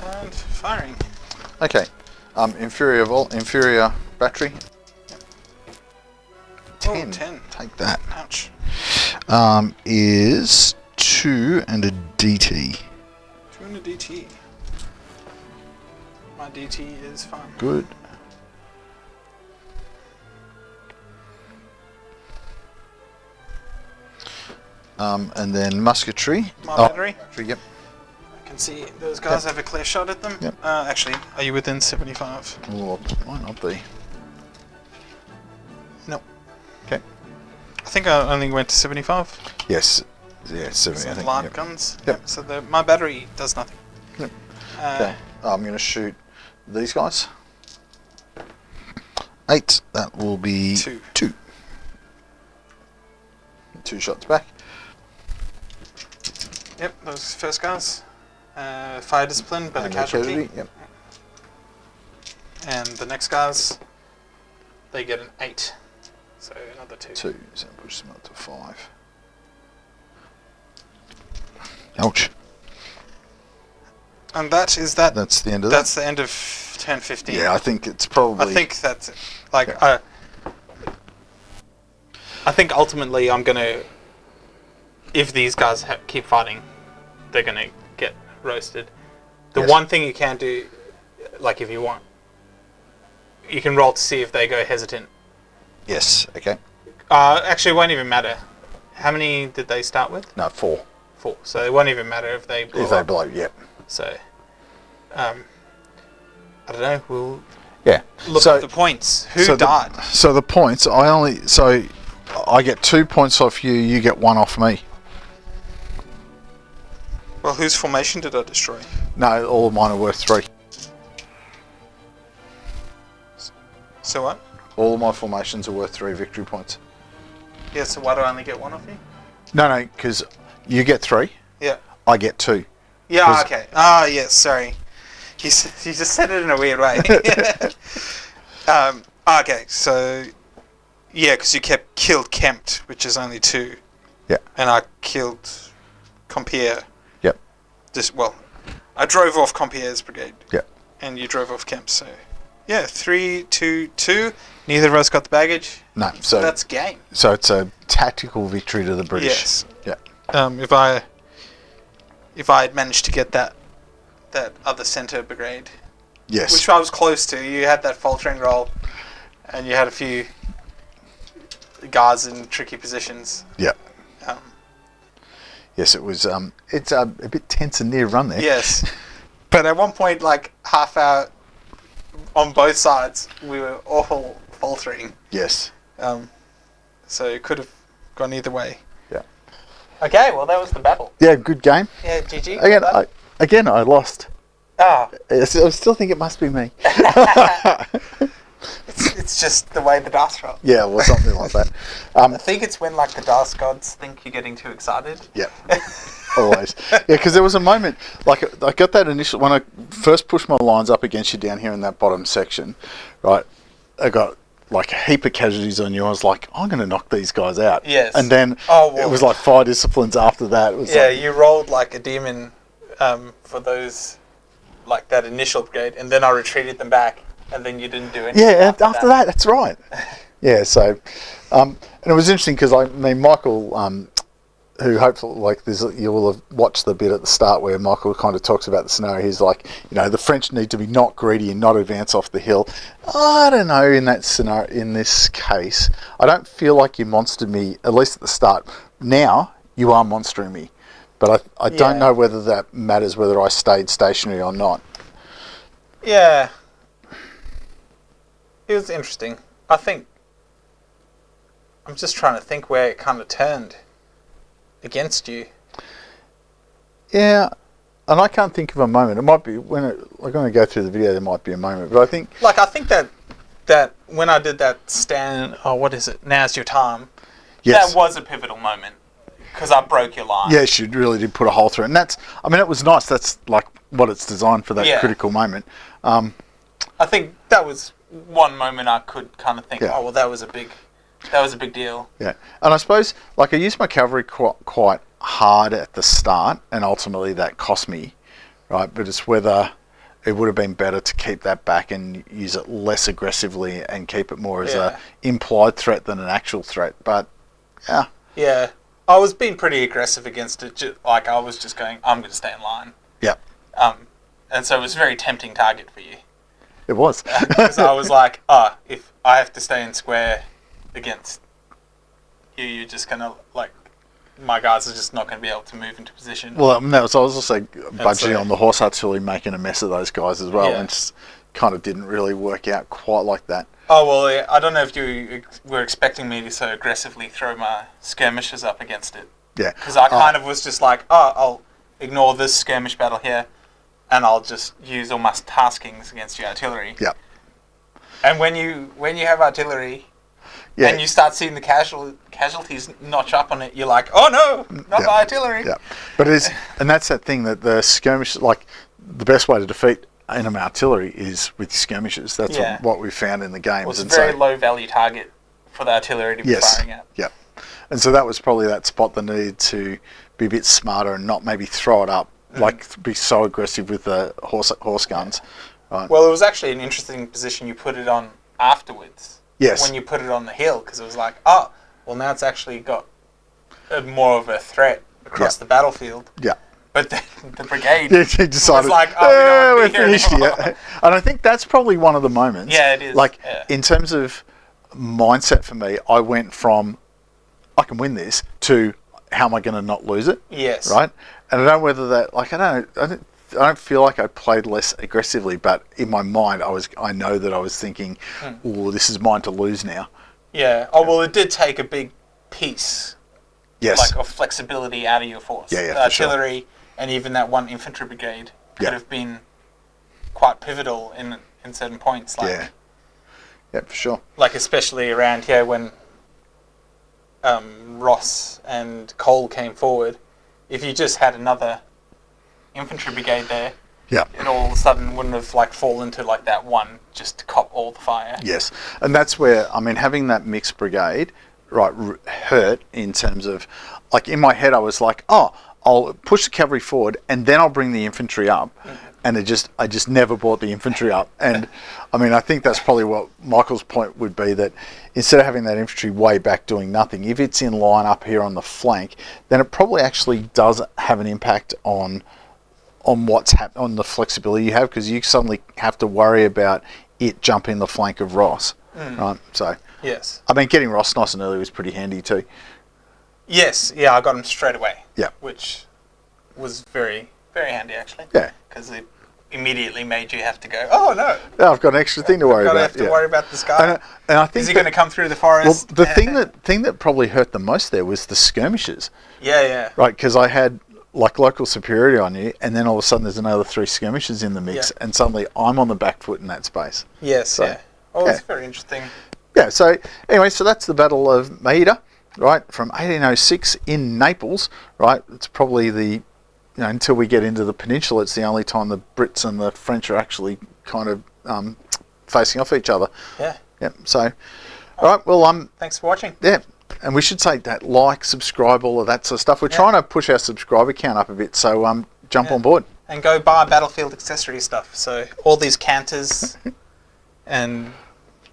And firing. Okay, Inferior battery. 10. Oh, 10. Take that. Ouch. Is 2 and a DT. 2 and a DT. My DT is fine. Good. And then musketry. My battery. Yep. I can see those guys have a clear shot at them. Yep. Actually, are you within 75? Oh, might not be. No. Okay. I think I only went to 75. Yes. Yeah, 70. I So think. light Yep. guns. Yep. So my battery does nothing. Yep. Okay. I'm going to shoot these guys. 8. That will be 2. 2. 2 shots back. Yep, those first guys. Fire discipline, but a And the casualty. Yep. And the next guys, they get an 8. So another 2. 2. So push them up to 5. Ouch. And that is that. That's the end of That's the end of 10:15. that. Yeah, I think it's probably. I think that's it. Like, I think ultimately I'm gonna. If these guys keep fighting, they're gonna get roasted. The Yes. one thing you can do, like if you want, you can roll to see if they go hesitant. Yes. Okay. Actually, it won't even matter. How many did they start with? No, 4. 4. So it won't even matter if they blow If they up. blow, yep. So, I don't know. We'll Yeah. look So- at the points. Who so died? So the points, I get 2 points off you. You get 1 off me. Well, whose formation did I destroy? No, all of mine are worth 3. So what? All of my formations are worth 3 victory points. Yeah, so why do I only get 1 off you? No, because you get 3. Yeah. I get 2. Yeah, 'Cause- okay. Yes, sorry. You just said it in a weird way. Okay, so... Yeah, because you killed Kempt, which is only 2. Yeah. And I killed Compiere. Yep. I drove off Compiere's brigade. Yep. And you drove off Kempt, so... Yeah, 3, 2, 2. Neither of us got the baggage. No, so That's game. so it's a tactical victory to the British. Yes. Yeah. If I had managed to get that other centre brigade, Yes. which I was close to, you had that faltering roll, and you had a few guards in tricky positions. Yeah. Um, Yes, it was. It's a bit tense and near run there. yes, but at one point, like half hour on both sides, we were all faltering. Yes. So it could have gone either way. Yeah. Okay, well that was the battle. Yeah. Good game. Yeah, GG. Again, I lost. Ah, I still think it must be me. it's just the way the dice roll. Yeah, or something like that. I think it's when like the dice gods think you're getting too excited. Yeah. Always. Yeah, because there was a moment, like I got that initial, when I first pushed my lines up against you down here in that bottom section, right, I got like a heap of casualties on you. I was like, I'm going to knock these guys out. Yes. And then it was like 5 disciplines after that. It was Yeah, like, you rolled like a demon for those, like that initial brigade, and then I retreated them back, and then you didn't do anything. yeah, after that, that's right. Yeah, so, and it was interesting because Michael, who hopefully, like, you will have watched the bit at the start where Michael kind of talks about the scenario. He's like, the French need to be not greedy and not advance off the hill. I don't know in that scenario. In this case, I don't feel like you monstered me, at least at the start. Now you are monstering me, but I don't know whether that matters, whether I stayed stationary or not. Yeah. It was interesting. I think... I'm just trying to think where it kind of turned against you. Yeah, and I can't think of a moment. It might be when I'm going to go through the video. There might be a moment, but I think I think that when I did that stand... Oh, what is it? Now's your time. yes, That was a pivotal moment. Because I broke your line. yes, you really did put a hole through it, and it was nice. That's like what it's designed for, that critical moment. I think that was one moment I could kind of think, oh well, that was a big deal. Yeah, and I suppose like I used my cavalry quite hard at the start, and ultimately that cost me, right? But it's whether it would have been better to keep that back and use it less aggressively and keep it more as a implied threat than an actual threat. But yeah. Yeah. I was being pretty aggressive against it. Like, I was just going, I'm going to stay in line. Yeah. And so it was a very tempting target for you. It was. Because I was like, if I have to stay in square against you, you're just going to, like, my guys are just not going to be able to move into position. Well, no, so I was also budgeting on the horse artillery, making a mess of those guys as well, and just kind of didn't really work out quite like that. Oh, well, yeah, I don't know if you were expecting me to so aggressively throw my skirmishers up against it. Yeah. Because I kind of was just like, I'll ignore this skirmish battle here, and I'll just use all my taskings against your artillery. Yeah. And when you have artillery, and you start seeing the casualties notch up on it, you're like, oh no, not my artillery. Yeah. But and that's that thing that the skirmish, like, the best way to defeat enemy artillery is with skirmishes. That's what we found in the games. Well, it's a very low value target for the artillery to be firing at. Yeah. And so that was probably that spot that needed to be a bit smarter and not maybe throw it up, like be so aggressive with the horse guns. Right. Well, it was actually an interesting position you put it on afterwards. Yes. When you put it on the hill, because it was like, well, now it's actually got more of a threat across the battlefield. Yeah. But the brigade he decided, was like, we're finished here. And I think that's probably one of the moments. Yeah, it is. Like, in terms of mindset for me, I went from, I can win this, to how am I going to not lose it? Yes. Right? And I don't know whether that, like, I don't feel like I played less aggressively, but in my mind, I know that I was thinking, oh, this is mine to lose now. Yeah. Oh, well, it did take a big piece, yes, like, of flexibility out of your force. Yeah, the artillery and even that one infantry brigade could have been quite pivotal in certain points. Like, yeah, for sure. Like, especially around here when Ross and Cole came forward. If you just had another infantry brigade there, it all of a sudden wouldn't have, like, fallen to, like, that one just to cop all the fire. Yes, and that's where, I mean, having that mixed brigade, right, hurt in terms of, like, in my head I was like, I'll push the cavalry forward and then I'll bring the infantry up. And I just never brought the infantry up. And I mean, I think that's probably what Michael's point would be, that instead of having that infantry way back doing nothing, if it's in line up here on the flank, then it probably actually does have an impact on what's on the flexibility you have, because you suddenly have to worry about it jumping the flank of Ross. Right? So, yes. I mean, getting Ross nice and early was pretty handy too. Yes, yeah, I got him straight away. Yeah. Which was very, very handy, actually. Yeah. Because it immediately made you have to go, oh no. Yeah, I've got an extra thing to worry about. I have to worry about this guy. And I think is he going to come through the forest? Well, the thing that probably hurt the most there was the skirmishes. Yeah. Right, because I had, like, local superiority on you, and then all of a sudden there's another 3 skirmishes in the mix, and suddenly I'm on the back foot in that space. Yes, so, Oh, it's very interesting. Yeah, so anyway, so that's the Battle of Maida, right, from 1806 in Naples, right? It's probably the, until we get into the peninsula, it's the only time the Brits and the French are actually kind of facing off each other. Yeah. Yeah, so, all right, well, thanks for watching. Yeah. And we should say that, like, subscribe, all of that sort of stuff. We're trying to push our subscriber count up a bit, so jump on board. And go buy Battlefield accessory stuff. So all these canters and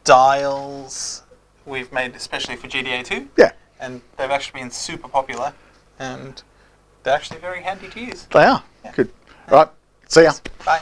dials we've made especially for GDA 2. Yeah. And they've actually been super popular, and they're actually very handy to use. They are. Yeah. Good. All right. See ya. Bye.